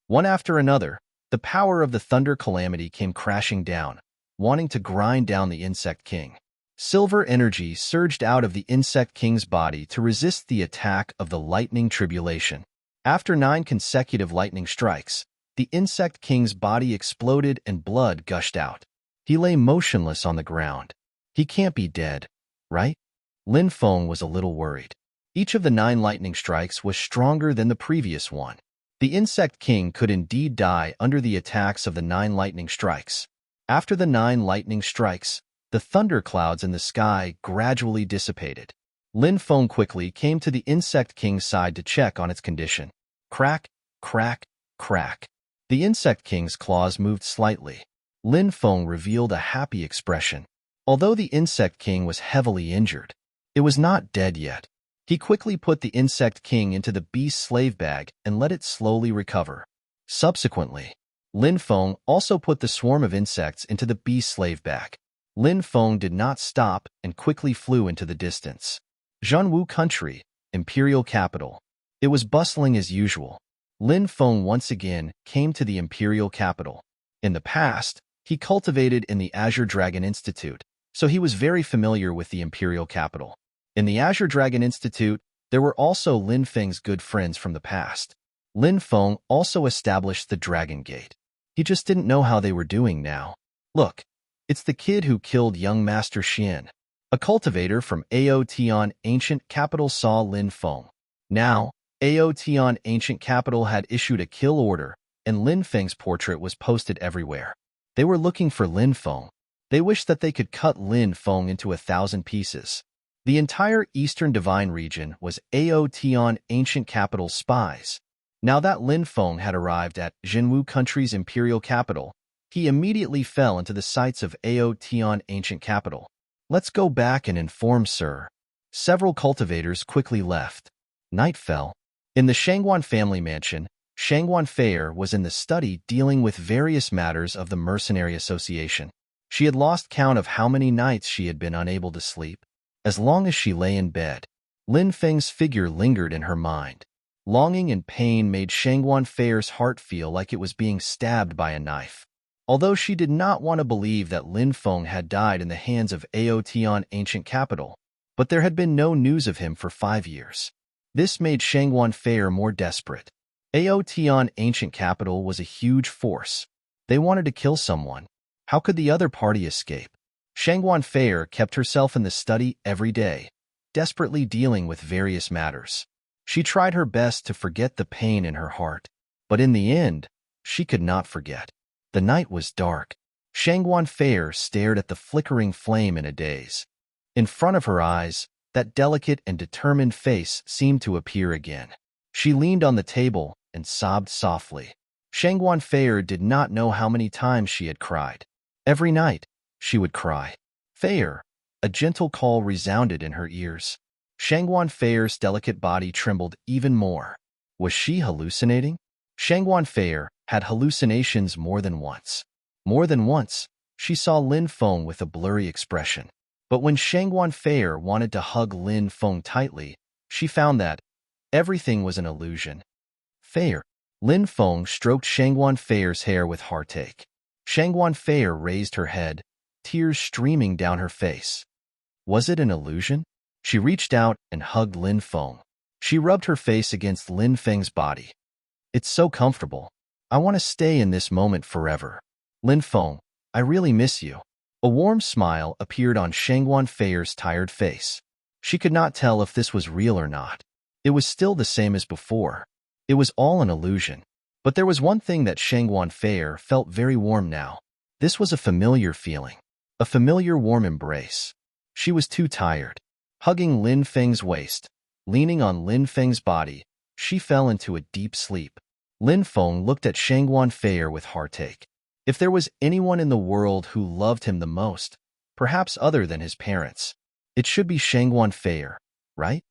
One after another, the power of the thunder calamity came crashing down, wanting to grind down the insect king. Silver energy surged out of the insect king's body to resist the attack of the lightning tribulation. After 9 consecutive lightning strikes, the insect king's body exploded and blood gushed out. He lay motionless on the ground. He can't be dead, right? Lin Feng was a little worried. Each of the 9 lightning strikes was stronger than the previous one. The insect king could indeed die under the attacks of the 9 lightning strikes. After the 9 lightning strikes, the thunderclouds in the sky gradually dissipated. Lin Feng quickly came to the insect king's side to check on its condition. Crack, crack, crack. The insect king's claws moved slightly. Lin Feng revealed a happy expression. Although the insect king was heavily injured, it was not dead yet. He quickly put the insect king into the beast's slave bag and let it slowly recover. Subsequently, Lin Feng also put the swarm of insects into the beast's slave bag. Lin Feng did not stop and quickly flew into the distance. Zhenwu Country, Imperial Capital. It was bustling as usual. Lin Feng once again came to the Imperial Capital. In the past, he cultivated in the Azure Dragon Institute, so he was very familiar with the Imperial Capital. In the Azure Dragon Institute, there were also Lin Feng's good friends from the past. Lin Feng also established the Dragon Gate. He just didn't know how they were doing now. Look, it's the kid who killed young Master Xian. A cultivator from Aotian Ancient Capital saw Lin Feng. Now, Aotian Ancient Capital had issued a kill order, and Lin Feng's portrait was posted everywhere. They were looking for Lin Feng. They wished that they could cut Lin Feng into 1,000 pieces. The entire Eastern Divine region was Aotian Ancient Capital's spies. Now that Lin Feng had arrived at Zhenwu Country's imperial capital, he immediately fell into the sights of Aotian Ancient Capital. Let's go back and inform Sir. Several cultivators quickly left. Night fell. In the Shangguan family mansion, Shangguan Feier was in the study dealing with various matters of the Mercenary Association. She had lost count of how many nights she had been unable to sleep. As long as she lay in bed, Lin Feng's figure lingered in her mind. Longing and pain made Shangguan Feier's heart feel like it was being stabbed by a knife. Although she did not want to believe that Lin Feng had died in the hands of Aotian Ancient Capital, but there had been no news of him for 5 years. This made Shangguan Feier more desperate. Aotian Ancient Capital was a huge force. They wanted to kill someone. How could the other party escape? Shangguan Feier kept herself in the study every day, desperately dealing with various matters. She tried her best to forget the pain in her heart, but in the end, she could not forget. The night was dark. Shangguan Feier stared at the flickering flame in a daze. In front of her eyes, that delicate and determined face seemed to appear again. She leaned on the table and sobbed softly. Shangguan Feier did not know how many times she had cried. Every night, she would cry. Feier, a gentle call resounded in her ears. Shangguan Feier's delicate body trembled even more. Was she hallucinating? Shangguan Feier had hallucinations more than once. More than once, she saw Lin Feng with a blurry expression. But when Shangguan Feier wanted to hug Lin Feng tightly, she found that everything was an illusion. Feier. Lin Feng stroked Shangguan Feier's hair with heartache. Shangguan Feier raised her head, tears streaming down her face. Was it an illusion? She reached out and hugged Lin Feng. She rubbed her face against Lin Feng's body. It's so comfortable. I want to stay in this moment forever. Lin Feng, I really miss you. A warm smile appeared on Shangguan Feier's tired face. She could not tell if this was real or not. It was still the same as before. It was all an illusion. But there was one thing that Shangguan Feier felt very warm now. This was a familiar feeling. A familiar warm embrace. She was too tired. Hugging Lin Feng's waist, leaning on Lin Feng's body, she fell into a deep sleep. Lin Feng looked at Shangguan Feier with heartache. If there was anyone in the world who loved him the most, perhaps other than his parents, it should be Shangguan Feier, right?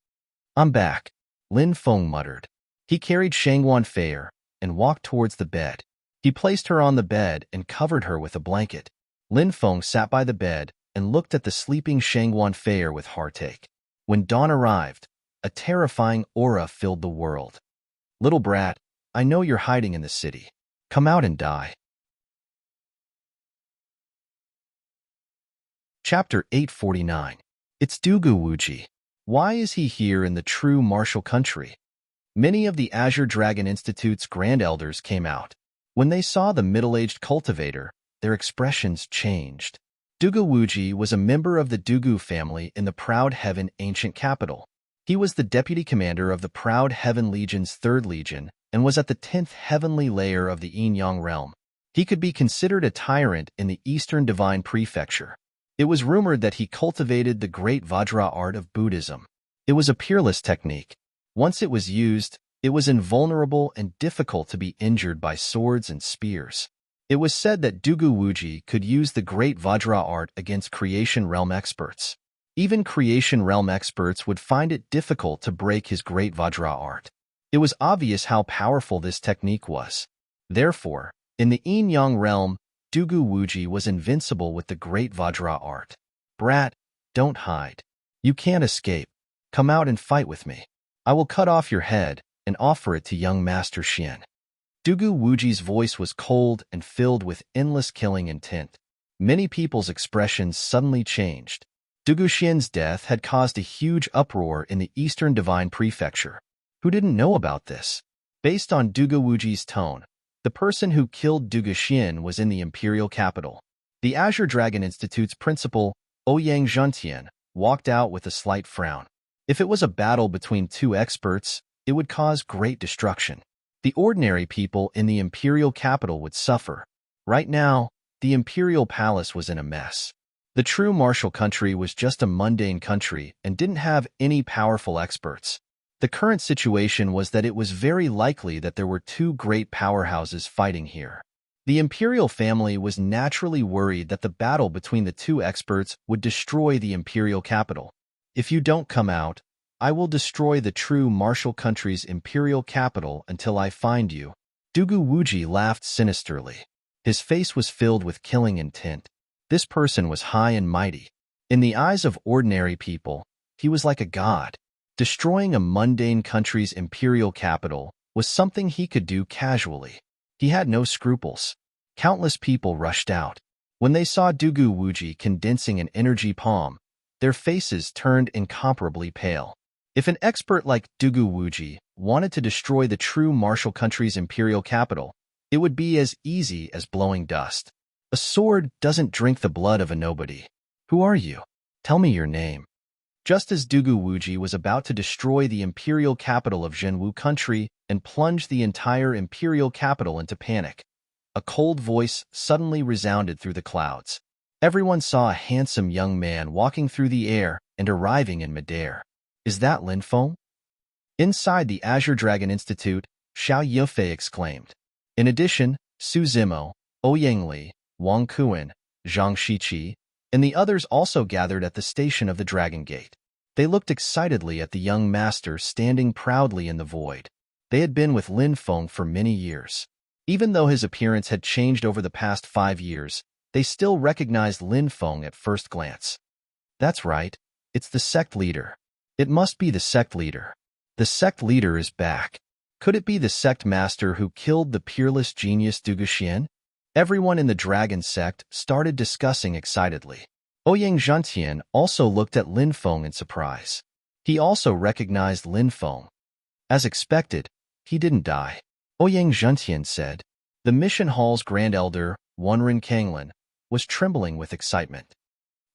I'm back, Lin Feng muttered. He carried Shangguan Feier and walked towards the bed. He placed her on the bed and covered her with a blanket. Lin Feng sat by the bed and looked at the sleeping Shangguan Feier with heartache. When dawn arrived, a terrifying aura filled the world. Little brat, I know you're hiding in the city. Come out and die. Chapter 849. It's Dugu Wuji. Why is he here in the true martial country? Many of the Azure Dragon Institute's Grand Elders came out. When they saw the middle-aged cultivator, their expressions changed. Dugu Wuji was a member of the Dugu family in the Proud Heaven ancient capital. He was the deputy commander of the Proud Heaven Legion's 3rd Legion and was at the 10th heavenly layer of the Yin-Yang realm. He could be considered a tyrant in the Eastern Divine Prefecture. It was rumored that he cultivated the great Vajra art of Buddhism. It was a peerless technique. Once it was used, it was invulnerable and difficult to be injured by swords and spears. It was said that Dugu Wuji could use the great Vajra art against Creation Realm experts. Even Creation Realm experts would find it difficult to break his great Vajra art. It was obvious how powerful this technique was. Therefore, in the Yin-Yang realm, Dugu Wuji was invincible with the great Vajra art. Brat, don't hide. You can't escape. Come out and fight with me. I will cut off your head and offer it to young Master Xian. Dugu Wuji's voice was cold and filled with endless killing intent. Many people's expressions suddenly changed. Dugu Xian's death had caused a huge uproar in the Eastern Divine Prefecture. Who didn't know about this? Based on Dugu Wuji's tone, the person who killed Dugu Xian was in the imperial capital. The Azure Dragon Institute's principal, Ouyang Zhentian, walked out with a slight frown. If it was a battle between two experts, it would cause great destruction. The ordinary people in the imperial capital would suffer. Right now, the imperial palace was in a mess. The true martial country was just a mundane country and didn't have any powerful experts. The current situation was that it was very likely that there were two great powerhouses fighting here. The imperial family was naturally worried that the battle between the two experts would destroy the imperial capital. If you don't come out, I will destroy the true martial country's imperial capital until I find you. Dugu Wuji laughed sinisterly. His face was filled with killing intent. This person was high and mighty. In the eyes of ordinary people, he was like a god. Destroying a mundane country's imperial capital was something he could do casually. He had no scruples. Countless people rushed out. When they saw Dugu Wuji condensing an energy palm, their faces turned incomparably pale. If an expert like Dugu Wuji wanted to destroy the true martial country's imperial capital, it would be as easy as blowing dust. A sword doesn't drink the blood of a nobody. Who are you? Tell me your name. Just as Dugu Wuji was about to destroy the imperial capital of Zhenwu country and plunge the entire imperial capital into panic, a cold voice suddenly resounded through the clouds. Everyone saw a handsome young man walking through the air and arriving in midair. Is that Lin Feng? Inside the Azure Dragon Institute, Xiao Yufei exclaimed. In addition, Su Zimo, Ouyang Li, Wang Kuan, Zhang Shiqi, and the others also gathered at the station of the Dragon Gate. They looked excitedly at the young master standing proudly in the void. They had been with Lin Feng for many years. Even though his appearance had changed over the past 5 years, they still recognized Lin Feng at first glance. That's right, it's the sect leader. It must be the sect leader. The sect leader is back. Could it be the sect master who killed the peerless genius Dugu Xian? Everyone in the dragon sect started discussing excitedly. Ouyang Zhentian also looked at Lin Feng in surprise. He also recognized Lin Feng. As expected, he didn't die. Ouyang Zhentian said. The mission hall's grand elder, Wenren Kanglin, was trembling with excitement.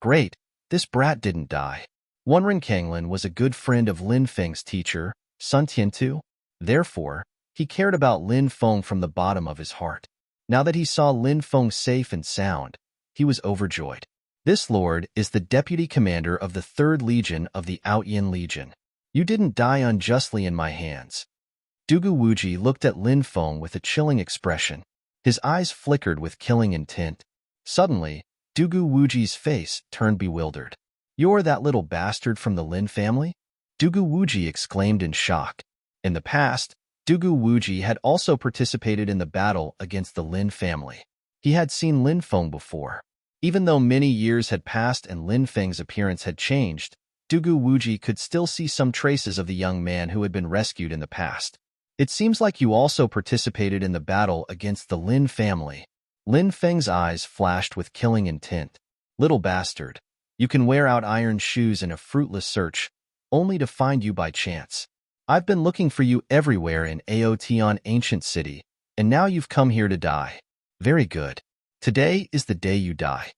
Great, this brat didn't die. Wenren Kanglin was a good friend of Lin Feng's teacher, Sun Tiantu. Therefore, he cared about Lin Feng from the bottom of his heart. Now that he saw Lin Feng safe and sound, he was overjoyed. This lord is the deputy commander of the 3rd Legion of the Outyin Legion. You didn't die unjustly in my hands. Dugu Wuji looked at Lin Feng with a chilling expression. His eyes flickered with killing intent. Suddenly, Dugu Wuji's face turned bewildered. "You're that little bastard from the Lin family?" Dugu Wuji exclaimed in shock. In the past, Dugu Wuji had also participated in the battle against the Lin family. He had seen Lin Feng before. Even though many years had passed and Lin Feng's appearance had changed, Dugu Wuji could still see some traces of the young man who had been rescued in the past. "It seems like you also participated in the battle against the Lin family." Lin Feng's eyes flashed with killing intent. "Little bastard, you can wear out iron shoes in a fruitless search, only to find you by chance. I've been looking for you everywhere in Aotion Ancient City, and now you've come here to die. Very good. Today is the day you die."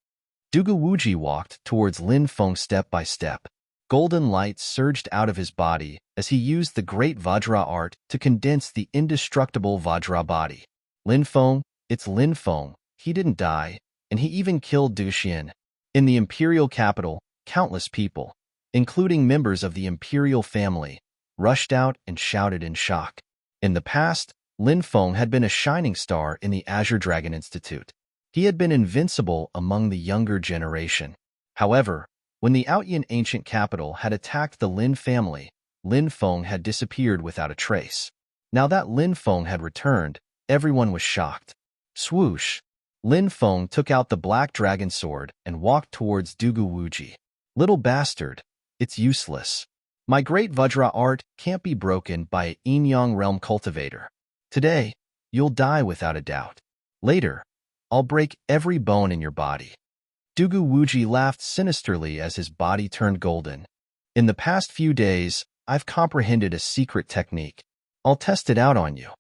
Dugu Wuji walked towards Lin Feng step by step. Golden light surged out of his body as he used the great Vajra art to condense the indestructible Vajra body. "Lin Feng, it's Lin Feng. He didn't die, and he even killed Du Xian." In the imperial capital, countless people, including members of the imperial family, rushed out and shouted in shock. In the past, Lin Feng had been a shining star in the Azure Dragon Institute. He had been invincible among the younger generation. However, when the Aoyan ancient capital had attacked the Lin family, Lin Feng had disappeared without a trace. Now that Lin Feng had returned, everyone was shocked. Swoosh! Lin Feng took out the black dragon sword and walked towards Dugu Wuji. "Little bastard, it's useless. My great Vajra art can't be broken by an Yin-Yang realm cultivator. Today, you'll die without a doubt. Later, I'll break every bone in your body." Dugu Wuji laughed sinisterly as his body turned golden. "In the past few days, I've comprehended a secret technique. I'll test it out on you."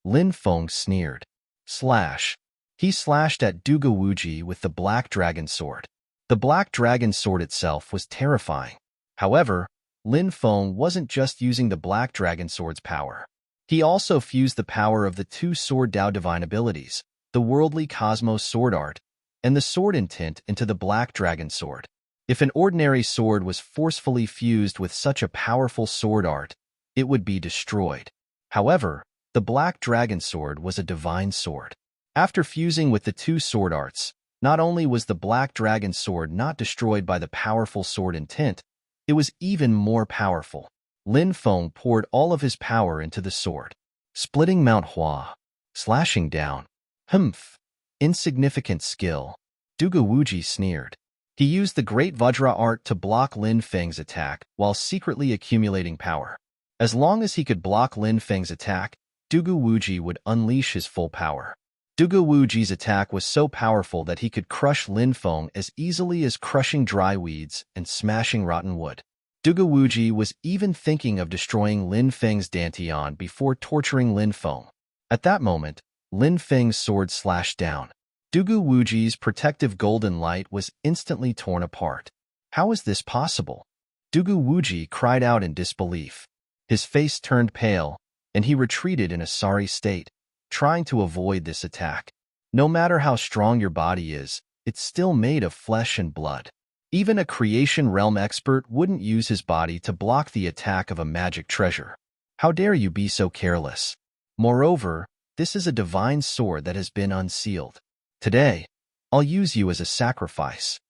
Lin Feng sneered. Slash. He slashed at Dugu Wuji with the black dragon sword. The black dragon sword itself was terrifying. However, Lin Feng wasn't just using the black dragon sword's power. He also fused the power of the two sword Dao divine abilities, the worldly cosmos sword art, and the sword intent into the black dragon sword. If an ordinary sword was forcefully fused with such a powerful sword art, it would be destroyed. However, the black dragon sword was a divine sword. After fusing with the two sword arts, not only was the black dragon sword not destroyed by the powerful sword intent, it was even more powerful. Lin Feng poured all of his power into the sword, splitting Mount Hua, slashing down. Humph! Insignificant skill. Dugu Wuji sneered. He used the great Vajra art to block Lin Feng's attack while secretly accumulating power. As long as he could block Lin Feng's attack, Dugu Wuji would unleash his full power. Dugu Wuji's attack was so powerful that he could crush Lin Feng as easily as crushing dry weeds and smashing rotten wood. Dugu Wuji was even thinking of destroying Lin Feng's dantian before torturing Lin Feng. At that moment, Lin Feng's sword slashed down. Dugu Wuji's protective golden light was instantly torn apart. How is this possible? Dugu Wuji cried out in disbelief. His face turned pale, and he retreated in a sorry state, trying to avoid this attack. No matter how strong your body is, it's still made of flesh and blood. Even a creation realm expert wouldn't use his body to block the attack of a magic treasure. How dare you be so careless? Moreover, this is a divine sword that has been unsealed. Today, I'll use you as a sacrifice.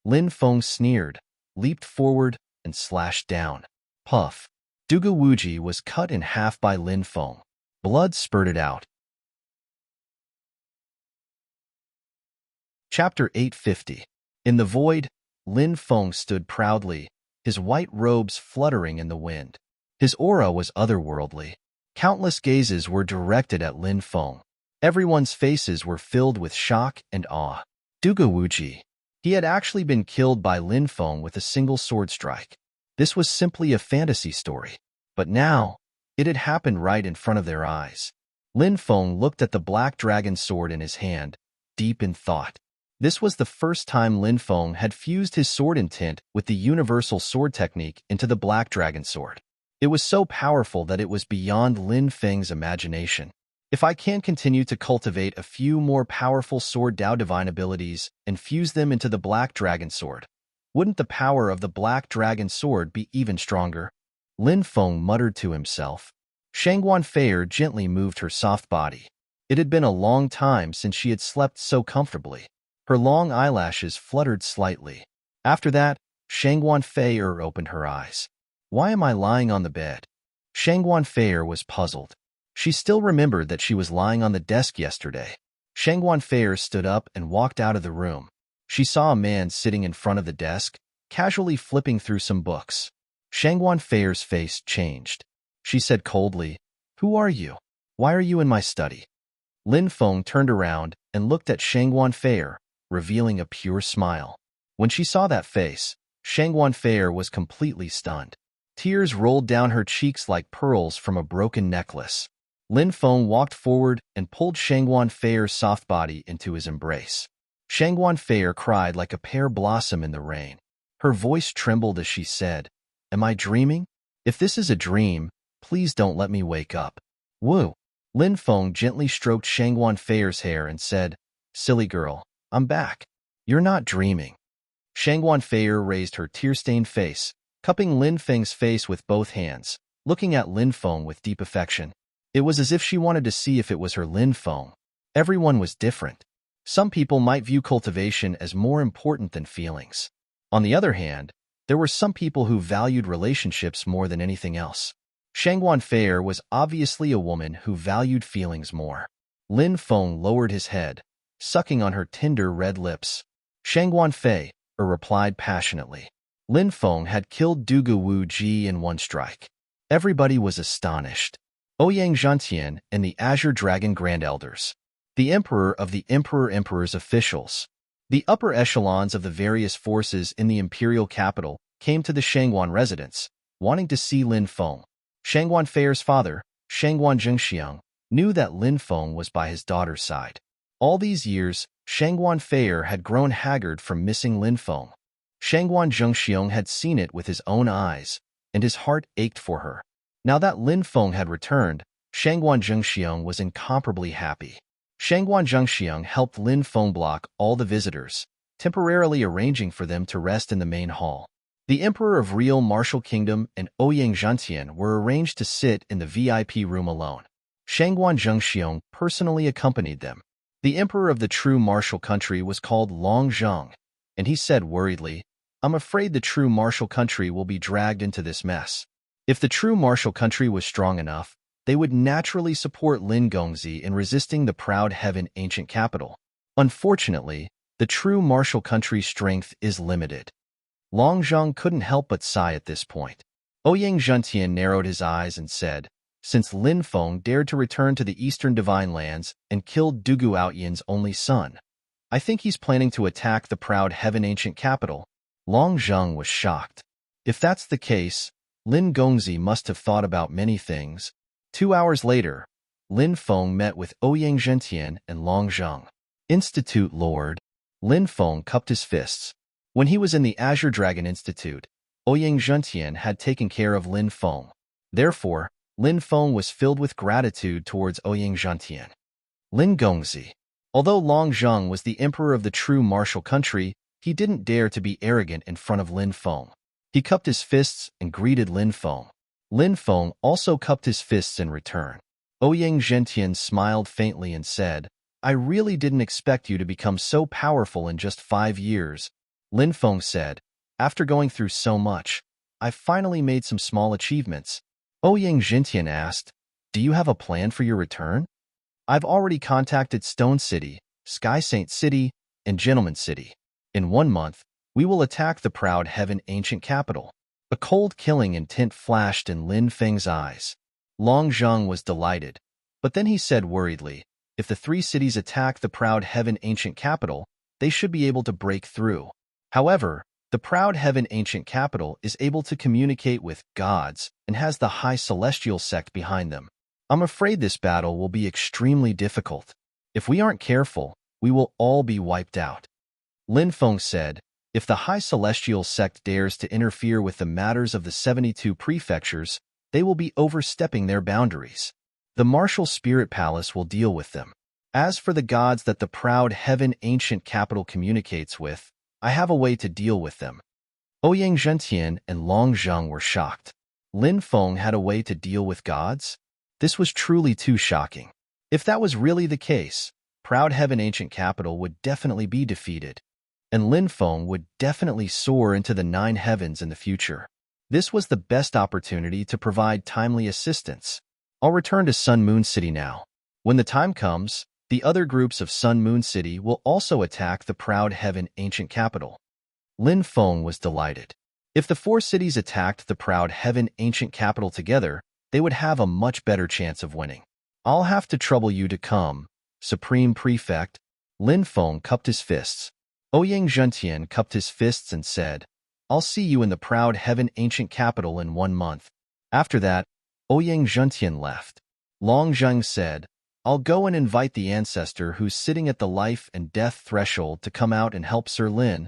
Lin Feng sneered, leaped forward, and slashed down. Puff. Dugu Wuji was cut in half by Lin Feng. Blood spurted out. Chapter 850. In the void, Lin Feng stood proudly, his white robes fluttering in the wind. His aura was otherworldly. Countless gazes were directed at Lin Feng. Everyone's faces were filled with shock and awe. Dugu Wuji. He had actually been killed by Lin Feng with a single sword strike. This was simply a fantasy story. But now, it had happened right in front of their eyes. Lin Feng looked at the black dragon sword in his hand, deep in thought. This was the first time Lin Feng had fused his sword intent with the universal sword technique into the black dragon sword. It was so powerful that it was beyond Lin Feng's imagination. If I can continue to cultivate a few more powerful sword Dao divine abilities and fuse them into the black dragon sword, wouldn't the power of the black dragon sword be even stronger? Lin Feng muttered to himself. Shangguan Feier gently moved her soft body. It had been a long time since she had slept so comfortably. Her long eyelashes fluttered slightly. After that, Shangguan Feier opened her eyes. Why am I lying on the bed? Shangguan Feier was puzzled. She still remembered that she was lying on the desk yesterday. Shangguan Feier stood up and walked out of the room. She saw a man sitting in front of the desk, casually flipping through some books. Shangguan Feier's face changed. She said coldly, "Who are you? Why are you in my study?" Lin Feng turned around and looked at Shangguan Feier, revealing a pure smile. When she saw that face, Shangguan Feier was completely stunned. Tears rolled down her cheeks like pearls from a broken necklace. Lin Feng walked forward and pulled Shangguan Feier's soft body into his embrace. Shangguan Feier cried like a pear blossom in the rain. Her voice trembled as she said, "Am I dreaming? If this is a dream, please don't let me wake up." Woo! Lin Feng gently stroked Shangguan Feier's hair and said, "Silly girl, I'm back. You're not dreaming." Shangguan Feier raised her tear-stained face, cupping Lin Feng's face with both hands, looking at Lin Feng with deep affection. It was as if she wanted to see if it was her Lin Feng. Everyone was different. Some people might view cultivation as more important than feelings. On the other hand, there were some people who valued relationships more than anything else. Shangguan Feier was obviously a woman who valued feelings more. Lin Feng lowered his head, sucking on her tender red lips. Shangguan Feier replied passionately. Lin Feng had killed Dugu Wu Ji in one strike. Everybody was astonished. Ouyang Zhantian and the Azure Dragon Grand Elders, the Emperor of the Emperor's officials, the upper echelons of the various forces in the imperial capital came to the Shangguan residence, wanting to see Lin Feng. Shangguan Feier's father, Shangguan Zhengxiang, knew that Lin Feng was by his daughter's side. All these years, Shangguan Feier had grown haggard from missing Lin Feng. Shangguan Zhengxiang had seen it with his own eyes, and his heart ached for her. Now that Lin Feng had returned, Shangguan Zhengxiang was incomparably happy. Shangguan Zhengxiang helped Lin Feng block all the visitors, temporarily arranging for them to rest in the main hall. The Emperor of Real Martial Kingdom and Ouyang Zhantian were arranged to sit in the VIP room alone. Shangguan Zhengxiang personally accompanied them. The Emperor of the true martial country was called Long Zhang, and he said worriedly, "I'm afraid the true martial country will be dragged into this mess." If the true martial country was strong enough, they would naturally support Lin Gongzi in resisting the proud heaven ancient capital. Unfortunately, the true martial country's strength is limited. Long Zhang couldn't help but sigh at this point. Ouyang Zhantian narrowed his eyes and said, "Since Lin Feng dared to return to the Eastern Divine Lands and killed Dugu Outyan's only son, I think he's planning to attack the proud heaven ancient capital." Long Zhang was shocked. If that's the case, Lin Gongzi must have thought about many things. 2 hours later, Lin Feng met with Ouyang Zhantian and Long Zhang. Institute Lord. Lin Feng cupped his fists. When he was in the Azure Dragon Institute, Ouyang Zhantian had taken care of Lin Feng. Therefore, Lin Feng was filled with gratitude towards Ouyang Zhantian. Lin Gongzi. Although Long Zhang was the emperor of the true martial country, he didn't dare to be arrogant in front of Lin Feng. He cupped his fists and greeted Lin Feng. Lin Feng also cupped his fists in return. Ouyang Zhantian smiled faintly and said, "I really didn't expect you to become so powerful in just 5 years." Lin Feng said, "After going through so much, I finally made some small achievements." Ouyang Zhantian asked, "Do you have a plan for your return?" "I've already contacted Stone City, Sky Saint City, and Gentleman City. In 1 month, we will attack the proud heaven ancient capital." A cold killing intent flashed in Lin Feng's eyes. Long Zhang was delighted, but then he said worriedly, "If the 3 cities attack the proud heaven ancient capital, they should be able to break through. However, the proud heaven ancient capital is able to communicate with gods and has the high celestial sect behind them. I'm afraid this battle will be extremely difficult. If we aren't careful, we will all be wiped out." Lin Feng said, "If the high celestial sect dares to interfere with the matters of the 72 prefectures, they will be overstepping their boundaries. The martial spirit palace will deal with them. As for the gods that the proud heaven ancient capital communicates with, I have a way to deal with them." Ouyang Zhantian and Long Zhang were shocked. Lin Feng had a way to deal with gods? This was truly too shocking. If that was really the case, Proud Heaven Ancient Capital would definitely be defeated, and Lin Feng would definitely soar into the 9 heavens in the future. This was the best opportunity to provide timely assistance. I'll return to Sun Moon City now. When the time comes, the other groups of Sun Moon City will also attack the Proud Heaven Ancient Capital. Lin Feng was delighted. If the 4 cities attacked the Proud Heaven Ancient Capital together, they would have a much better chance of winning. I'll have to trouble you to come, Supreme Prefect. Lin Feng cupped his fists. Ouyang Zhentian cupped his fists and said, I'll see you in the Proud Heaven Ancient Capital in 1 month. After that, Ouyang Zhentian left. Long Zheng said, I'll go and invite the ancestor who's sitting at the life and death threshold to come out and help Sir Lin.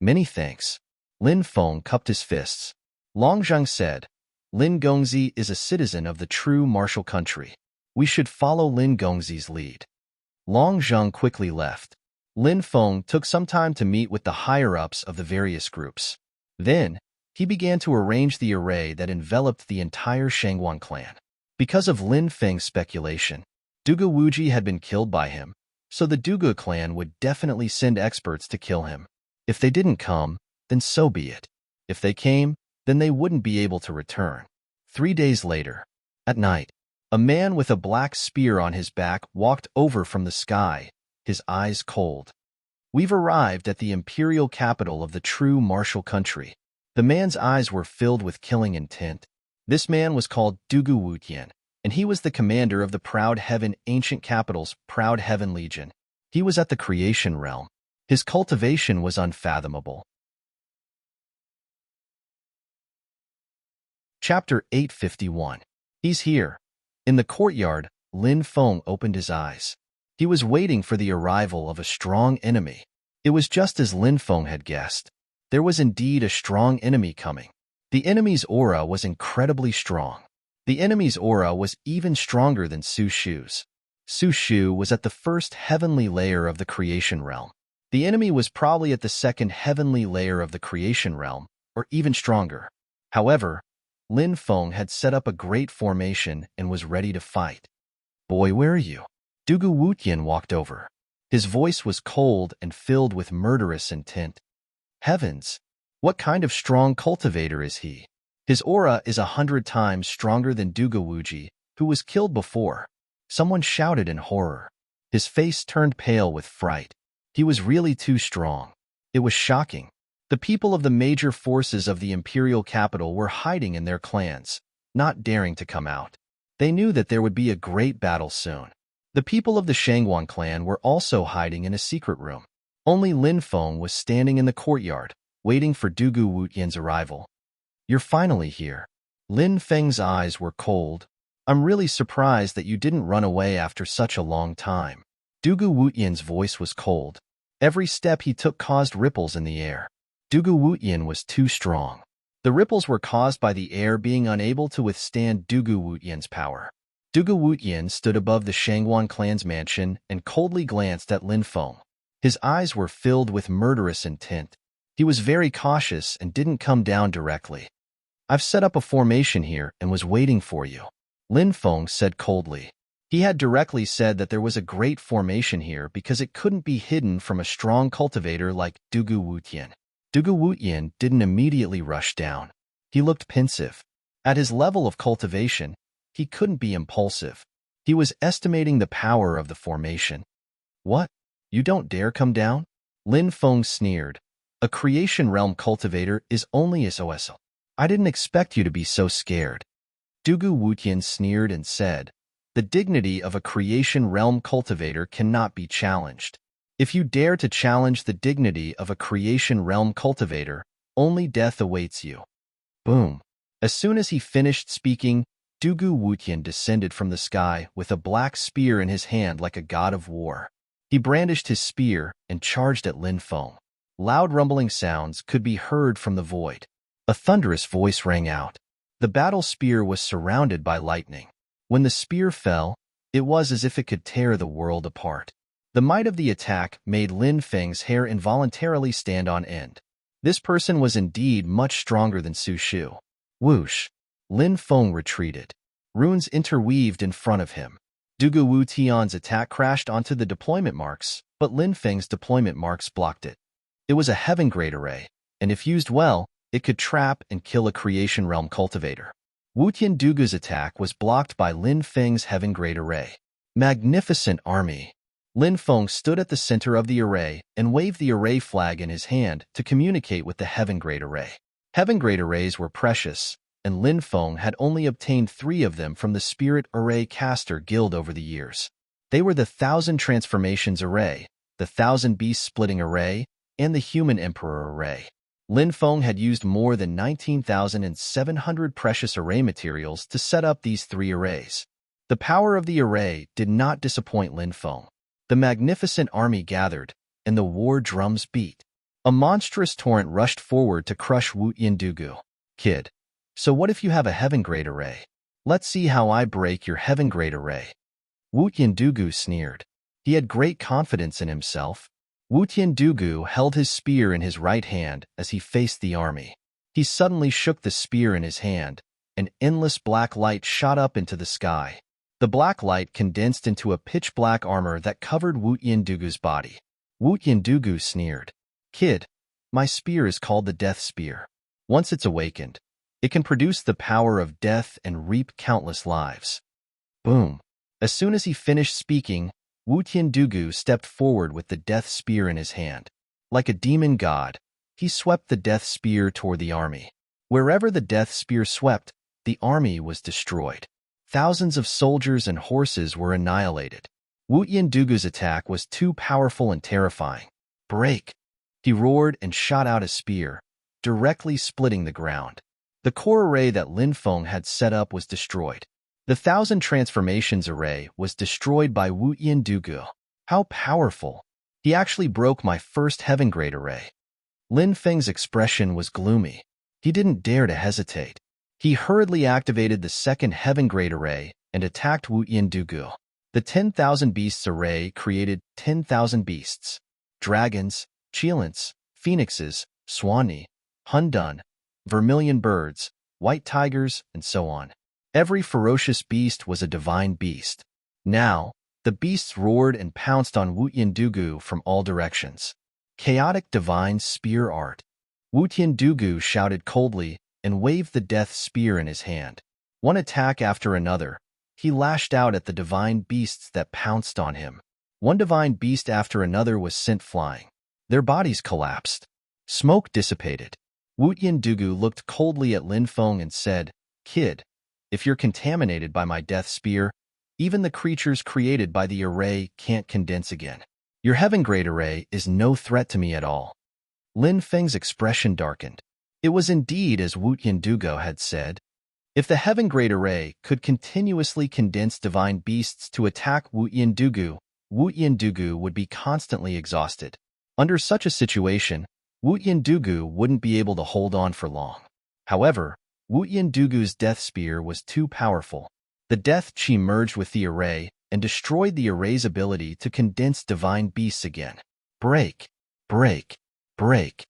Many thanks. Lin Feng cupped his fists. Long Zheng said, Lin Gongzi is a citizen of the true martial country. We should follow Lin Gongzi's lead. Long Zheng quickly left. Lin Feng took some time to meet with the higher-ups of the various groups. Then, he began to arrange the array that enveloped the entire Shangguan clan. Because of Lin Feng's speculation, Dugu Wuji had been killed by him, so the Dugu clan would definitely send experts to kill him. If they didn't come, then so be it. If they came, then they wouldn't be able to return. 3 days later, at night, a man with a black spear on his back walked over from the sky, his eyes cold. We've arrived at the imperial capital of the true martial country. The man's eyes were filled with killing intent. This man was called Dugu Wutian, and he was the commander of the Proud Heaven Ancient Capital's Proud Heaven Legion. He was at the creation realm. His cultivation was unfathomable. Chapter 851. He's here. In the courtyard, Lin Feng opened his eyes. He was waiting for the arrival of a strong enemy. It was just as Lin Feng had guessed. There was indeed a strong enemy coming. The enemy's aura was incredibly strong. The enemy's aura was even stronger than Su Shu's. Su Shu was at the first heavenly layer of the creation realm. The enemy was probably at the second heavenly layer of the creation realm, or even stronger. However, Lin Feng had set up a great formation and was ready to fight. Boy, where are you? Dugu Wutian walked over. His voice was cold and filled with murderous intent. Heavens! What kind of strong cultivator is he? His aura is 100 times stronger than Dugu Wuji, who was killed before. Someone shouted in horror. His face turned pale with fright. He was really too strong. It was shocking. The people of the major forces of the imperial capital were hiding in their clans, not daring to come out. They knew that there would be a great battle soon. The people of the Shangguan clan were also hiding in a secret room. Only Lin Feng was standing in the courtyard, waiting for Dugu Wutian's arrival. You're finally here. Lin Feng's eyes were cold. I'm really surprised that you didn't run away after such a long time. Dugu Wutian's voice was cold. Every step he took caused ripples in the air. Dugu Wutian was too strong. The ripples were caused by the air being unable to withstand Dugu Wutian's power. Dugu Wutian stood above the Shangguan clan's mansion and coldly glanced at Lin Feng. His eyes were filled with murderous intent. He was very cautious and didn't come down directly. I've set up a formation here and was waiting for you, Lin Feng said coldly. He had directly said that there was a great formation here because it couldn't be hidden from a strong cultivator like Dugu Wutian. Dugu Wutian didn't immediately rush down. He looked pensive. At his level of cultivation, he couldn't be impulsive. He was estimating the power of the formation. What? You don't dare come down? Lin Feng sneered. A creation realm cultivator is only SOS. I didn't expect you to be so scared. Dugu Wutian sneered and said, the dignity of a creation realm cultivator cannot be challenged. If you dare to challenge the dignity of a creation realm cultivator, only death awaits you. Boom. As soon as he finished speaking, Dugu Wutian descended from the sky with a black spear in his hand like a god of war. He brandished his spear and charged at Lin Feng. Loud rumbling sounds could be heard from the void. A thunderous voice rang out. The battle spear was surrounded by lightning. When the spear fell, it was as if it could tear the world apart. The might of the attack made Lin Feng's hair involuntarily stand on end. This person was indeed much stronger than Su Shu. Whoosh! Lin Feng retreated. Runes interweaved in front of him. Dugu Wu Tian's attack crashed onto the deployment marks, but Lin Feng's deployment marks blocked it. It was a heaven grade array, and if used well, it could trap and kill a creation realm cultivator. Wu Tian Dugu's attack was blocked by Lin Feng's heaven grade array. Magnificent army! Lin Feng stood at the center of the array and waved the array flag in his hand to communicate with the heaven grade array. Heaven grade arrays were precious, and Lin Feng had only obtained 3 of them from the Spirit Array Caster Guild over the years. They were the 1,000 Transformations Array, the 1,000 Beast Splitting Array, and the Human Emperor Array. Lin Feng had used more than 19,700 precious array materials to set up these 3 arrays. The power of the array did not disappoint Lin Feng. The magnificent army gathered, and the war drums beat. A monstrous torrent rushed forward to crush Wu Tiandugu. Kid, so what if you have a heaven grade array? Let's see how I break your heaven grade array. Wu Tiandugu sneered. He had great confidence in himself. Wu Tiandugu held his spear in his right hand as he faced the army. He suddenly shook the spear in his hand, and endless black light shot up into the sky. The black light condensed into a pitch-black armor that covered Wu Tiandugu's body. Wu Tiandugu sneered. Kid, my spear is called the Death Spear. Once it's awakened, it can produce the power of death and reap countless lives. Boom! As soon as he finished speaking, Wu Tiandugu stepped forward with the Death Spear in his hand. Like a demon god, he swept the Death Spear toward the army. Wherever the Death Spear swept, the army was destroyed. Thousands of soldiers and horses were annihilated. Wu Tiandugu's attack was too powerful and terrifying. Break! He roared and shot out a spear, directly splitting the ground. The core array that Lin Feng had set up was destroyed. The 1,000 Transformations array was destroyed by Wu Tiandugu. How powerful! He actually broke my first heaven grade array. Lin Feng's expression was gloomy. He didn't dare to hesitate. He hurriedly activated the second heaven grade array and attacked Wu Tiandugu. The 10,000 Beasts array created 10,000 beasts. Dragons, Cheelants, Phoenixes, Swanee, Hundun, Vermilion birds, White tigers, and so on. Every ferocious beast was a divine beast. Now, the beasts roared and pounced on Wu Tiandugu from all directions. Chaotic divine spear art. Wu Tiandugu shouted coldly and waved the death spear in his hand. One attack after another, he lashed out at the divine beasts that pounced on him. One divine beast after another was sent flying. Their bodies collapsed. Smoke dissipated. Wu Tiandugu looked coldly at Lin Feng and said, Kid, if you're contaminated by my death spear, even the creatures created by the array can't condense again. Your heaven grade array is no threat to me at all. Lin Feng's expression darkened. It was indeed as Wu Tiandugu had said. If the heaven grade array could continuously condense divine beasts to attack Wu Tiandugu would be constantly exhausted. Under such a situation, Wu Tiandugu wouldn't be able to hold on for long. However, Wu Tiandugu's death spear was too powerful. The death chi merged with the array and destroyed the array's ability to condense divine beasts again. Break! Break! Break!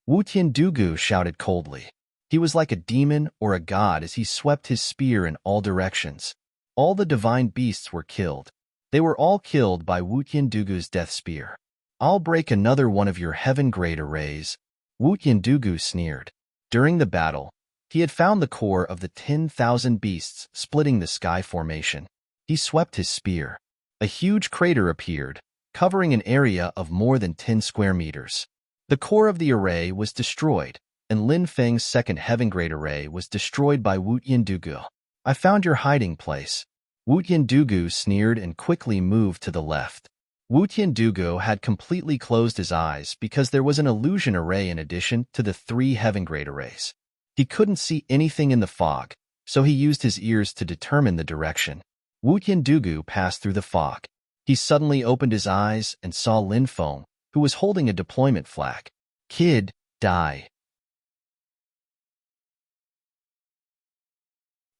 Wu Tiandugu shouted coldly. He was like a demon or a god as he swept his spear in all directions. All the divine beasts were killed. They were all killed by Wu Tiandugu's death spear. I'll break another one of your heaven grade arrays, Wu Tiandugu sneered. During the battle, he had found the core of the 10,000 beasts splitting the sky formation. He swept his spear. A huge crater appeared, covering an area of more than 10 square meters. The core of the array was destroyed, and Lin Feng's second heaven grade array was destroyed by Wu Tiandugu. I found your hiding place. Wu Tiandugu sneered and quickly moved to the left. Wu Tiandugu had completely closed his eyes because there was an illusion array in addition to the 3 heaven grade arrays. He couldn't see anything in the fog, so he used his ears to determine the direction. Wu Tiandugu passed through the fog. He suddenly opened his eyes and saw Lin Feng, who was holding a deployment flag. Kid, die.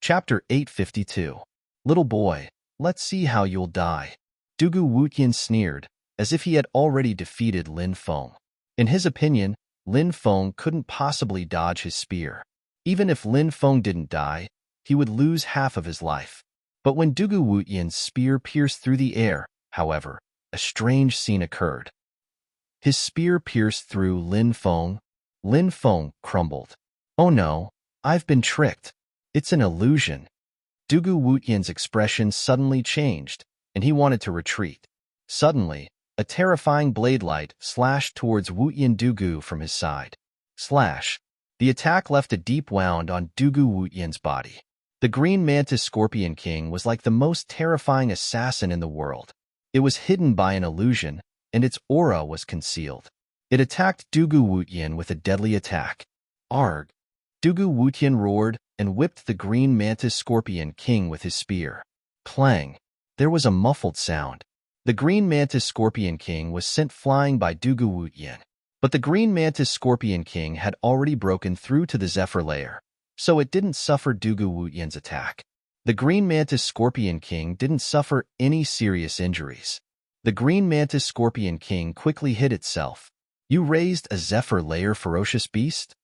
Chapter 852. Little boy, let's see how you'll die. Dugu Wutian sneered, as if he had already defeated Lin Feng. In his opinion, Lin Feng couldn't possibly dodge his spear. Even if Lin Feng didn't die, he would lose half of his life. But when Dugu Wutian's spear pierced through the air, however, a strange scene occurred. His spear pierced through Lin Feng. Lin Feng crumbled. "Oh no, I've been tricked. It's an illusion." Dugu Wutian's expression suddenly changed, and he wanted to retreat. Suddenly, a terrifying blade light slashed towards Wutian Dugu from his side. Slash. The attack left a deep wound on Dugu Wutian's body. The green mantis Scorpion King was like the most terrifying assassin in the world. It was hidden by an illusion, and its aura was concealed. It attacked Dugu Wutian with a deadly attack. Arg! Dugu Wutian roared and whipped the green mantis Scorpion King with his spear. Clang! There was a muffled sound. The green mantis Scorpion King was sent flying by Dugu Wutian. But the green mantis Scorpion King had already broken through to the Zephyr layer, so it didn't suffer Dugu Wutian's attack. The green mantis Scorpion King didn't suffer any serious injuries. The green mantis Scorpion King quickly hid itself. "You raised a Zephyr layer ferocious beast?"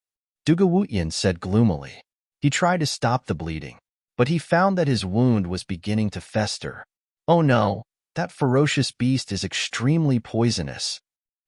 Dugu Wutian said gloomily. He tried to stop the bleeding, but he found that his wound was beginning to fester. "Oh no, that ferocious beast is extremely poisonous."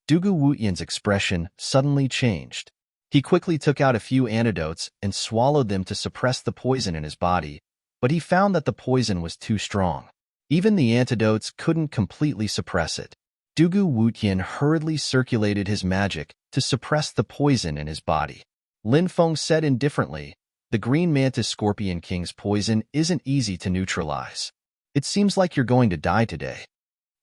Dugu Wutian's expression suddenly changed. He quickly took out a few antidotes and swallowed them to suppress the poison in his body, but he found that the poison was too strong. Even the antidotes couldn't completely suppress it. Dugu Wutian hurriedly circulated his magic to suppress the poison in his body. Lin Feng said indifferently, "The green mantis Scorpion King's poison isn't easy to neutralize. It seems like you're going to die today."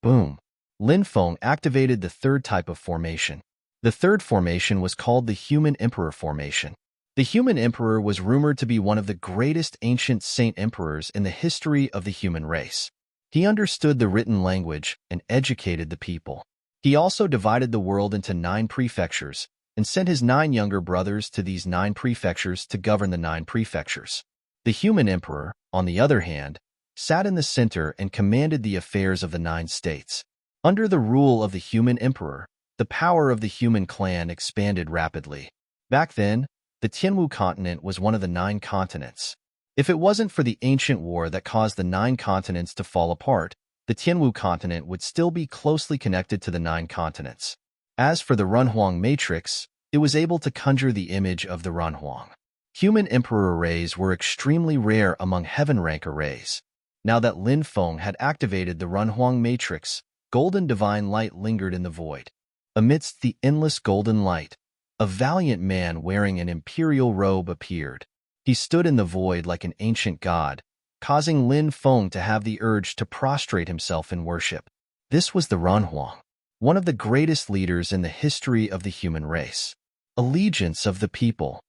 Boom. Lin Feng activated the third type of formation. The third formation was called the Human Emperor formation. The Human Emperor was rumored to be one of the greatest ancient saint emperors in the history of the human race. He understood the written language and educated the people. He also divided the world into 9 prefectures and sent his 9 younger brothers to these 9 prefectures to govern the 9 prefectures. The Human Emperor, on the other hand, sat in the center and commanded the affairs of the 9 states. Under the rule of the Human Emperor, the power of the human clan expanded rapidly. Back then, the Tianwu continent was one of the 9 continents. If it wasn't for the ancient war that caused the 9 continents to fall apart, the Tianwu continent would still be closely connected to the 9 continents. As for the Runhuang matrix, it was able to conjure the image of the Runhuang. Human Emperor arrays were extremely rare among heaven rank arrays. Now that Lin Feng had activated the Runhuang matrix, golden divine light lingered in the void. Amidst the endless golden light, a valiant man wearing an imperial robe appeared. He stood in the void like an ancient god, causing Lin Feng to have the urge to prostrate himself in worship. This was the Runhuang, one of the greatest leaders in the history of the human race. Allegiance of the people.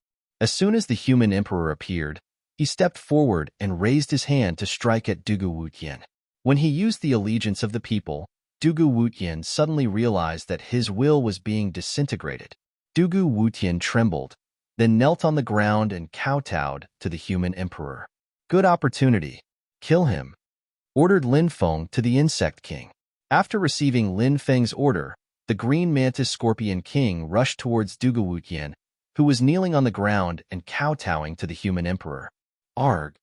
As soon as the Human Emperor appeared, he stepped forward and raised his hand to strike at Dugu Wutian. When he used the allegiance of the people, Dugu Wutian suddenly realized that his will was being disintegrated. Dugu Wutian trembled, then knelt on the ground and kowtowed to the Human Emperor. "Good opportunity. Kill him," ordered Lin Feng to the Insect King. After receiving Lin Feng's order, the green mantis Scorpion King rushed towards Dugu Wutian, who was kneeling on the ground and kowtowing to the Human Emperor. "Arg!"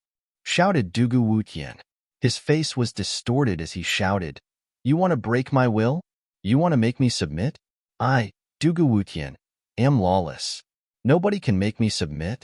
shouted Dugu Wutian. His face was distorted as he shouted, "You want to break my will? You want to make me submit? I, Dugu Wutian, am lawless. Nobody can make me submit."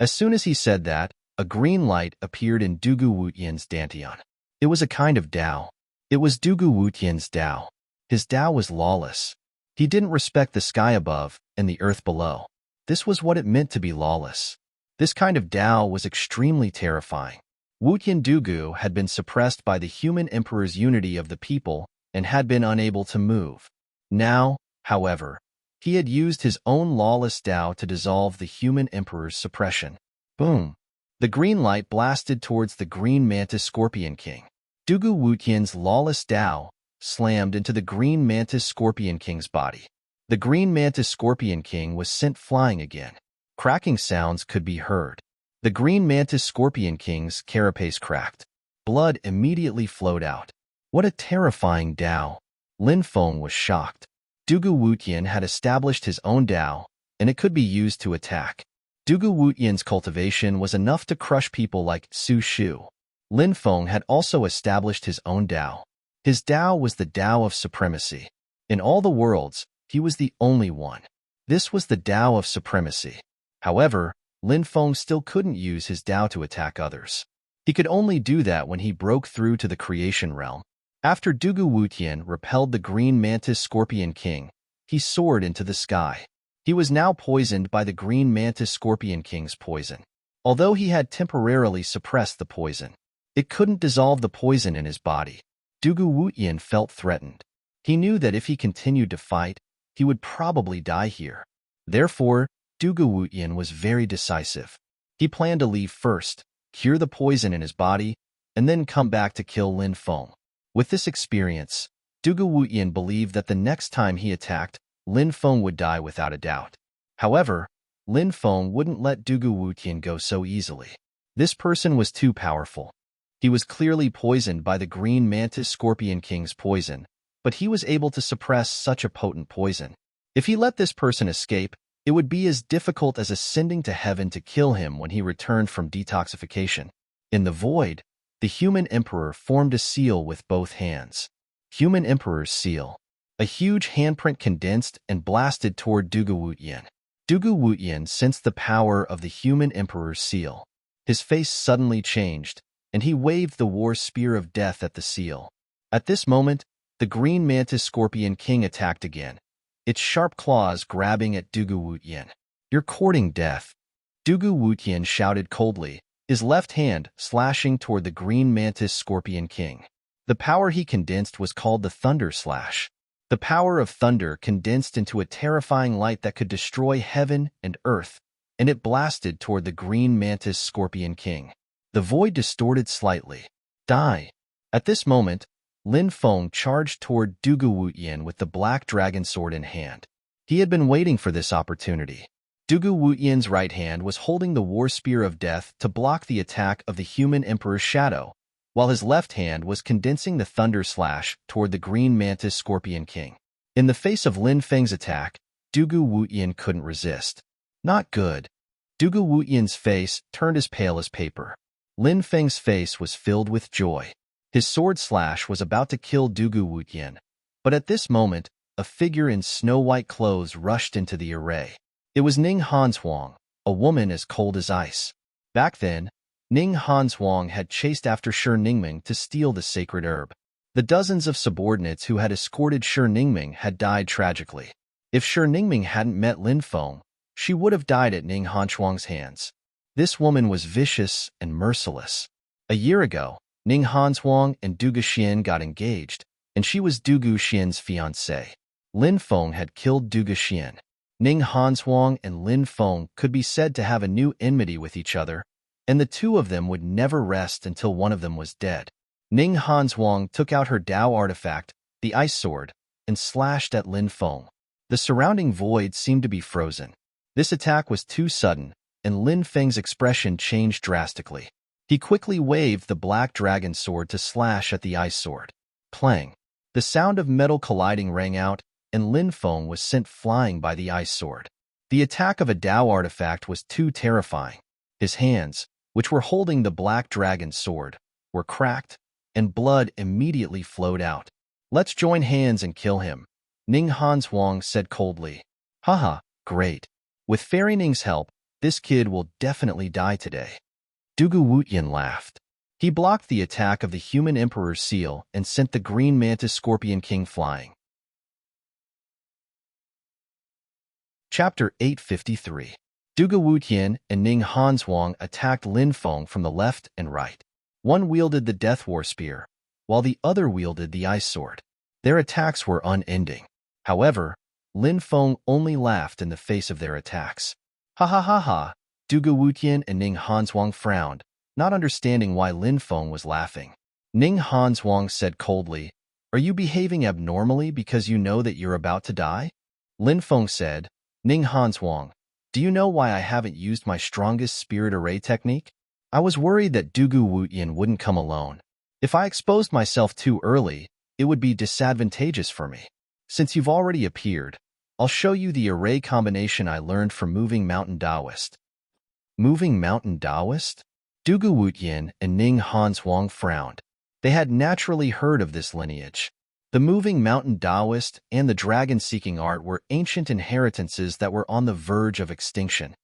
As soon as he said that, a green light appeared in Dugu Wutian's dantian. It was a kind of Tao. It was Dugu Wutian's Tao. His Tao was lawless. He didn't respect the sky above and the earth below. This was what it meant to be lawless. This kind of Tao was extremely terrifying. Wutian Dugu had been suppressed by the Human Emperor's unity of the people and had been unable to move. Now, however, he had used his own lawless Tao to dissolve the Human Emperor's suppression. Boom! The green light blasted towards the green mantis Scorpion King. Dugu Wutian's lawless Tao slammed into the green mantis Scorpion King's body. The green mantis Scorpion King was sent flying again. Cracking sounds could be heard. The green mantis Scorpion King's carapace cracked. Blood immediately flowed out. What a terrifying Tao! Lin Feng was shocked. Dugu Wutian had established his own Tao, and it could be used to attack. Dugu Wutian's cultivation was enough to crush people like Su Shu. Lin Feng had also established his own Dao. His Dao was the Dao of supremacy. In all the worlds, he was the only one. This was the Dao of supremacy. However, Lin Feng still couldn't use his Dao to attack others. He could only do that when he broke through to the creation realm. After Dugu Wutian repelled the green mantis scorpion king, he soared into the sky. He was now poisoned by the green mantis scorpion king's poison. Although he had temporarily suppressed the poison, it couldn't dissolve the poison in his body. Dugu Wutian felt threatened. He knew that if he continued to fight, he would probably die here. Therefore, Dugu Wutian was very decisive. He planned to leave first, cure the poison in his body, and then come back to kill Lin Feng. With this experience, Dugu Wutian believed that the next time he attacked, Lin Feng would die without a doubt. However, Lin Feng wouldn't let Dugu Wutian go so easily. This person was too powerful. He was clearly poisoned by the green mantis scorpion king's poison, but he was able to suppress such a potent poison. If he let this person escape, it would be as difficult as ascending to heaven to kill him when he returned from detoxification. In the void, the human emperor formed a seal with both hands. Human Emperor's seal. A huge handprint condensed and blasted toward Dugu Wutian. Dugu Wutian sensed the power of the human emperor's seal. His face suddenly changed, and he waved the war spear of death at the seal. At this moment, the green mantis scorpion king attacked again, its sharp claws grabbing at Dugu Wutian. "You're courting death," Dugu Wutian shouted coldly, his left hand slashing toward the green mantis scorpion king. The power he condensed was called the Thunder Slash. The power of thunder condensed into a terrifying light that could destroy heaven and earth, and it blasted toward the green mantis scorpion king. The void distorted slightly. Die. At this moment, Lin Feng charged toward Dugu Wutian with the black dragon sword in hand. He had been waiting for this opportunity. Dugu Wutian's right hand was holding the war spear of death to block the attack of the human emperor's shadow, while his left hand was condensing the thunder slash toward the green mantis scorpion king. In the face of Lin Feng's attack, Dugu Wutian couldn't resist. Not good. Dugu Wutian's face turned as pale as paper. Lin Feng's face was filled with joy. His sword slash was about to kill Dugu Wutian, but at this moment, a figure in snow-white clothes rushed into the array. It was Ning Hanshuang, a woman as cold as ice. Back then, Ning Hanshuang had chased after Shi Ningming to steal the sacred herb. The dozens of subordinates who had escorted Shi Ningming had died tragically. If Shi Ningming hadn't met Lin Feng, she would have died at Ning Hanshuang's hands. This woman was vicious and merciless. A year ago, Ning Hanshuang and Dugu Xian got engaged, and she was Dugu Xian's fiancée. Lin Feng had killed Dugu Xian. Ning Hanshuang and Lin Feng could be said to have a new enmity with each other, and the two of them would never rest until one of them was dead. Ning Hanshuang took out her Dao artifact, the ice sword, and slashed at Lin Feng. The surrounding void seemed to be frozen. This attack was too sudden, and Lin Feng's expression changed drastically. He quickly waved the black dragon sword to slash at the ice sword. Clang! The sound of metal colliding rang out, and Lin Feng was sent flying by the ice sword. The attack of a Dao artifact was too terrifying. His hands, which were holding the black dragon sword, were cracked, and blood immediately flowed out. "Let's join hands and kill him," Ning Hanshuang said coldly. "Haha, great. With Fairy Ning's help, this kid will definitely die today." Dugu Wutian laughed. He blocked the attack of the human emperor's seal and sent the green mantis scorpion king flying. Chapter 853. Dugu Wutian and Ning Hanshuang attacked Lin Feng from the left and right. One wielded the Death War Spear, while the other wielded the Ice Sword. Their attacks were unending. However, Lin Feng only laughed in the face of their attacks. "Ha ha ha ha!" Dugu Wutian and Ning Hanshuang frowned, not understanding why Lin Feng was laughing. Ning Hanshuang said coldly, "Are you behaving abnormally because you know that you're about to die?" Lin Feng said, "Ning Hanshuang, do you know why I haven't used my strongest spirit array technique? I was worried that Dugu Wutian wouldn't come alone. If I exposed myself too early, it would be disadvantageous for me. Since you've already appeared, I'll show you the array combination I learned from moving Mountain Taoist." Moving mountain Taoist? Dugu Wutian and Ning Hanshuang frowned. They had naturally heard of this lineage. The moving mountain Taoist and the dragon-seeking art were ancient inheritances that were on the verge of extinction.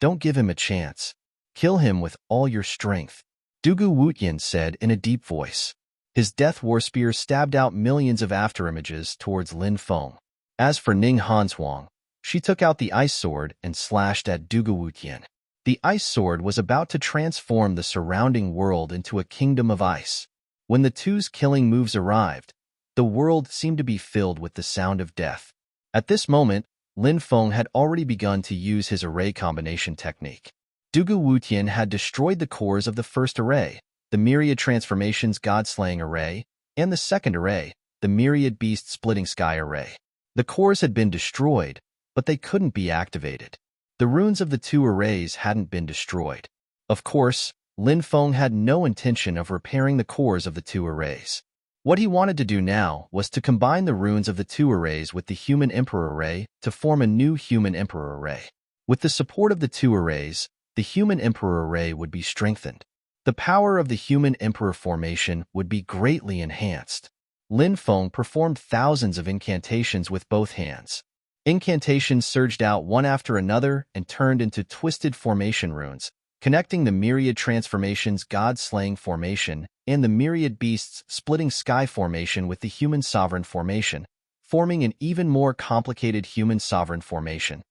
Don't give him a chance. Kill him with all your strength, Dugu Wutian said in a deep voice. His death war spear stabbed out millions of afterimages towards Lin Feng. As for Ning Hanshuang, she took out the ice sword and slashed at Dugu Wutian. The ice sword was about to transform the surrounding world into a kingdom of ice. When the two's killing moves arrived, the world seemed to be filled with the sound of death. At this moment, Lin Feng had already begun to use his array combination technique. Dugu Wutian had destroyed the cores of the first array, the Myriad Transformations God-Slaying Array, and the second array, the Myriad Beast Splitting Sky Array. The cores had been destroyed, but they couldn't be activated. The runes of the two arrays hadn't been destroyed. Of course, Lin Feng had no intention of repairing the cores of the two arrays. What he wanted to do now was to combine the runes of the two arrays with the Human Emperor Array to form a new Human Emperor Array. With the support of the two arrays, the Human Emperor Array would be strengthened. The power of the Human Emperor formation would be greatly enhanced. Lin Feng performed thousands of incantations with both hands. Incantations surged out one after another and turned into twisted formation runes, connecting the Myriad Transformations God-Slaying formation and the Myriad Beasts Splitting Sky formation with the Human Sovereign formation, forming an even more complicated Human Sovereign formation.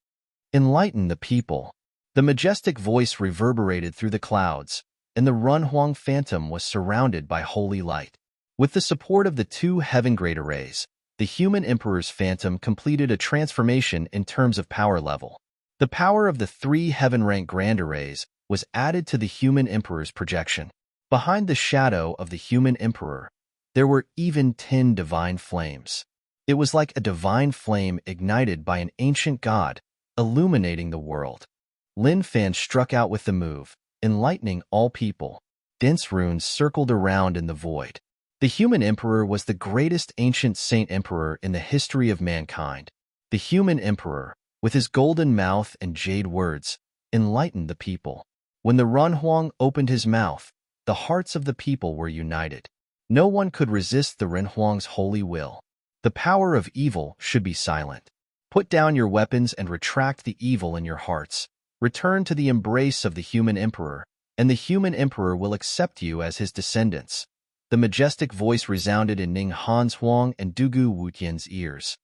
Enlighten the people. The majestic voice reverberated through the clouds, and the Runhuang Phantom was surrounded by holy light. With the support of the two Heaven Great Arrays, the Human Emperor's Phantom completed a transformation in terms of power level. The power of the three Heaven Rank Grand Arrays was added to the Human Emperor's projection. Behind the shadow of the Human Emperor, there were even 10 divine flames. It was like a divine flame ignited by an ancient god, illuminating the world. Lin Fan struck out with the move, enlightening all people. Dense runes circled around in the void. The Human Emperor was the greatest ancient saint emperor in the history of mankind. The Human Emperor, with his golden mouth and jade words, enlightened the people. When the Runhuang opened his mouth, the hearts of the people were united. No one could resist the Runhuang's holy will. The power of evil should be silent. Put down your weapons and retract the evil in your hearts. Return to the embrace of the Human Emperor, and the Human Emperor will accept you as his descendants. The majestic voice resounded in Ning Hanshuang and Dugu Wutian's ears.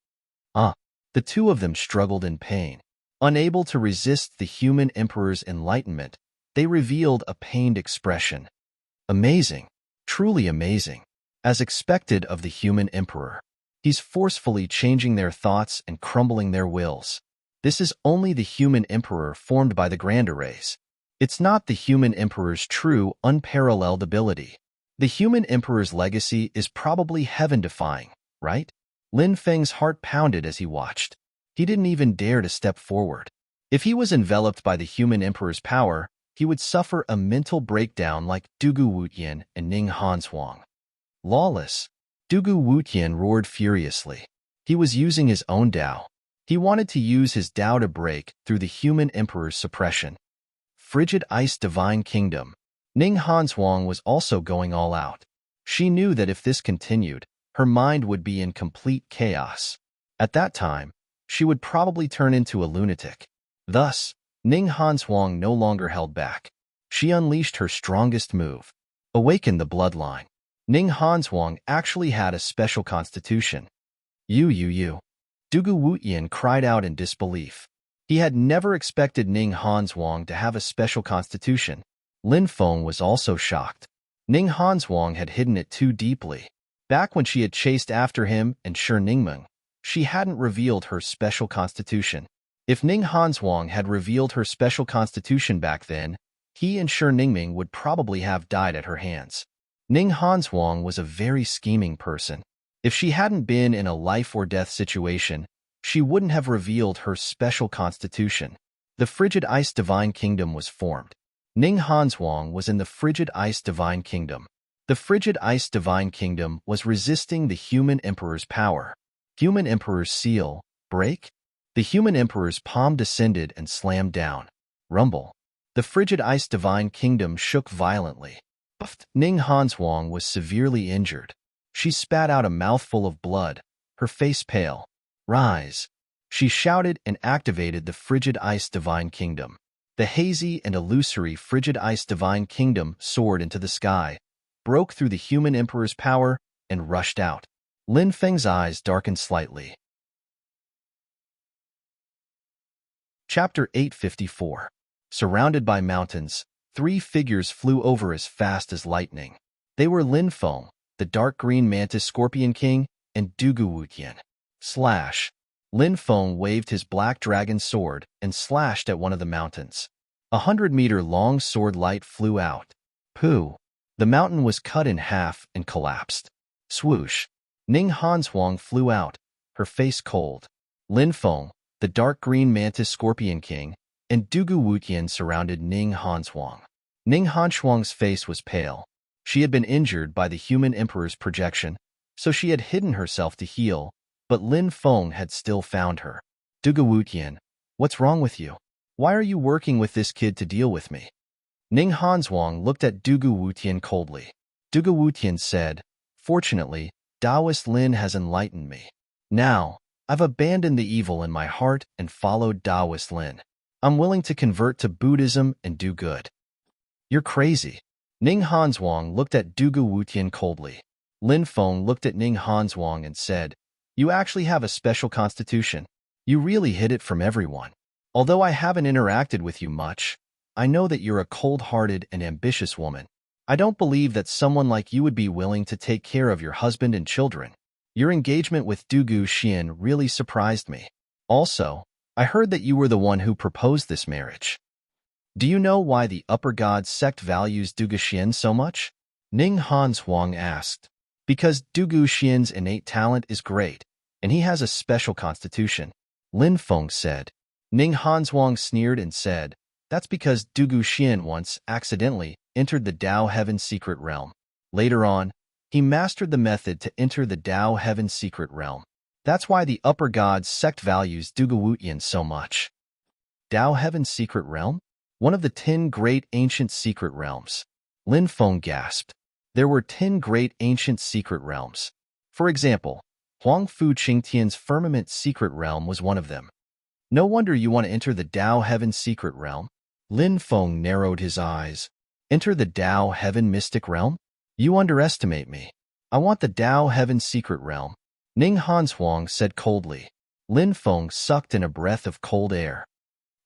The two of them struggled in pain. Unable to resist the Human Emperor's enlightenment, they revealed a pained expression. Amazing, truly amazing. As expected of the Human Emperor, he's forcefully changing their thoughts and crumbling their wills. This is only the Human Emperor formed by the Grand Arrays. It's not the Human Emperor's true, unparalleled ability. The Human Emperor's legacy is probably heaven-defying, right? Lin Feng's heart pounded as he watched. He didn't even dare to step forward. If he was enveloped by the Human Emperor's power, he would suffer a mental breakdown like Dugu Wutian and Ning Hanshuang. Lawless. Dugu Wutian roared furiously. He was using his own Tao. He wanted to use his Tao to break through the Human Emperor's suppression. Frigid Ice Divine Kingdom. Ning Hanshuang was also going all out. She knew that if this continued, her mind would be in complete chaos. At that time, she would probably turn into a lunatic. Thus, Ning Hanshuang no longer held back. She unleashed her strongest move. Awaken the bloodline. Ning Hanshuang actually had a special constitution. You. Dugu Wutian cried out in disbelief. He had never expected Ning Hanshuang to have a special constitution. Lin Feng was also shocked. Ning Hanshuang had hidden it too deeply. Back when she had chased after him and Shi Ningmeng, she hadn't revealed her special constitution. If Ning Hanshuang had revealed her special constitution back then, he and Shi Ningmeng would probably have died at her hands. Ning Hanshuang was a very scheming person. If she hadn't been in a life-or-death situation, she wouldn't have revealed her special constitution. The Frigid Ice Divine Kingdom was formed. Ning Hanshuang was in the Frigid Ice Divine Kingdom. The Frigid Ice Divine Kingdom was resisting the Human Emperor's power. Human Emperor's seal, break? The Human Emperor's palm descended and slammed down. Rumble. The frigid ice divine kingdom shook violently. Ning Hanshuang was severely injured. She spat out a mouthful of blood, her face pale. Rise! She shouted and activated the frigid ice divine kingdom. The hazy and illusory frigid ice divine kingdom soared into the sky, broke through the human emperor's power, and rushed out. Lin Feng's eyes darkened slightly. Chapter 854. Surrounded by mountains, 3 figures flew over as fast as lightning. They were Lin Feng, the dark green mantis scorpion king, and Dugu Wutian. Slash! Lin Feng waved his black dragon sword and slashed at one of the mountains. 100-meter-long sword light flew out. Pooh! The mountain was cut in half and collapsed. Swoosh! Ning Hanshuang flew out, her face cold. Lin Feng, the dark green mantis scorpion king, and Dugu Wutian surrounded Ning Hanshuang. Ning Hanshuang's face was pale. She had been injured by the human emperor's projection, so she had hidden herself to heal, but Lin Feng had still found her. Dugu Wutian, what's wrong with you? Why are you working with this kid to deal with me? Ning Hanshuang looked at Dugu Wutian coldly. Dugu Wutian said, Fortunately, Taoist Lin has enlightened me. Now, I've abandoned the evil in my heart and followed Taoist Lin. I'm willing to convert to Buddhism and do good. You're crazy. Ning Hanshuang looked at Dugu Wutian coldly. Lin Feng looked at Ning Hanshuang and said, You actually have a special constitution. You really hid it from everyone. Although I haven't interacted with you much, I know that you're a cold-hearted and ambitious woman. I don't believe that someone like you would be willing to take care of your husband and children. Your engagement with Dugu Xian really surprised me. Also, I heard that you were the one who proposed this marriage. Do you know why the Upper God sect values Dugu Xian so much? Ning Hanshuang asked. Because Dugu Xian's innate talent is great, and he has a special constitution, Lin Feng said. Ning Hanshuang sneered and said, That's because Dugu Xian once accidentally entered the Dao Heaven Secret Realm. Later on, he mastered the method to enter the Dao Heaven Secret Realm. That's why the Upper God sect values Dugu Wutian so much. Dao Heaven Secret Realm? One of the 10 great ancient secret realms. Lin Feng gasped. There were 10 great ancient secret realms. For example, Huangfu Qingtian's firmament secret realm was one of them. No wonder you want to enter the Dao Heaven Secret Realm. Lin Feng narrowed his eyes. Enter the Dao Heaven Mystic Realm? You underestimate me. I want the Dao Heaven Secret Realm. Ning Hanshuang said coldly. Lin Feng sucked in a breath of cold air.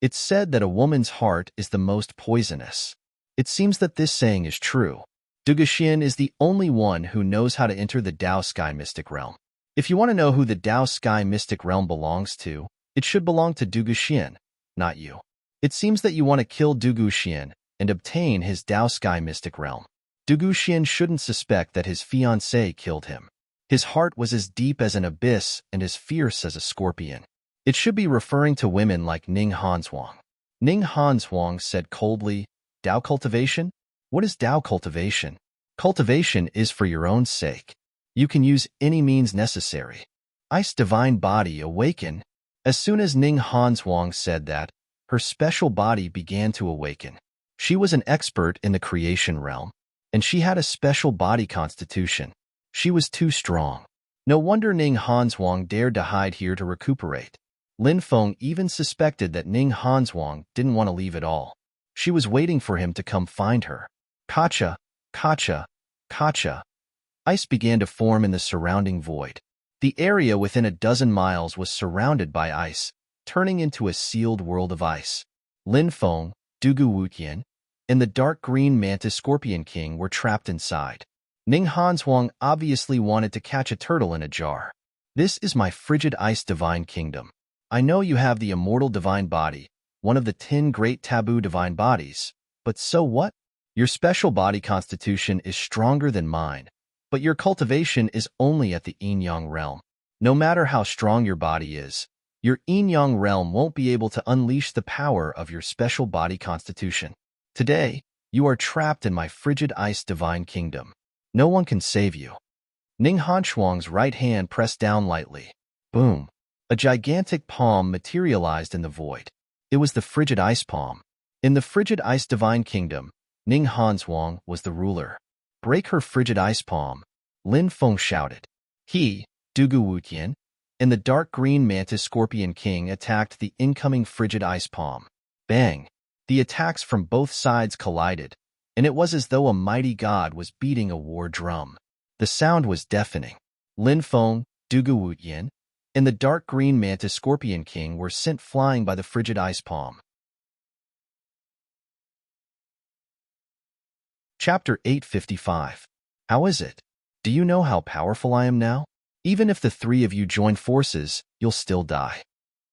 It's said that a woman's heart is the most poisonous. It seems that this saying is true. Dugu Xian is the only one who knows how to enter the Dao Sky Mystic Realm. If you want to know who the Dao Sky Mystic Realm belongs to, it should belong to Dugu Xian, not you. It seems that you want to kill Dugu Xian and obtain his Dao Sky Mystic Realm. Dugu Xian shouldn't suspect that his fiancée killed him. His heart was as deep as an abyss and as fierce as a scorpion. It should be referring to women like Ning Hanshuang. Ning Hanshuang said coldly, Dao cultivation? What is Dao cultivation? Cultivation is for your own sake. You can use any means necessary. Ice divine body awaken. As soon as Ning Hanshuang said that, her special body began to awaken. She was an expert in the creation realm, and she had a special body constitution. She was too strong. No wonder Ning Hanshuang dared to hide here to recuperate. Lin Feng even suspected that Ning Hanshuang didn't want to leave at all. She was waiting for him to come find her. Kacha, kacha, kacha. Ice began to form in the surrounding void. The area within a dozen miles was surrounded by ice, turning into a sealed world of ice. Lin Feng, Dugu Wutian, and the dark green mantis scorpion king were trapped inside. Ning Hanshuang obviously wanted to catch a turtle in a jar. This is my frigid ice divine kingdom. I know you have the immortal divine body, one of the 10 great taboo divine bodies, but so what? Your special body constitution is stronger than mine, but your cultivation is only at the yin-yang realm. No matter how strong your body is, your yin-yang realm won't be able to unleash the power of your special body constitution. Today, you are trapped in my frigid ice divine kingdom. No one can save you. Ning Hanshuang's right hand pressed down lightly. Boom. A gigantic palm materialized in the void. It was the frigid ice palm. In the frigid ice divine kingdom, Ning Hanzhuang was the ruler. Break her frigid ice palm, Lin Feng shouted. He, Dugu Wutian, and the dark green mantis scorpion king attacked the incoming frigid ice palm. Bang! The attacks from both sides collided, and it was as though a mighty god was beating a war drum. The sound was deafening. Lin Feng, Dugu Wutian, and the dark green mantis scorpion king were sent flying by the frigid ice palm. Chapter 855. How is it? Do you know how powerful I am now? Even if the three of you join forces, you'll still die.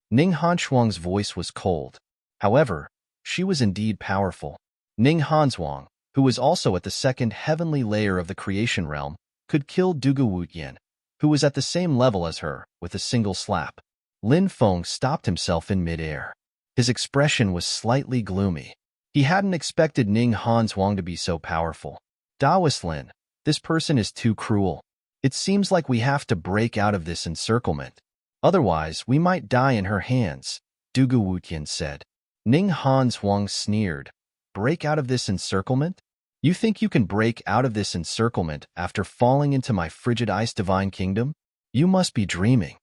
Ning Hanzhuang's voice was cold. However, she was indeed powerful. Ning Hanzhuang, who was also at the second heavenly layer of the creation realm, could kill Dugu Wutian, who was at the same level as her, with a single slap. Lin Feng stopped himself in midair. His expression was slightly gloomy. He hadn't expected Ning Hanzhuang to be so powerful. Daoist Lin, this person is too cruel. It seems like we have to break out of this encirclement. Otherwise, we might die in her hands, Dugu Wutian said. Ning Hanzhuang sneered. Break out of this encirclement? You think you can break out of this encirclement after falling into my frigid ice divine kingdom? You must be dreaming.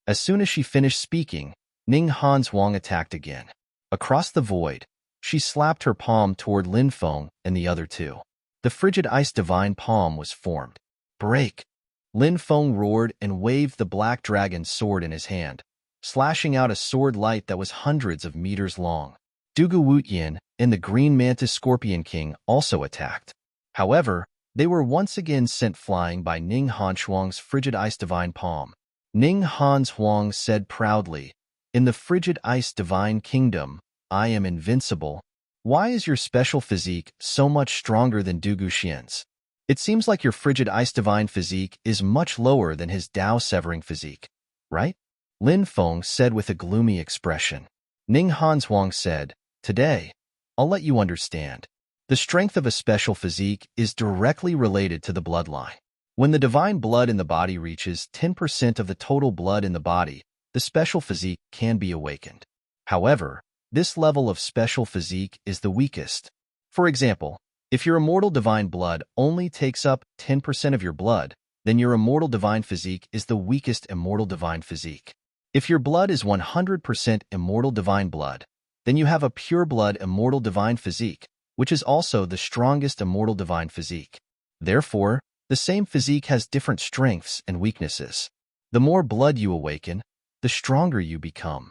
As soon as she finished speaking, Ning Hanzhuang attacked again. Across the void, she slapped her palm toward Lin Feng and the other two. The frigid ice divine palm was formed. Break! Lin Feng roared and waved the black dragon's sword in his hand, slashing out a sword light that was hundreds of meters long. Dugu Wutian and the green mantis scorpion king also attacked. However, they were once again sent flying by Ning Hanzhuang's frigid ice divine palm. Ning Hanzhuang said proudly, "In the frigid ice divine kingdom, I am invincible. Why is your special physique so much stronger than Dugu Xian's? It seems like your frigid ice divine physique is much lower than his Dao-severing physique, right?" Lin Feng said with a gloomy expression. Ning Hanzhuang said, "Today, I'll let you understand. The strength of a special physique is directly related to the bloodline. When the divine blood in the body reaches 10% of the total blood in the body, the special physique can be awakened. However, this level of special physique is the weakest. For example, if your immortal divine blood only takes up 10% of your blood, then your immortal divine physique is the weakest immortal divine physique. If your blood is 100% immortal divine blood, then you have a pure blood immortal divine physique, which is also the strongest immortal divine physique. Therefore, the same physique has different strengths and weaknesses. The more blood you awaken, the stronger you become.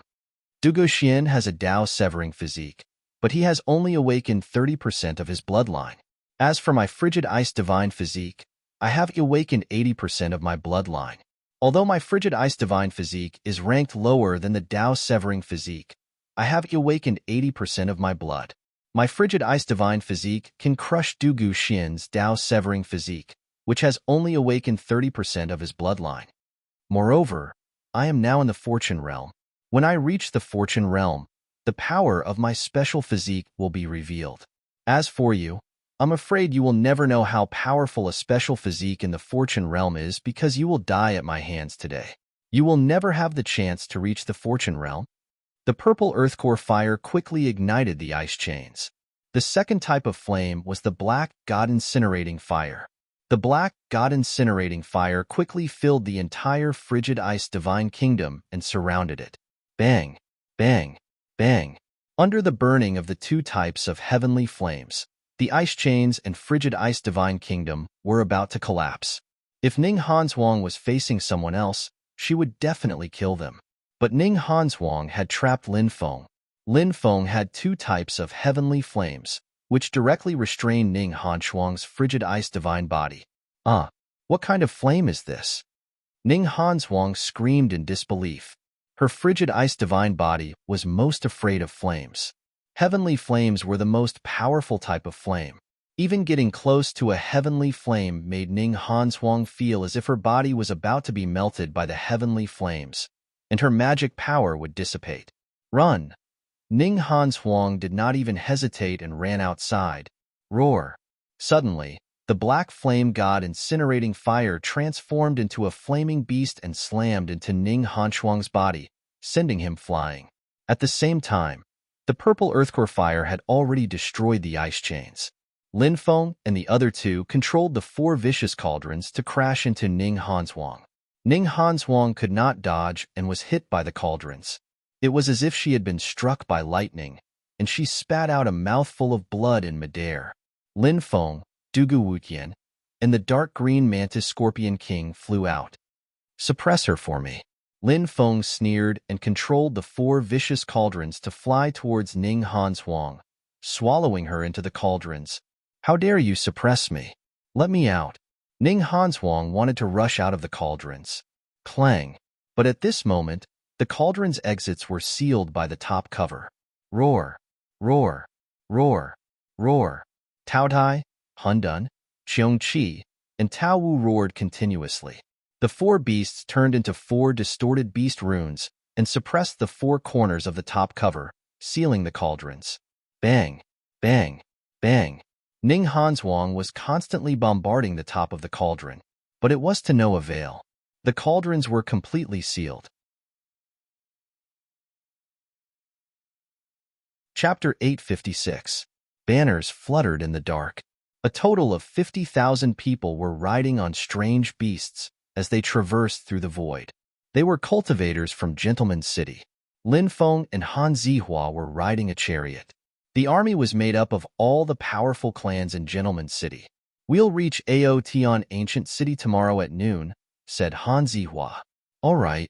Dugu Xian has a Dao-severing physique, but he has only awakened 30% of his bloodline. As for my frigid ice divine physique, I have awakened 80% of my bloodline. Although my frigid ice divine physique is ranked lower than the Dao-severing physique, I have awakened 80% of my blood. My frigid ice divine physique can crush Dugu Xian's Dao-severing physique, which has only awakened 30% of his bloodline. Moreover, I am now in the fortune realm. When I reach the fortune realm, the power of my special physique will be revealed. As for you, I'm afraid you will never know how powerful a special physique in the fortune realm is because you will die at my hands today. You will never have the chance to reach the fortune realm." The purple earth core fire quickly ignited the ice chains. The second type of flame was the black god incinerating fire. The black god incinerating fire quickly filled the entire frigid ice divine kingdom and surrounded it. Bang, bang, bang. Under the burning of the two types of heavenly flames, the ice chains and frigid ice divine kingdom were about to collapse. If Ning Hanzhuang was facing someone else, she would definitely kill them. But Ning Hanzhuang had trapped Lin Feng. Lin Feng had two types of heavenly flames, which directly restrained Ning Hanzhuang's frigid ice divine body. What kind of flame is this? Ning Hanzhuang screamed in disbelief. Her frigid ice divine body was most afraid of flames. Heavenly flames were the most powerful type of flame. Even getting close to a heavenly flame made Ning Hanzhuang feel as if her body was about to be melted by the heavenly flames, and her magic power would dissipate. Run! Ning Hanzhuang did not even hesitate and ran outside. Roar! Suddenly, the black flame god incinerating fire transformed into a flaming beast and slammed into Ning Hanzhuang's body, sending him flying. At the same time, The purple earthcore fire had already destroyed the ice chains. Lin Feng and the other two controlled the four vicious cauldrons to crash into Ning Hanzhuang. Ning Hanzhuang could not dodge and was hit by the cauldrons. It was as if she had been struck by lightning, and she spat out a mouthful of blood in midair. Lin Feng, Dugu Wutian, and the dark green mantis scorpion king flew out. Suppress her for me. Lin Feng sneered and controlled the four vicious cauldrons to fly towards Ning Hanzhuang, swallowing her into the cauldrons. How dare you suppress me? Let me out. Ning Hanzhuang wanted to rush out of the cauldrons. Clang. But at this moment, the cauldron's exits were sealed by the top cover. Roar, roar, roar, roar. Tao Tai, Hundun, Cheongqi, and Tao Wu roared continuously. The four beasts turned into four distorted beast runes and suppressed the four corners of the top cover, sealing the cauldrons. Bang, bang, bang. Ning Hanzhuang was constantly bombarding the top of the cauldron, but it was to no avail. The cauldrons were completely sealed. Chapter 856. Banners fluttered in the dark. A total of 50,000 people were riding on strange beasts as they traversed through the void. They were cultivators from Gentleman's City. Lin Feng and Han Zihua were riding a chariot. The army was made up of all the powerful clans in Gentleman's City. We'll reach Aotian Ancient City tomorrow at noon, said Han Zihua. All right.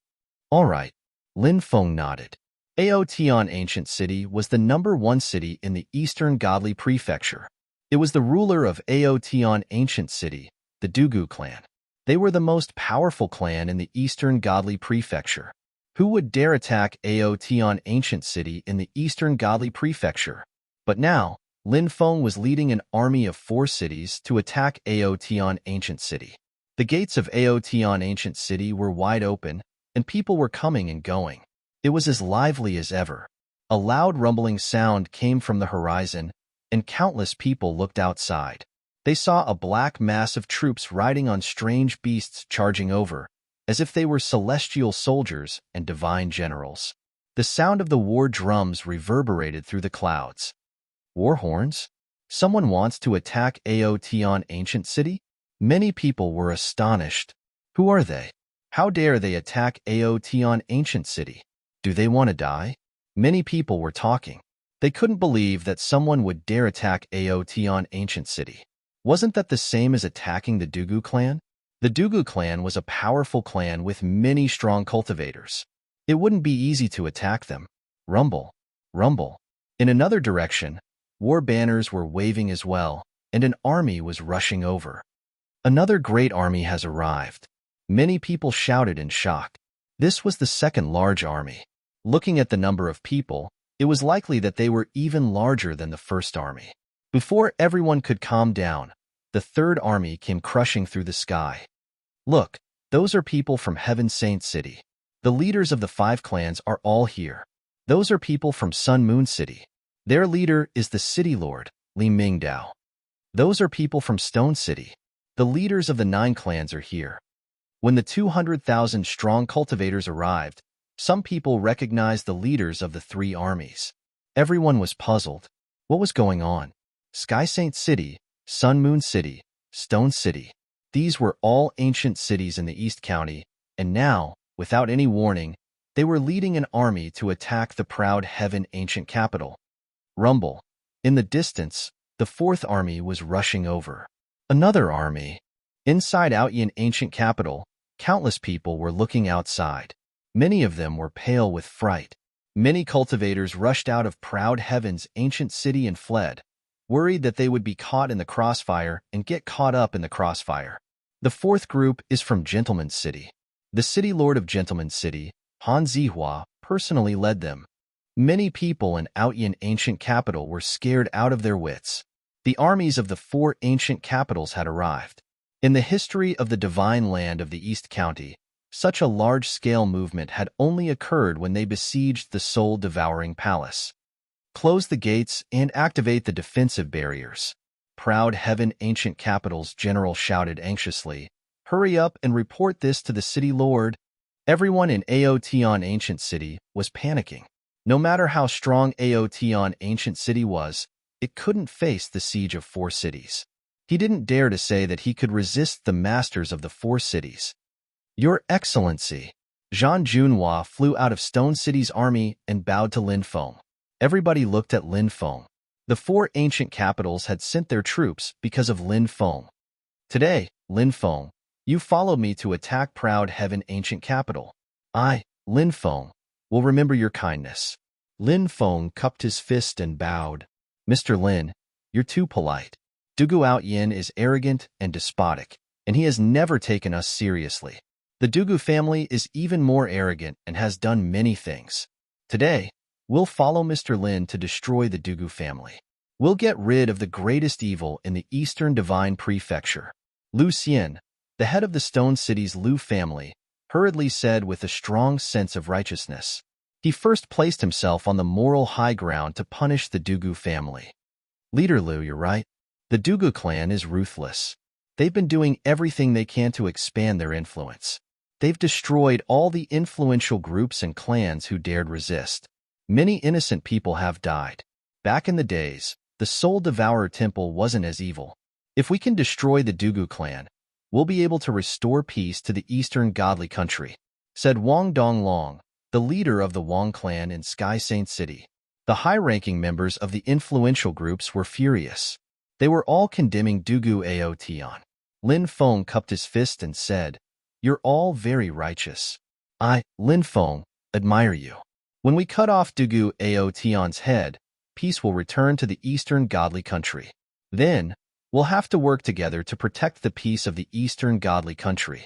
Lin Feng nodded. Aotian Ancient City was the #1 city in the Eastern Godly Prefecture. It was the ruler of Aotian Ancient City, the Dugu clan. They were the most powerful clan in the Eastern Godly Prefecture. Who would dare attack Aotian Ancient City in the Eastern Godly Prefecture? But now, Lin Feng was leading an army of 4 cities to attack Aotian Ancient City. The gates of Aotian Ancient City were wide open, and people were coming and going. It was as lively as ever. A loud rumbling sound came from the horizon, and countless people looked outside. They saw a black mass of troops riding on strange beasts charging over, as if they were celestial soldiers and divine generals. The sound of the war drums reverberated through the clouds. War horns? Someone wants to attack Aotian Ancient City? Many people were astonished. Who are they? How dare they attack Aotian Ancient City? Do they want to die? Many people were talking. They couldn't believe that someone would dare attack Aotian Ancient City. Wasn't that the same as attacking the Dugu clan? The Dugu clan was a powerful clan with many strong cultivators. It wouldn't be easy to attack them. Rumble, rumble. In another direction, war banners were waving as well, and an army was rushing over. Another great army has arrived. Many people shouted in shock. This was the second large army. Looking at the number of people, it was likely that they were even larger than the first army. Before everyone could calm down, the third army came crushing through the sky. Look, those are people from Heaven Saint City. The leaders of the 5 clans are all here. Those are people from Sun Moon City. Their leader is the city lord, Li Mingdao. Those are people from Stone City. The leaders of the 9 clans are here. When the 200,000 strong cultivators arrived, some people recognized the leaders of the 3 armies. Everyone was puzzled. What was going on? Sky Saint City, Sun Moon City, Stone City. These were all ancient cities in the East County, and now, without any warning, they were leading an army to attack the proud Heaven Ancient capital. Rumble. In the distance, the 4th army was rushing over. Another army. Inside Aotian Ancient capital, countless people were looking outside. Many of them were pale with fright. Many cultivators rushed out of proud Heaven's ancient city and fled, worried that they would be caught in the crossfire and get caught up in the crossfire. The 4th group is from Gentleman's City. The city lord of Gentleman's City, Han Zihua, personally led them. Many people in Aotian Ancient capital were scared out of their wits. The armies of the 4 ancient capitals had arrived. In the history of the divine land of the East County, such a large-scale movement had only occurred when they besieged the soul-devouring palace. Close the gates and activate the defensive barriers. Proud Heaven Ancient capital's general shouted anxiously. Hurry up and report this to the city lord. Everyone in Aotian Ancient City was panicking. No matter how strong Aoteon ancient city was, it couldn't face the siege of 4 cities. He didn't dare to say that he could resist the masters of the 4 cities. Your Excellency. Zhang Junhua flew out of Stone City's army and bowed to Lin Feng. Everybody looked at Lin Feng. The 4 ancient capitals had sent their troops because of Lin Feng. Today, Lin Feng, you followed me to attack proud heaven ancient capital. I, Lin Feng, will remember your kindness. Lin Feng cupped his fist and bowed. Mr. Lin, you're too polite. Dugu Outyin is arrogant and despotic, and he has never taken us seriously. The Dugu family is even more arrogant and has done many things. Today, we'll follow Mr. Lin to destroy the Dugu family. We'll get rid of the greatest evil in the Eastern Divine Prefecture. Lu Xian, the head of the Stone City's Lu family, hurriedly said with a strong sense of righteousness. He first placed himself on the moral high ground to punish the Dugu family. Leader Lu, you're right. The Dugu clan is ruthless. They've been doing everything they can to expand their influence. They've destroyed all the influential groups and clans who dared resist. Many innocent people have died. Back in the days, the Soul Devourer Temple wasn't as evil. If we can destroy the Dugu clan, we'll be able to restore peace to the Eastern Godly Country, said Wang Donglong, the leader of the Wang clan in Sky Saint City. The high-ranking members of the influential groups were furious. They were all condemning Dugu Aoteon. Lin Feng cupped his fist and said, "You're all very righteous. I, Lin Feng, admire you. When we cut off Dugu Aoteon's head, peace will return to the Eastern Godly Country. Then, we'll have to work together to protect the peace of the Eastern Godly Country."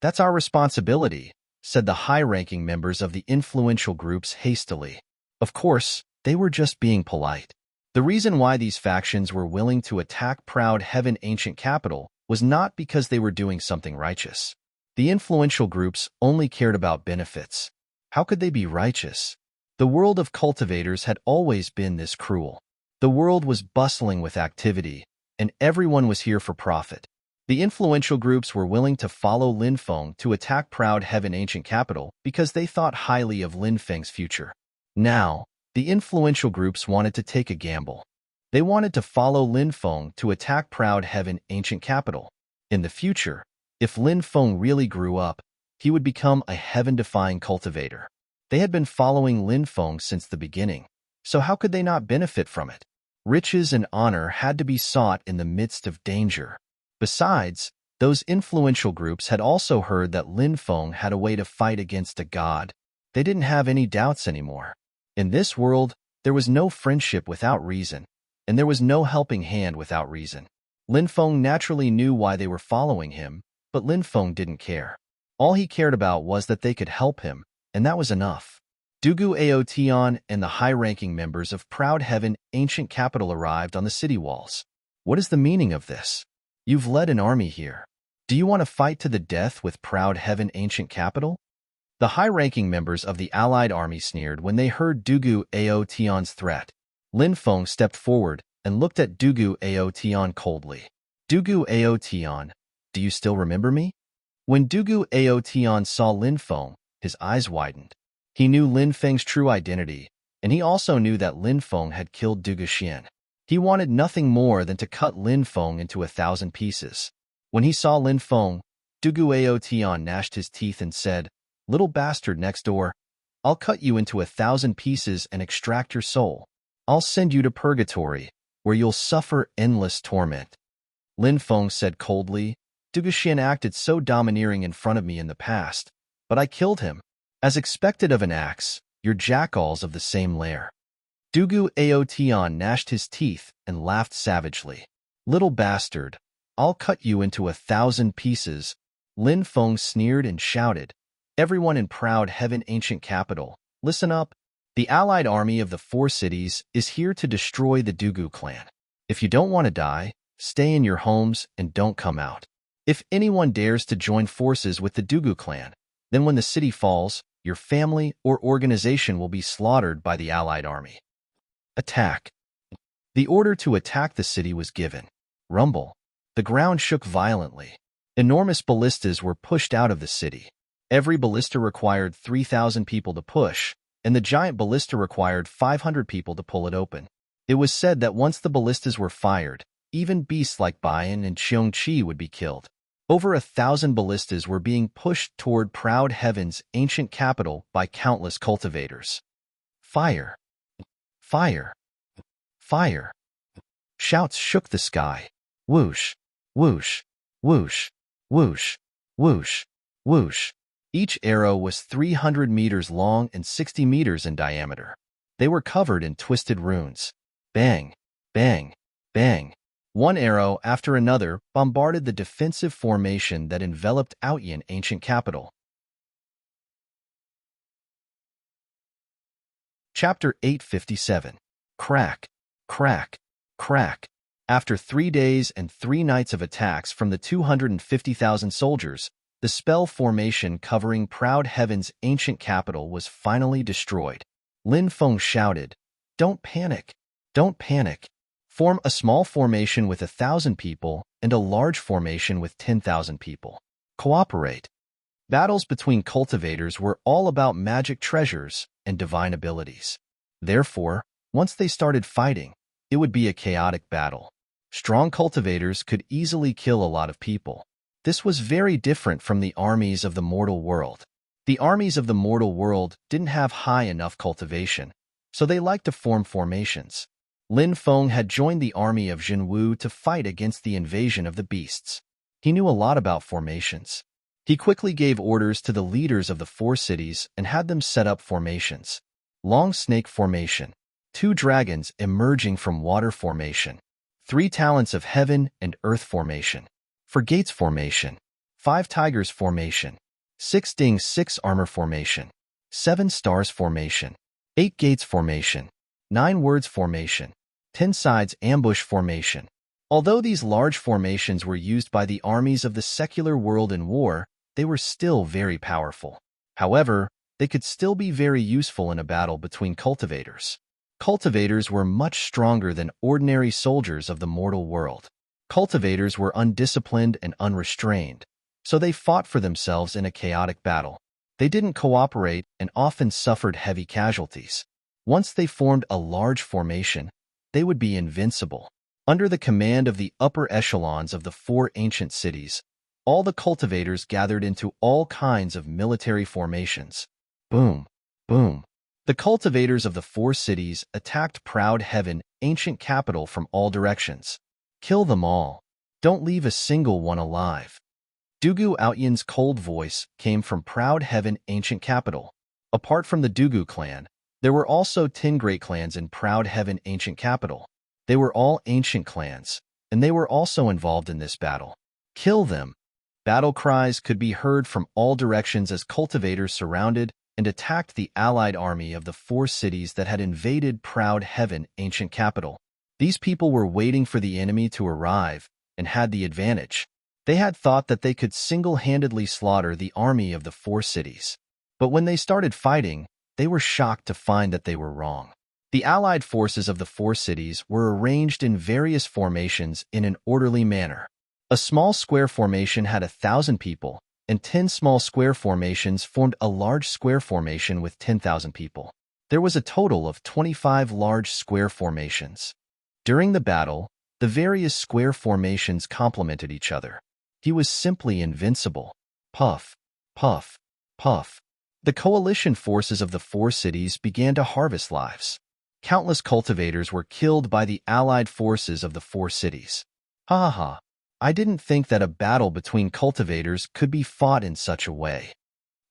That's our responsibility, said the high-ranking members of the influential groups hastily. Of course, they were just being polite. The reason why these factions were willing to attack proud heaven ancient capital was not because they were doing something righteous. The influential groups only cared about benefits. How could they be righteous? The world of cultivators had always been this cruel. The world was bustling with activity, and everyone was here for profit. The influential groups were willing to follow Lin Feng to attack proud heaven ancient capital because they thought highly of Lin Feng's future. Now, the influential groups wanted to take a gamble. They wanted to follow Lin Feng to attack proud heaven ancient capital. In the future, if Lin Feng really grew up, he would become a heaven-defying cultivator. They had been following Lin Feng since the beginning, so how could they not benefit from it? Riches and honor had to be sought in the midst of danger. Besides, those influential groups had also heard that Lin Feng had a way to fight against a god. They didn't have any doubts anymore. In this world, there was no friendship without reason, and there was no helping hand without reason. Lin Feng naturally knew why they were following him, but Lin Feng didn't care. All he cared about was that they could help him, and that was enough. Dugu Aoteon and the high-ranking members of Proud Heaven ancient capital arrived on the city walls. What is the meaning of this? You've led an army here. Do you want to fight to the death with Proud Heaven ancient capital? The high-ranking members of the allied army sneered when they heard Dugu Aoteon's threat. Lin Feng stepped forward and looked at Dugu Aoteon coldly. Dugu Aoteon, do you still remember me? When Dugu Aoteon saw Lin Feng, his eyes widened. He knew Lin Feng's true identity, and he also knew that Lin Feng had killed Dugu Xian. He wanted nothing more than to cut Lin Feng into 1,000 pieces. When he saw Lin Feng, Dugu Aoteon gnashed his teeth and said, "Little bastard next door, I'll cut you into 1,000 pieces and extract your soul. I'll send you to purgatory, where you'll suffer endless torment." Lin Feng said coldly, "Dugu Xian acted so domineering in front of me in the past, but I killed him. As expected of an axe, you're jackals of the same lair." Dugu Aoteon gnashed his teeth and laughed savagely. "Little bastard, I'll cut you into 1,000 pieces." Lin Feng sneered and shouted, "Everyone in Proud Heaven ancient capital, listen up. The allied army of the 4 cities is here to destroy the Dugu clan. If you don't want to die, stay in your homes and don't come out. If anyone dares to join forces with the Dugu clan, then when the city falls, your family or organization will be slaughtered by the allied army. Attack." The order to attack the city was given. Rumble. The ground shook violently. Enormous ballistas were pushed out of the city. Every ballista required 3,000 people to push, and the giant ballista required 500 people to pull it open. It was said that once the ballistas were fired, even beasts like Bayan and Xiongqi would be killed. Over 1,000 ballistas were being pushed toward Proud Heaven's ancient capital by countless cultivators. Fire! Fire! Fire! Shouts shook the sky. Whoosh! Whoosh! Whoosh! Whoosh! Whoosh! Whoosh! Each arrow was 300 meters long and 60 meters in diameter. They were covered in twisted runes. Bang! Bang! Bang! One arrow after another bombarded the defensive formation that enveloped Outyan ancient capital. Chapter 857. Crack! Crack! Crack! After 3 days and 3 nights of attacks from the 250,000 soldiers, the spell formation covering Proud Heaven's ancient capital was finally destroyed. Lin Feng shouted, "Don't panic! Don't panic! Form a small formation with 1,000 people and a large formation with 10,000 people. Cooperate." Battles between cultivators were all about magic treasures and divine abilities. Therefore, once they started fighting, it would be a chaotic battle. Strong cultivators could easily kill a lot of people. This was very different from the armies of the mortal world. The armies of the mortal world didn't have high enough cultivation, so they liked to form formations. Lin Feng had joined the army of Jinwu to fight against the invasion of the beasts. He knew a lot about formations. He quickly gave orders to the leaders of the 4 cities and had them set up formations. Long snake formation, 2 dragons emerging from water formation, 3 talents of heaven and earth formation, 4 gates formation, 5 tigers formation, 6 stings 6 armor formation, 7 stars formation, 8 gates formation, 9 words formation, 10 sides ambush formation. Although these large formations were used by the armies of the secular world in war, they were still very powerful. However, they could still be very useful in a battle between cultivators. Cultivators were much stronger than ordinary soldiers of the mortal world. Cultivators were undisciplined and unrestrained, so they fought for themselves in a chaotic battle. They didn't cooperate and often suffered heavy casualties. Once they formed a large formation, they would be invincible. Under the command of the upper echelons of the 4 ancient cities, all the cultivators gathered into all kinds of military formations. Boom! Boom! The cultivators of the 4 cities attacked Proud Heaven, ancient capital, from all directions. Kill them all. Don't leave a single one alive. Dugu Outyan's cold voice came from Proud Heaven, ancient capital. Apart from the Dugu clan, there were also 10 great clans in Proud Heaven, ancient capital. They were all ancient clans, and they were also involved in this battle. Kill them! Battle cries could be heard from all directions as cultivators surrounded and attacked the allied army of the 4 cities that had invaded Proud Heaven, ancient capital. These people were waiting for the enemy to arrive and had the advantage. They had thought that they could single-handedly slaughter the army of the 4 cities. But when they started fighting, they were shocked to find that they were wrong. The allied forces of the 4 cities were arranged in various formations in an orderly manner. A small square formation had 1,000 people, and 10 small square formations formed a large square formation with 10,000 people. There was a total of 25 large square formations. During the battle, the various square formations complemented each other. He was simply invincible. Puff, puff, puff. The coalition forces of the 4 cities began to harvest lives. Countless cultivators were killed by the allied forces of the 4 cities. Ha ha ha. I didn't think that a battle between cultivators could be fought in such a way.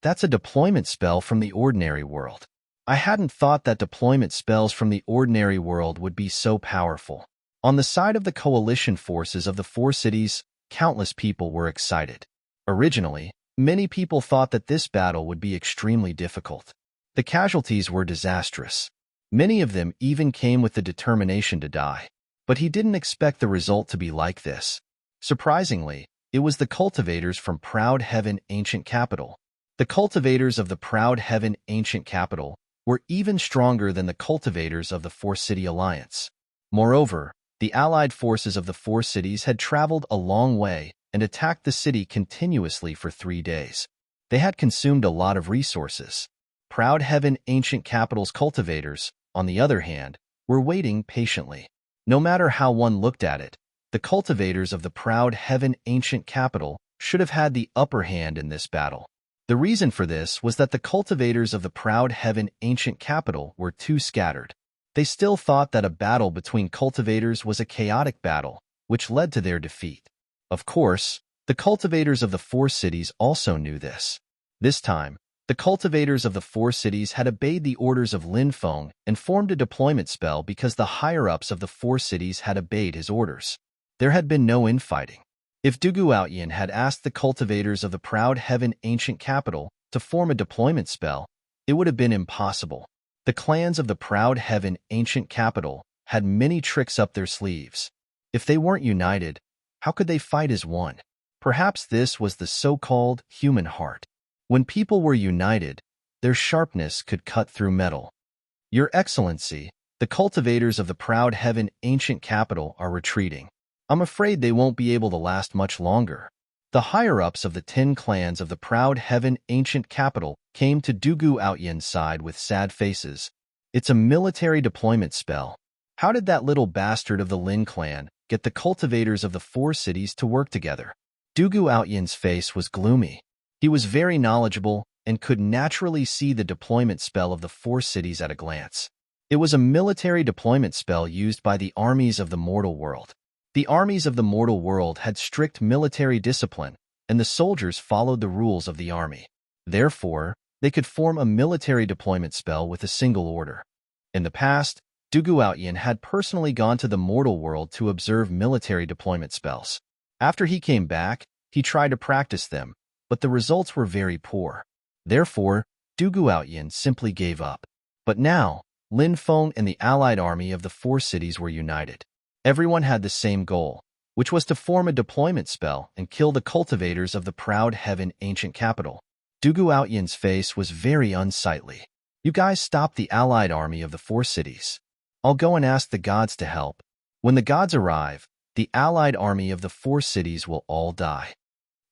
That's a deployment spell from the ordinary world. I hadn't thought that deployment spells from the ordinary world would be so powerful. On the side of the coalition forces of the 4 cities, countless people were excited. Originally, many people thought that this battle would be extremely difficult. The casualties were disastrous. Many of them even came with the determination to die. But he didn't expect the result to be like this. Surprisingly, it was the cultivators from Proud Heaven, ancient capital. The cultivators of the Proud Heaven, ancient capital were even stronger than the cultivators of the 4-city alliance. Moreover, the allied forces of the 4 cities had traveled a long way and attacked the city continuously for 3 days. They had consumed a lot of resources. Proud Heaven Ancient Capital's cultivators, on the other hand, were waiting patiently. No matter how one looked at it, the cultivators of the Proud Heaven Ancient Capital should have had the upper hand in this battle. The reason for this was that the cultivators of the Proud Heaven Ancient Capital were too scattered. They still thought that a battle between cultivators was a chaotic battle, which led to their defeat. Of course, the cultivators of the four cities also knew this. This time, the cultivators of the four cities had obeyed the orders of Lin Feng and formed a deployment spell because the higher-ups of the four cities had obeyed his orders. There had been no infighting. If Dugu Outyin had asked the cultivators of the Proud Heaven Ancient Capital to form a deployment spell, it would have been impossible. The clans of the Proud Heaven Ancient Capital had many tricks up their sleeves. If they weren't united, how could they fight as one? Perhaps this was the so-called human heart. When people were united, their sharpness could cut through metal. Your Excellency, the cultivators of the Proud Heaven Ancient Capital are retreating. I'm afraid they won't be able to last much longer. The higher-ups of the 10 clans of the Proud Heaven Ancient Capital came to Dugu Outyin's side with sad faces. It's a military deployment spell. How did that little bastard of the Lin clan get the cultivators of the four cities to work together? Dugu Outyin's face was gloomy. He was very knowledgeable and could naturally see the deployment spell of the four cities at a glance. It was a military deployment spell used by the armies of the mortal world. The armies of the mortal world had strict military discipline, and the soldiers followed the rules of the army. Therefore, they could form a military deployment spell with a single order. In the past, Dugu Outyin had personally gone to the mortal world to observe military deployment spells. After he came back, he tried to practice them, but the results were very poor. Therefore, Dugu Outyin simply gave up. But now, Lin Feng and the allied army of the four cities were united. Everyone had the same goal, which was to form a deployment spell and kill the cultivators of the Proud Heaven Ancient Capital. Dugu Outyin's face was very unsightly. You guys stopped the allied army of the four cities. I'll go and ask the gods to help. When the gods arrive, the allied army of the four cities will all die.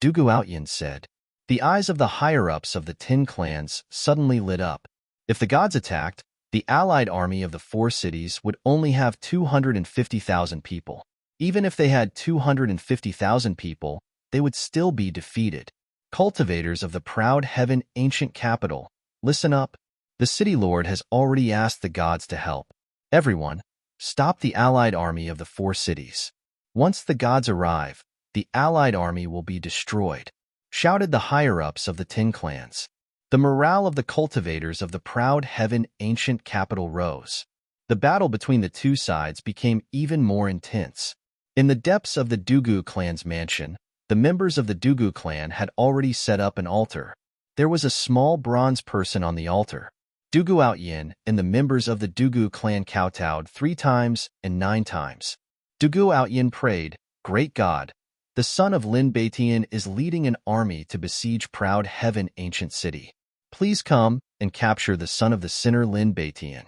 Dugu Outyin said. The eyes of the higher-ups of the 10 clans suddenly lit up. If the gods attacked, the allied army of the four cities would only have 250,000 people. Even if they had 250,000 people, they would still be defeated. Cultivators of the Proud Heaven Ancient Capital, listen up. The city lord has already asked the gods to help. Everyone, stop the allied army of the four cities. Once the gods arrive, the allied army will be destroyed, shouted the higher-ups of the 10 clans. The morale of the cultivators of the Proud Heaven Ancient Capital rose. The battle between the two sides became even more intense. In the depths of the Dugu clan's mansion, the members of the Dugu clan had already set up an altar. There was a small bronze person on the altar. Dugu Outyin and the members of the Dugu clan kowtowed 3 times and 9 times. Dugu Outyin prayed, Great God, the son of Lin Baitian is leading an army to besiege Proud Heaven Ancient City. Please come and capture the son of the sinner Lin Baitian.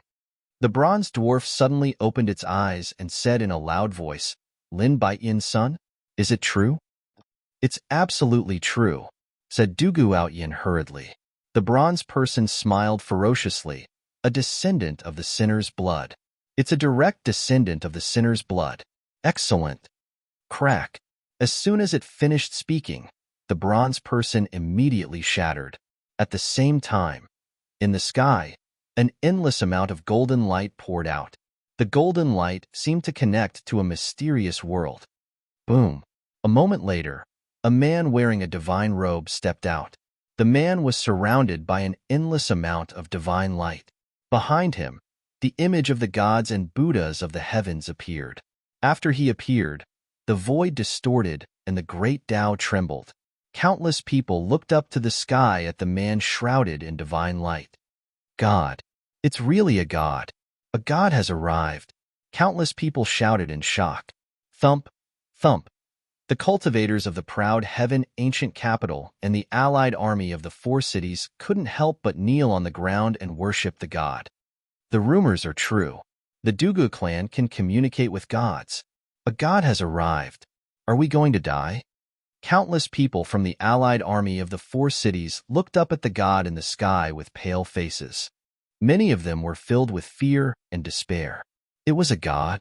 The bronze dwarf suddenly opened its eyes and said in a loud voice, Lin Baitian's son? Is it true? It's absolutely true, said Dugu Outyin hurriedly. The bronze person smiled ferociously, a descendant of the sinner's blood. It's a direct descendant of the sinner's blood. Excellent. Crack. As soon as it finished speaking, the bronze person immediately shattered. At the same time, in the sky, an endless amount of golden light poured out. The golden light seemed to connect to a mysterious world. Boom. A moment later, a man wearing a divine robe stepped out. The man was surrounded by an endless amount of divine light. Behind him, the image of the gods and Buddhas of the heavens appeared. After he appeared, the void distorted and the great Tao trembled. Countless people looked up to the sky at the man shrouded in divine light. God. It's really a god. A god has arrived. Countless people shouted in shock. Thump, thump. The cultivators of the Proud Heaven Ancient Capital and the allied army of the four cities couldn't help but kneel on the ground and worship the god. The rumors are true. The Dugu clan can communicate with gods. A god has arrived. Are we going to die? Countless people from the allied army of the four cities looked up at the god in the sky with pale faces. Many of them were filled with fear and despair. It was a god.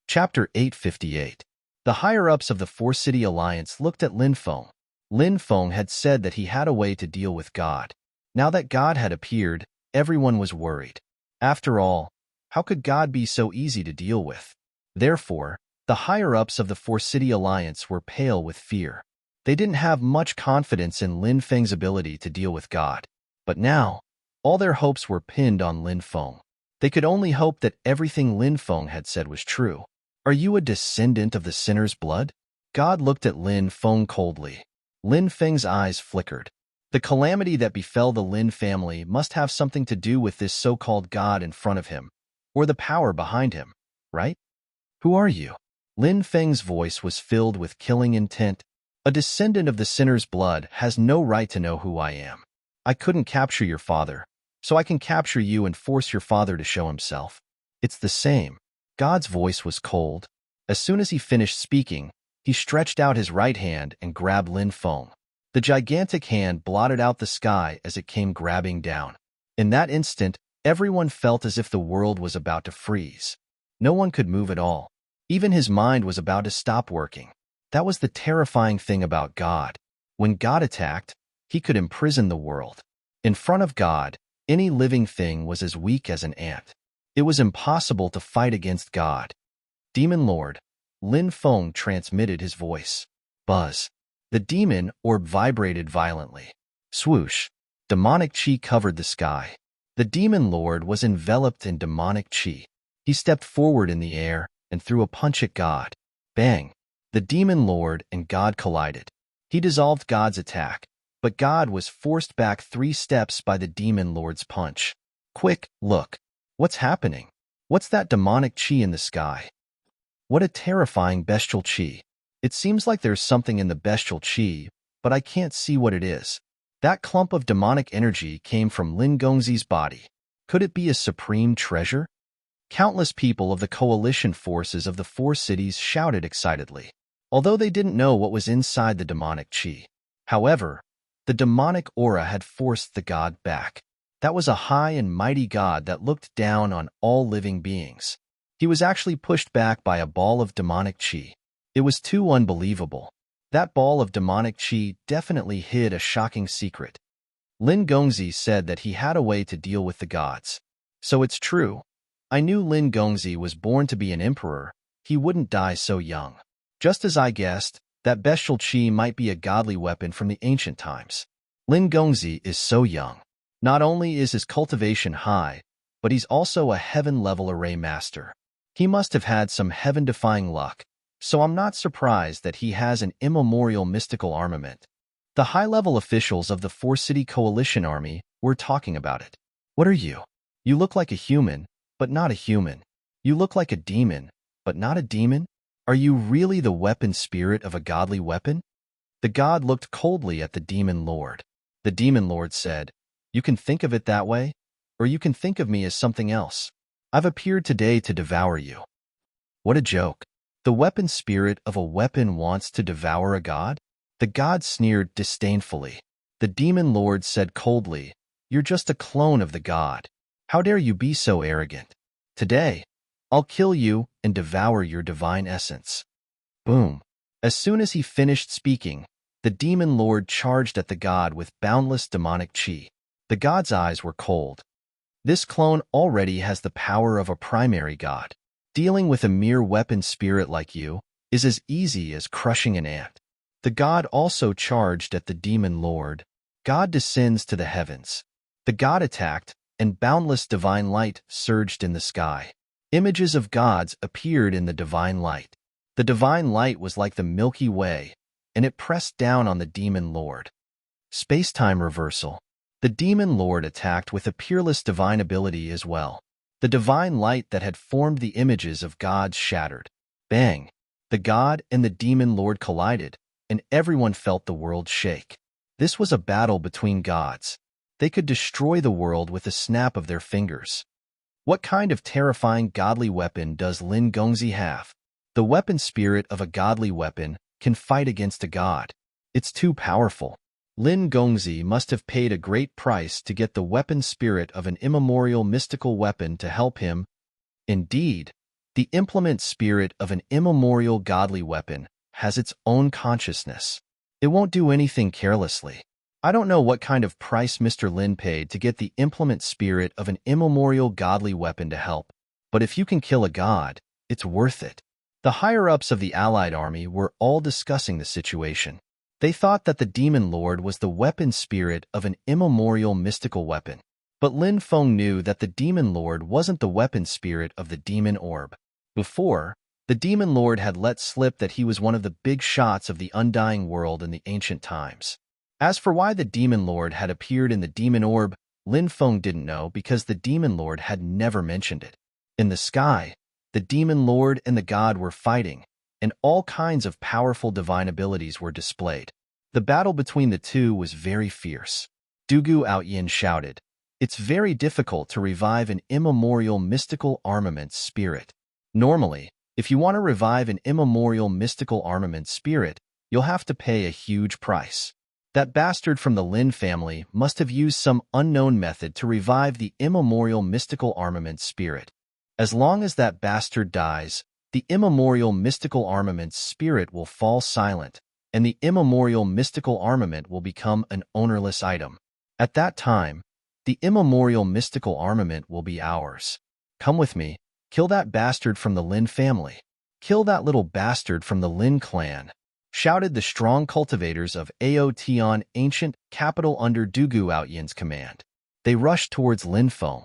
Chapter 858. The higher-ups of the Four-City Alliance looked at Lin Feng. Lin Feng had said that he had a way to deal with God. Now that God had appeared, everyone was worried. After all, how could God be so easy to deal with? Therefore, the higher-ups of the Four-City Alliance were pale with fear. They didn't have much confidence in Lin Feng's ability to deal with God. But now, all their hopes were pinned on Lin Feng. They could only hope that everything Lin Feng had said was true. Are you a descendant of the sinner's blood? God looked at Lin Feng coldly. Lin Feng's eyes flickered. The calamity that befell the Lin family must have something to do with this so-called God in front of him, or the power behind him, right? Who are you? Lin Feng's voice was filled with killing intent. A descendant of the sinner's blood has no right to know who I am. I couldn't capture your father, so I can capture you and force your father to show himself. It's the same. God's voice was cold. As soon as he finished speaking, he stretched out his right hand and grabbed Lin Feng. The gigantic hand blotted out the sky as it came grabbing down. In that instant, everyone felt as if the world was about to freeze. No one could move at all. Even his mind was about to stop working. That was the terrifying thing about God. When God attacked, he could imprison the world. In front of God, any living thing was as weak as an ant. It was impossible to fight against God. Demon Lord, Lin Feng transmitted his voice. Buzz. The demon orb vibrated violently. Swoosh. Demonic chi covered the sky. The demon lord was enveloped in demonic chi. He stepped forward in the air and threw a punch at God. Bang. The demon lord and God collided. He dissolved God's attack, but God was forced back 3 steps by the demon lord's punch. Quick, look. What's happening? What's that demonic chi in the sky? What a terrifying bestial chi. It seems like there's something in the bestial chi, but I can't see what it is. That clump of demonic energy came from Lin Gongzi's body. Could it be a supreme treasure? Countless people of the coalition forces of the 4 cities shouted excitedly, although they didn't know what was inside the demonic chi. However, the demonic aura had forced the god back. That was a high and mighty god that looked down on all living beings. He was actually pushed back by a ball of demonic chi. It was too unbelievable. That ball of demonic chi definitely hid a shocking secret. Lin Gongzi said that he had a way to deal with the gods. So it's true. I knew Lin Gongzi was born to be an emperor. He wouldn't die so young. Just as I guessed, that bestial chi might be a godly weapon from the ancient times. Lin Gongzi is so young. Not only is his cultivation high, but he's also a heaven-level array master. He must have had some heaven-defying luck, so I'm not surprised that he has an immemorial mystical armament. The high-level officials of the 4-city coalition army were talking about it. What are you? You look like a human, but not a human. You look like a demon, but not a demon? Are you really the weapon spirit of a godly weapon? The god looked coldly at the demon lord. The demon lord said, "You can think of it that way, or you can think of me as something else. I've appeared today to devour you." What a joke. The weapon spirit of a weapon wants to devour a god? The god sneered disdainfully. The demon lord said coldly, "You're just a clone of the god. How dare you be so arrogant? Today, I'll kill you and devour your divine essence." Boom. As soon as he finished speaking, the demon lord charged at the god with boundless demonic chi. The god's eyes were cold. This clone already has the power of a primary god. Dealing with a mere weapon spirit like you is as easy as crushing an ant. The god also charged at the demon lord. God descends to the heavens. The god attacked, and boundless divine light surged in the sky. Images of gods appeared in the divine light. The divine light was like the Milky Way, and it pressed down on the demon lord. Space-time reversal. The demon lord attacked with a peerless divine ability as well. The divine light that had formed the images of gods shattered. Bang! The god and the demon lord collided, and everyone felt the world shake. This was a battle between gods. They could destroy the world with a snap of their fingers. What kind of terrifying godly weapon does Lin Gongzi have? The weapon spirit of a godly weapon can fight against a god. It's too powerful. Lin Gongzi must have paid a great price to get the weapon spirit of an immemorial mystical weapon to help him. Indeed, the implement spirit of an immemorial godly weapon has its own consciousness. It won't do anything carelessly. I don't know what kind of price Mr. Lin paid to get the implement spirit of an immemorial godly weapon to help, but if you can kill a god, it's worth it. The higher-ups of the Allied army were all discussing the situation. They thought that the Demon Lord was the weapon spirit of an immemorial mystical weapon. But Lin Feng knew that the Demon Lord wasn't the weapon spirit of the Demon Orb. Before, the Demon Lord had let slip that he was one of the big shots of the undying world in the ancient times. As for why the Demon Lord had appeared in the Demon Orb, Lin Feng didn't know because the Demon Lord had never mentioned it. In the sky, the Demon Lord and the god were fighting, and all kinds of powerful divine abilities were displayed. The battle between the two was very fierce. Dugu Outyin shouted, "It's very difficult to revive an immemorial mystical armament spirit. Normally, if you want to revive an immemorial mystical armament spirit, you'll have to pay a huge price. That bastard from the Lin family must have used some unknown method to revive the immemorial mystical armament spirit. As long as that bastard dies, the immemorial mystical armament spirit will fall silent, and the immemorial mystical armament will become an ownerless item. At that time, the immemorial mystical armament will be ours. Come with me, kill that bastard from the Lin family. Kill that little bastard from the Lin clan," shouted the strong cultivators of Aotian ancient capital under Dugu Outyin's command. They rushed towards Lin Feng.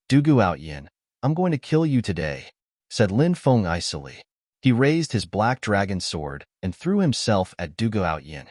"Dugu Outyin, I'm going to kill you today," said Lin Feng icily. He raised his black dragon sword and threw himself at Dugu Outyin.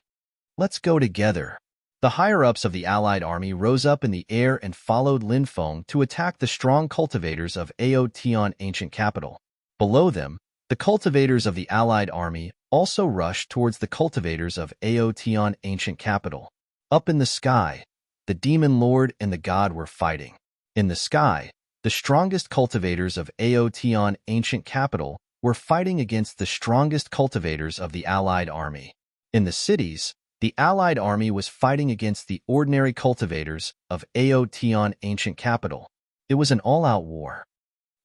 "Let's go together." The higher-ups of the Allied army rose up in the air and followed Lin Feng to attack the strong cultivators of Aotian ancient capital. Below them, the cultivators of the Allied army also rushed towards the cultivators of Aotian ancient capital. Up in the sky, the Demon Lord and the god were fighting. In the sky, the strongest cultivators of Aotian ancient capital were fighting against the strongest cultivators of the Allied army. In the cities, the Allied army was fighting against the ordinary cultivators of Aotian ancient capital. It was an all-out war.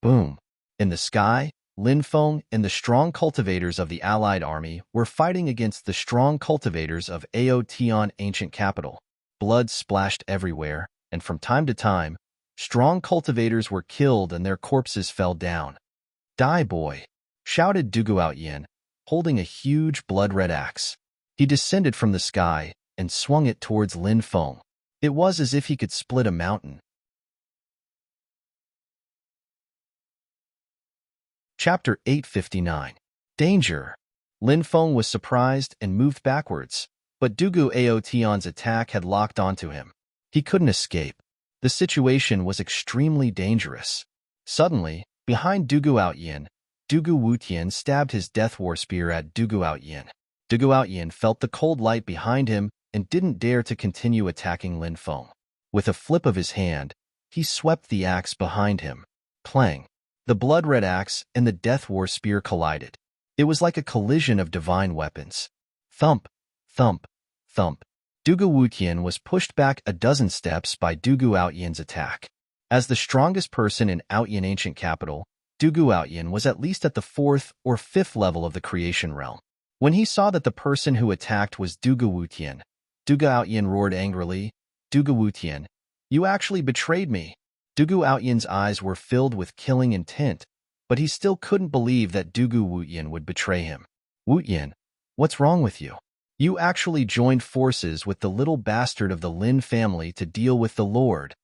Boom! In the sky, Lin Feng and the strong cultivators of the Allied army were fighting against the strong cultivators of Aotian ancient capital. Blood splashed everywhere, and from time to time, strong cultivators were killed and their corpses fell down. "Die, boy!" shouted Dugu Outyin, holding a huge blood-red axe. He descended from the sky and swung it towards Lin Feng. It was as if he could split a mountain. Chapter 859. Danger. Lin Feng was surprised and moved backwards, but Dugu Aotian's attack had locked onto him. He couldn't escape. The situation was extremely dangerous. Suddenly, behind Dugu Outyin, Dugu Wutian stabbed his death war spear at Dugu Outyin. Dugu Outyin felt the cold light behind him and didn't dare to continue attacking Lin Feng. With a flip of his hand, he swept the axe behind him. Clang! The blood-red axe and the death war spear collided. It was like a collision of divine weapons. Thump! Thump! Thump! Dugu Wutian was pushed back a dozen steps by Dugu Outyin's attack. As the strongest person in Outyin ancient capital, Dugu Outyin was at least at the 4th or 5th level of the creation realm. When he saw that the person who attacked was Dugu Wutian, Dugu Outyin roared angrily, "Dugu Wutian, you actually betrayed me." Dugu Outyin's eyes were filled with killing intent, but he still couldn't believe that Dugu Wutian would betray him. "Wutian, what's wrong with you? You actually joined forces with the little bastard of the Lin family to deal with the Lord."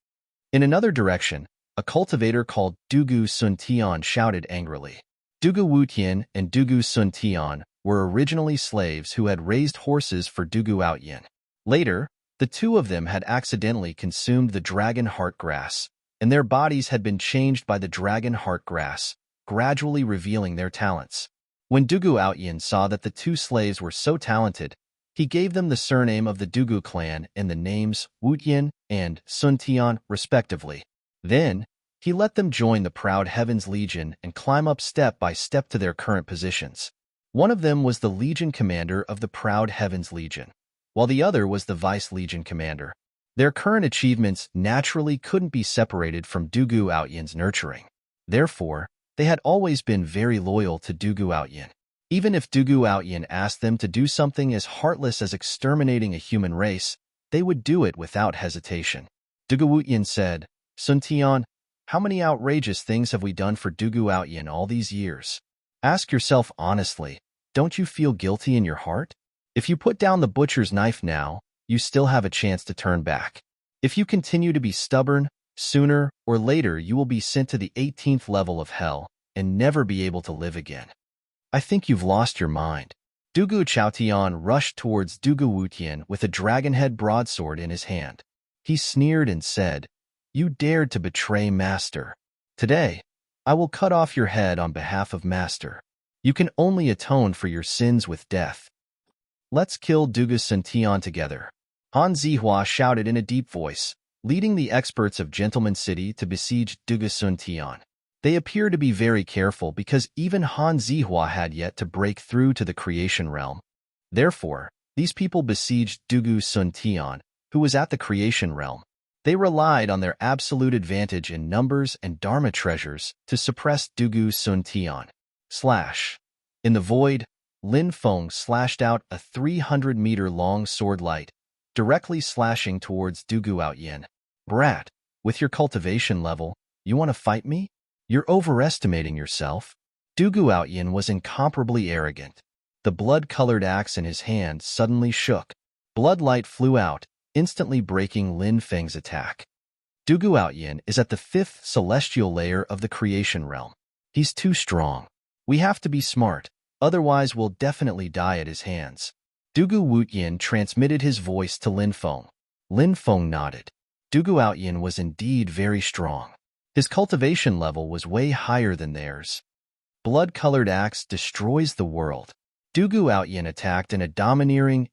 In another direction, a cultivator called Dugu Suntian shouted angrily. Dugu Wutian and Dugu Suntian were originally slaves who had raised horses for Dugu Outyin. Later, the two of them had accidentally consumed the dragon heart grass, and their bodies had been changed by the dragon heart grass, gradually revealing their talents. When Dugu Outyin saw that the two slaves were so talented, he gave them the surname of the Dugu clan and the names Wutian and Suntian, respectively. Then, He let them join the proud Heaven's Legion and climb up step by step to their current positions. One of them was the Legion commander of the proud Heaven's Legion, while the other was the Vice Legion commander. Their current achievements naturally couldn't be separated from Dugu Outyen's nurturing. Therefore, they had always been very loyal to Dugu Outyen. Even if Dugu Outyen asked them to do something as heartless as exterminating a human race, they would do it without hesitation. Dugu Outyen said, "Sun Tian, how many outrageous things have we done for Dugu Outyen all these years? Ask yourself honestly, don't you feel guilty in your heart? If you put down the butcher's knife now, you still have a chance to turn back. If you continue to be stubborn, sooner or later you will be sent to the 18th level of hell and never be able to live again. I think you've lost your mind." Dugu Chaotian rushed towards Dugu Wutian with a dragonhead broadsword in his hand. He sneered and said, "You dared to betray Master. Today, I will cut off your head on behalf of Master. You can only atone for your sins with death. Let's kill Dugu Sun Tian together." Han Zihua shouted in a deep voice, leading the experts of Gentleman City to besiege Dugu Sun Tian. They appear to be very careful because even Han Zihua had yet to break through to the creation realm. Therefore, these people besieged Dugu Sun Tian, who was at the creation realm. They relied on their absolute advantage in numbers and Dharma treasures to suppress Dugu Sun Tian. In the void, Lin Feng slashed out a 300-meter-long sword light, directly slashing towards Dugu Outyen. "Brat, with your cultivation level, you want to fight me? You're overestimating yourself." Dugu Outyen was incomparably arrogant. The blood-colored axe in his hand suddenly shook. Bloodlight flew out, instantly breaking Lin Feng's attack. Dugu Outyen is at the 5th celestial layer of the creation realm. He's too strong. We have to be smart, otherwise we'll definitely die at his hands. Dugu Wutian transmitted his voice to Lin Feng. Lin Feng nodded. Dugu Outyen was indeed very strong. His cultivation level was way higher than theirs. Blood-colored axe destroys the world. Dugu Outyen attacked in a domineering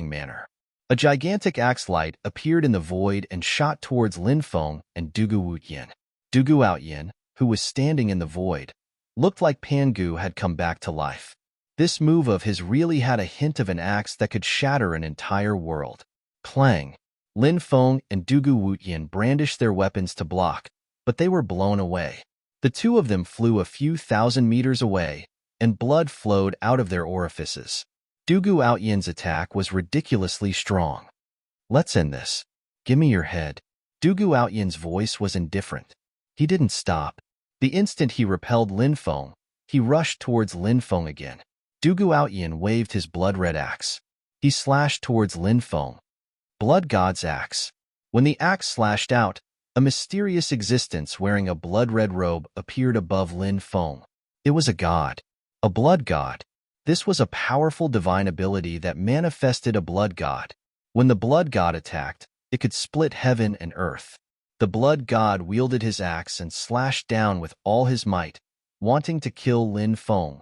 manner. A gigantic axe light appeared in the void and shot towards Lin Feng and Dugu Wutian. Dugu Outyen, who was standing in the void, looked like Pangu had come back to life. This move of his really had a hint of an axe that could shatter an entire world. Clang! Lin Feng and Dugu Wutian brandished their weapons to block, but they were blown away. The two of them flew a few thousand meters away, and blood flowed out of their orifices. Dugu Outyen's attack was ridiculously strong. "Let's end this. Give me your head." Dugu Outyen's voice was indifferent. He didn't stop. The instant he repelled Lin Feng, he rushed towards Lin Feng again. Dugu Outyen waved his blood-red axe. He slashed towards Lin Feng. Blood God's axe. When the axe slashed out, a mysterious existence wearing a blood-red robe appeared above Lin Feng. It was a god. A blood god. This was a powerful divine ability that manifested a blood god. When the blood god attacked, it could split heaven and earth. The blood god wielded his axe and slashed down with all his might, wanting to kill Lin Feng.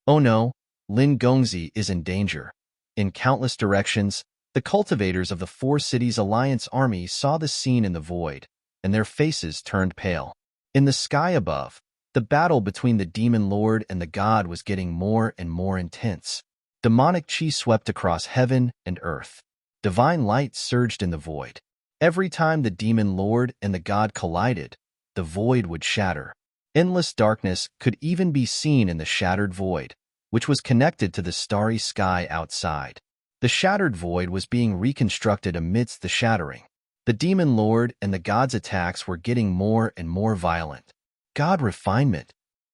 Oh no, Lin Gongzi is in danger. In countless directions, the cultivators of the Four Cities Alliance army saw the scene in the void, and their faces turned pale. In the sky above, the battle between the demon lord and the god was getting more and more intense. Demonic chi swept across heaven and earth. Divine light surged in the void. Every time the demon lord and the god collided, the void would shatter. Endless darkness could even be seen in the shattered void, which was connected to the starry sky outside. The shattered void was being reconstructed amidst the shattering. The demon lord and the god's attacks were getting more and more violent. God refinement.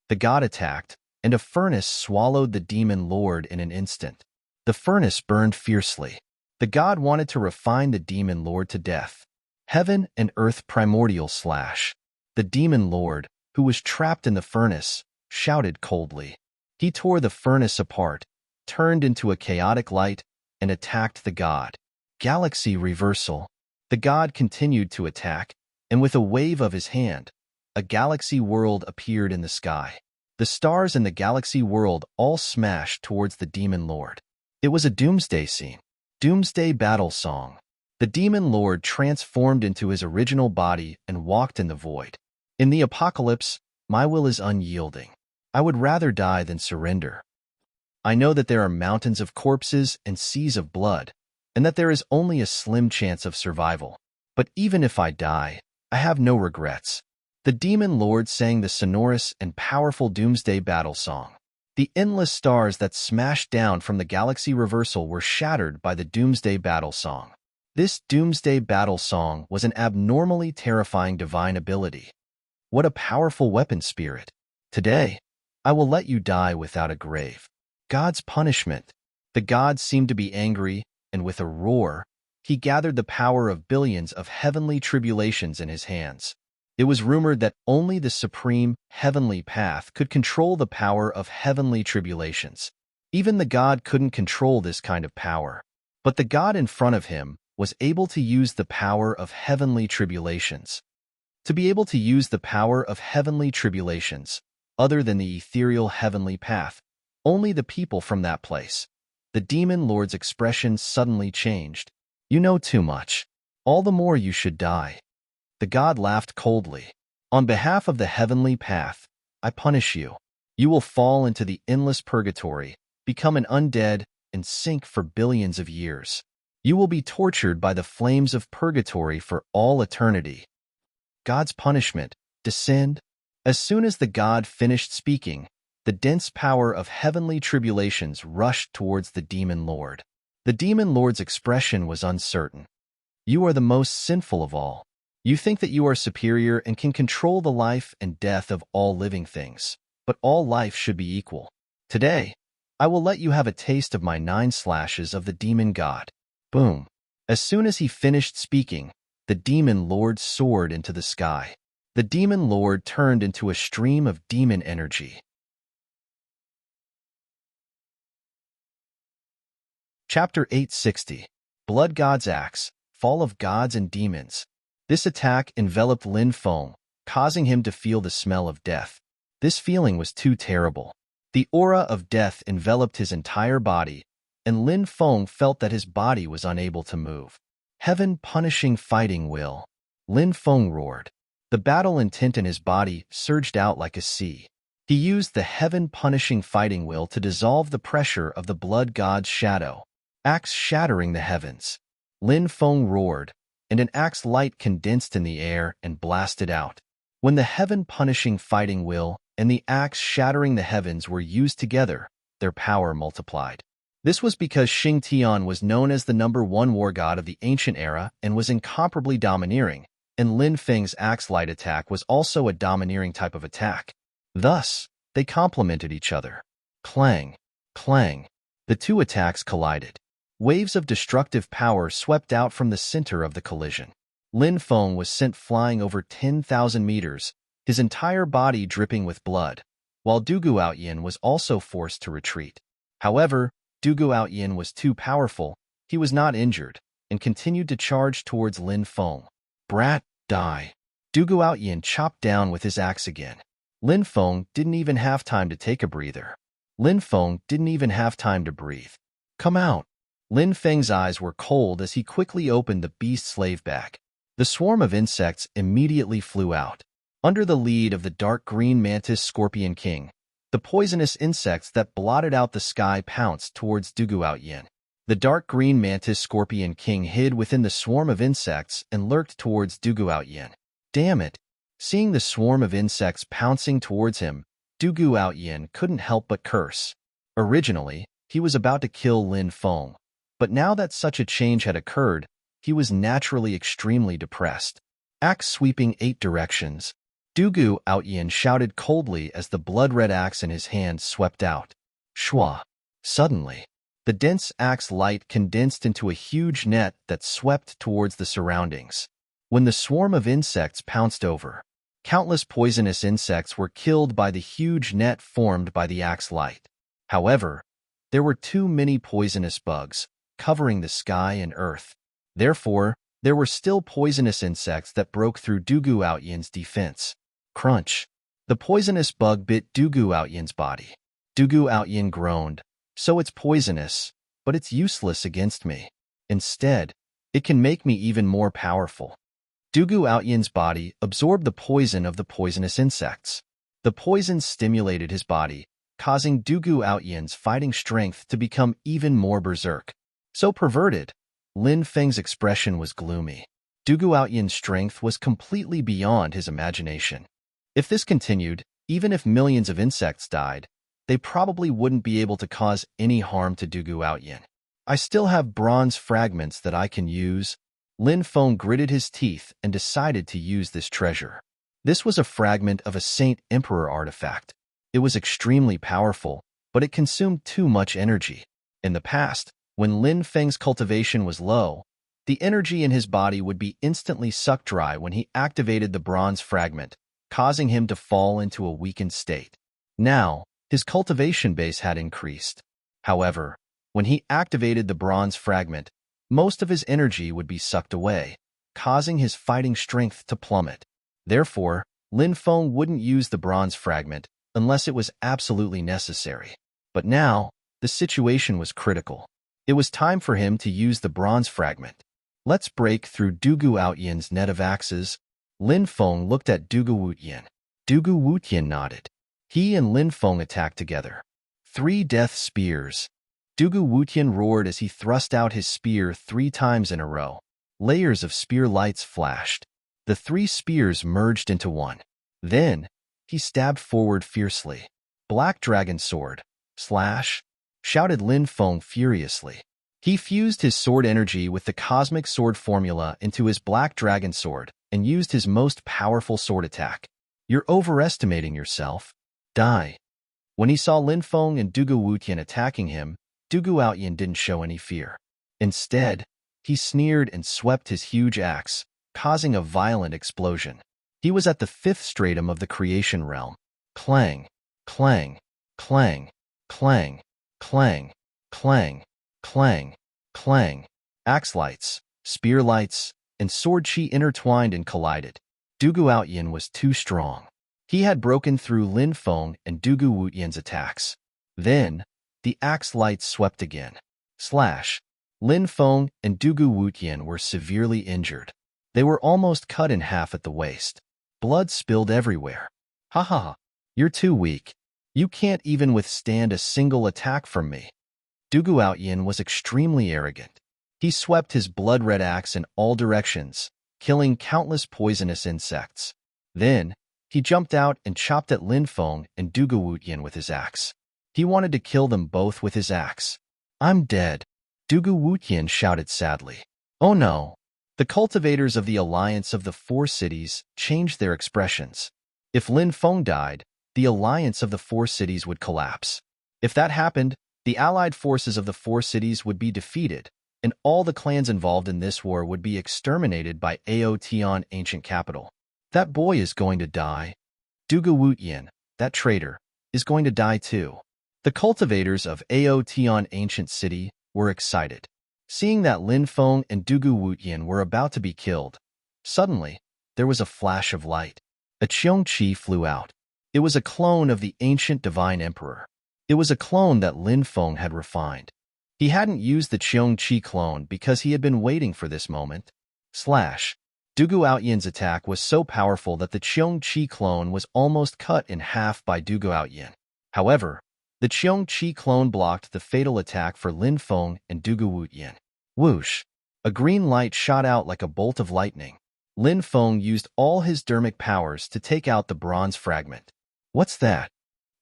The god attacked, and a furnace swallowed the demon lord in an instant. The furnace burned fiercely. The god wanted to refine the demon lord to death. Heaven and earth primordial slash. The demon lord, who was trapped in the furnace, shouted coldly. He tore the furnace apart, turned into a chaotic light, and attacked the god. Galaxy reversal. The god continued to attack, and with a wave of his hand, a galaxy world appeared in the sky. The stars in the galaxy world all smashed towards the demon lord. It was a doomsday scene. Doomsday battle song. The demon lord transformed into his original body and walked in the void. In the apocalypse, my will is unyielding. I would rather die than surrender. I know that there are mountains of corpses and seas of blood, and that there is only a slim chance of survival. But even if I die, I have no regrets. The demon lord sang the sonorous and powerful doomsday battle song. The endless stars that smashed down from the galaxy reversal were shattered by the doomsday battle song. This doomsday battle song was an abnormally terrifying divine ability. What a powerful weapon spirit. Today, I will let you die without a grave. God's punishment. The gods seemed to be angry, and with a roar, he gathered the power of billions of heavenly tribulations in his hands. It was rumored that only the supreme heavenly path could control the power of heavenly tribulations. Even the god couldn't control this kind of power. But the god in front of him was able to use the power of heavenly tribulations. To be able to use the power of heavenly tribulations, other than the ethereal heavenly path, only the people from that place. The demon lord's expression suddenly changed. You know too much. All the more you should die. The god laughed coldly. On behalf of the heavenly path, I punish you. You will fall into the endless purgatory, become an undead, and sink for billions of years. You will be tortured by the flames of purgatory for all eternity. God's punishment. Descend. As soon as the god finished speaking, the dense power of heavenly tribulations rushed towards the demon lord. The demon lord's expression was uncertain. You are the most sinful of all. You think that you are superior and can control the life and death of all living things, but all life should be equal. Today, I will let you have a taste of my 9 slashes of the demon god. Boom. As soon as he finished speaking, the demon lord soared into the sky. The demon lord turned into a stream of demon energy. Chapter 860. Blood God's Axe, Fall of Gods and Demons. This attack enveloped Lin Feng, causing him to feel the smell of death. This feeling was too terrible. The aura of death enveloped his entire body, and Lin Feng felt that his body was unable to move. Heaven-punishing fighting will. Lin Feng roared. The battle intent in his body surged out like a sea. He used the heaven-punishing fighting will to dissolve the pressure of the blood god's shadow. Axe shattering the heavens. Lin Feng roared, and an axe light condensed in the air and blasted out. When the heaven-punishing fighting will and the axe shattering the heavens were used together, their power multiplied. This was because Xing Tian was known as the #1 war god of the ancient era and was incomparably domineering, and Lin Feng's axe light attack was also a domineering type of attack. Thus, they complemented each other. Clang, clang. The two attacks collided. Waves of destructive power swept out from the center of the collision. Lin Feng was sent flying over 10,000 meters, his entire body dripping with blood, while Du Guoyin was also forced to retreat. However, Du Guoyin was too powerful, he was not injured, and continued to charge towards Lin Feng. Brat, die. Du Guoyin chopped down with his axe again. Lin Feng didn't even have time to take a breather. Lin Feng didn't even have time to breathe. Come out. Lin Feng's eyes were cold as he quickly opened the beast's slave bag. The swarm of insects immediately flew out. Under the lead of the dark green mantis scorpion king, the poisonous insects that blotted out the sky pounced towards Du Guoyin. The dark green mantis scorpion king hid within the swarm of insects and lurked towards Du Guoyin. Damn it! Seeing the swarm of insects pouncing towards him, Du Guoyin couldn't help but curse. Originally, he was about to kill Lin Feng, but now that such a change had occurred, he was naturally extremely depressed. Axe sweeping 8 directions. Du Guoyin shouted coldly as the blood-red axe in his hand swept out. Shwa! Suddenly, the dense axe light condensed into a huge net that swept towards the surroundings. When the swarm of insects pounced over, countless poisonous insects were killed by the huge net formed by the axe light. However, there were too many poisonous bugs, covering the sky and earth. Therefore, there were still poisonous insects that broke through Du Guoyin's defense. Crunch! The poisonous bug bit Du Guoyin's body. Du Guoyin groaned. So it's poisonous, but it's useless against me. Instead, it can make me even more powerful. Dugu Outyan's body absorbed the poison of the poisonous insects. The poison stimulated his body, causing Dugu Outyan's fighting strength to become even more berserk. So perverted, Lin Feng's expression was gloomy. Dugu Outyan's strength was completely beyond his imagination. If this continued, even if millions of insects died, they probably wouldn't be able to cause any harm to Dugu Outyan. I still have bronze fragments that I can use. Lin Feng gritted his teeth and decided to use this treasure. This was a fragment of a Saint Emperor artifact. It was extremely powerful, but it consumed too much energy. In the past, when Lin Feng's cultivation was low, the energy in his body would be instantly sucked dry when he activated the bronze fragment, causing him to fall into a weakened state. Now, his cultivation base had increased. However, when he activated the bronze fragment, most of his energy would be sucked away, causing his fighting strength to plummet. Therefore, Lin Feng wouldn't use the bronze fragment unless it was absolutely necessary. But now, the situation was critical. It was time for him to use the bronze fragment. Let's break through Dugu Outyan's net of axes. Lin Feng looked at Dugu Wutian. Dugu Wutian nodded. He and Lin Feng attacked together. 3 death spears. Dugu Wutian roared as he thrust out his spear 3 times in a row. Layers of spear lights flashed. The 3 spears merged into one. Then, he stabbed forward fiercely. Black Dragon Sword. Slash! Shouted Lin Feng furiously. He fused his sword energy with the cosmic sword formula into his Black Dragon Sword and used his most powerful sword attack. You're overestimating yourself. Die. When he saw Lin Feng and Dugu Wutian attacking him, Dugu Outyan didn't show any fear. Instead, he sneered and swept his huge axe, causing a violent explosion. He was at the 5th stratum of the creation realm. Clang, clang, clang, clang, clang, clang, clang, clang. Axe lights, spear lights, and sword chi intertwined and collided. Dugu Outyan was too strong. He had broken through Lin Feng and Dugu Wutian's attacks. Then, the axe lights swept again. Slash! Lin Feng and Dugu Wutian were severely injured. They were almost cut in half at the waist. Blood spilled everywhere. Ha ha ha! You're too weak. You can't even withstand a single attack from me. Dugu Outyan was extremely arrogant. He swept his blood-red axe in all directions, killing countless poisonous insects. Then, he jumped out and chopped at Lin Feng and Dugu Wutian with his axe. He wanted to kill them both with his axe. I'm dead, Dugu Wutian shouted sadly. Oh no! The cultivators of the Alliance of the 4 Cities changed their expressions. If Lin Feng died, the Alliance of the 4 Cities would collapse. If that happened, the allied forces of the 4 cities would be defeated, and all the clans involved in this war would be exterminated by Aotion ancient capital. That boy is going to die. Dugu Wutian, that traitor, is going to die too. The cultivators of Aotion ancient city were excited. Seeing that Lin Feng and Dugu Wutian were about to be killed, suddenly, there was a flash of light. A Qiong Qi flew out. It was a clone of the ancient divine emperor. It was a clone that Lin Feng had refined. He hadn't used the Qiong Qi clone because he had been waiting for this moment. Slash! Dugu Outyan's attack was so powerful that the Qiong Qi clone was almost cut in half by Dugu Outyan. However, the Qiong Qi clone blocked the fatal attack for Lin Feng and Dugu Wutian. Whoosh! A green light shot out like a bolt of lightning. Lin Feng used all his dermic powers to take out the bronze fragment. What's that?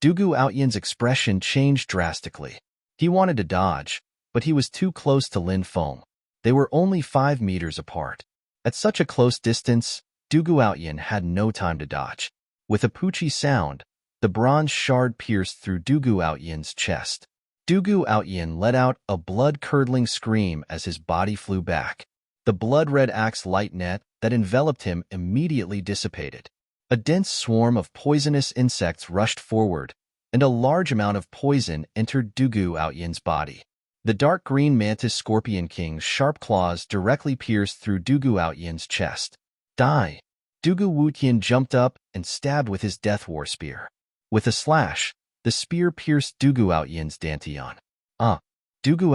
Dugu Outyan's expression changed drastically. He wanted to dodge, but he was too close to Lin Feng. They were only 5 meters apart. At such a close distance, Dugu Outyan had no time to dodge. With a poochie sound, the bronze shard pierced through Dugu Outyan's chest. Dugu Outyan let out a blood-curdling scream as his body flew back. The blood-red axe light net that enveloped him immediately dissipated. A dense swarm of poisonous insects rushed forward, and a large amount of poison entered Dugu Outyan's body. The dark green mantis scorpion king's sharp claws directly pierced through Dugu Outyan's chest. Die! Dugu Wutian jumped up and stabbed with his death war spear. With a slash, the spear pierced Dugu Outyan's dantian. Dugu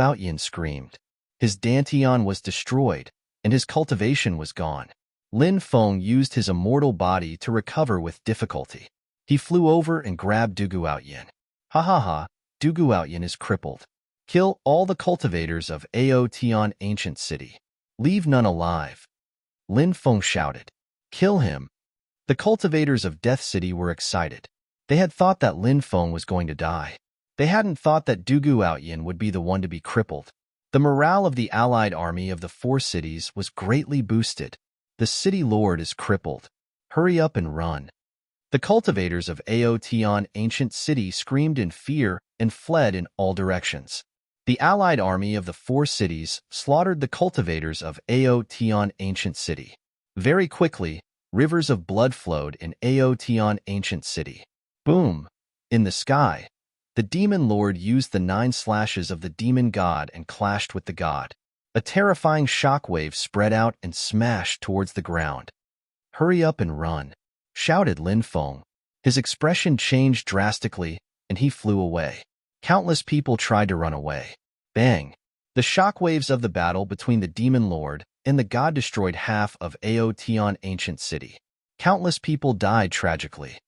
Outyan screamed. His dantian was destroyed, and his cultivation was gone. Lin Feng used his immortal body to recover with difficulty. He flew over and grabbed Duguoutian. Ha ha ha, Duguoutian is crippled. Kill all the cultivators of Aotian ancient city. Leave none alive. Lin Feng shouted. Kill him. The cultivators of Death City were excited. They had thought that Lin Feng was going to die. They hadn't thought that Duguoutian would be the one to be crippled. The morale of the allied army of the four cities was greatly boosted. The city lord is crippled. Hurry up and run. The cultivators of Aotian ancient city screamed in fear and fled in all directions. The allied army of the four cities slaughtered the cultivators of Aotian ancient city. Very quickly, rivers of blood flowed in Aotian ancient city. Boom! In the sky, the demon lord used the 9 slashes of the demon god and clashed with the god. A terrifying shockwave spread out and smashed towards the ground. Hurry up and run, shouted Lin Feng. His expression changed drastically, and he flew away. Countless people tried to run away. Bang! The shockwaves of the battle between the demon lord and the god destroyed half of Aotian ancient city. Countless people died tragically.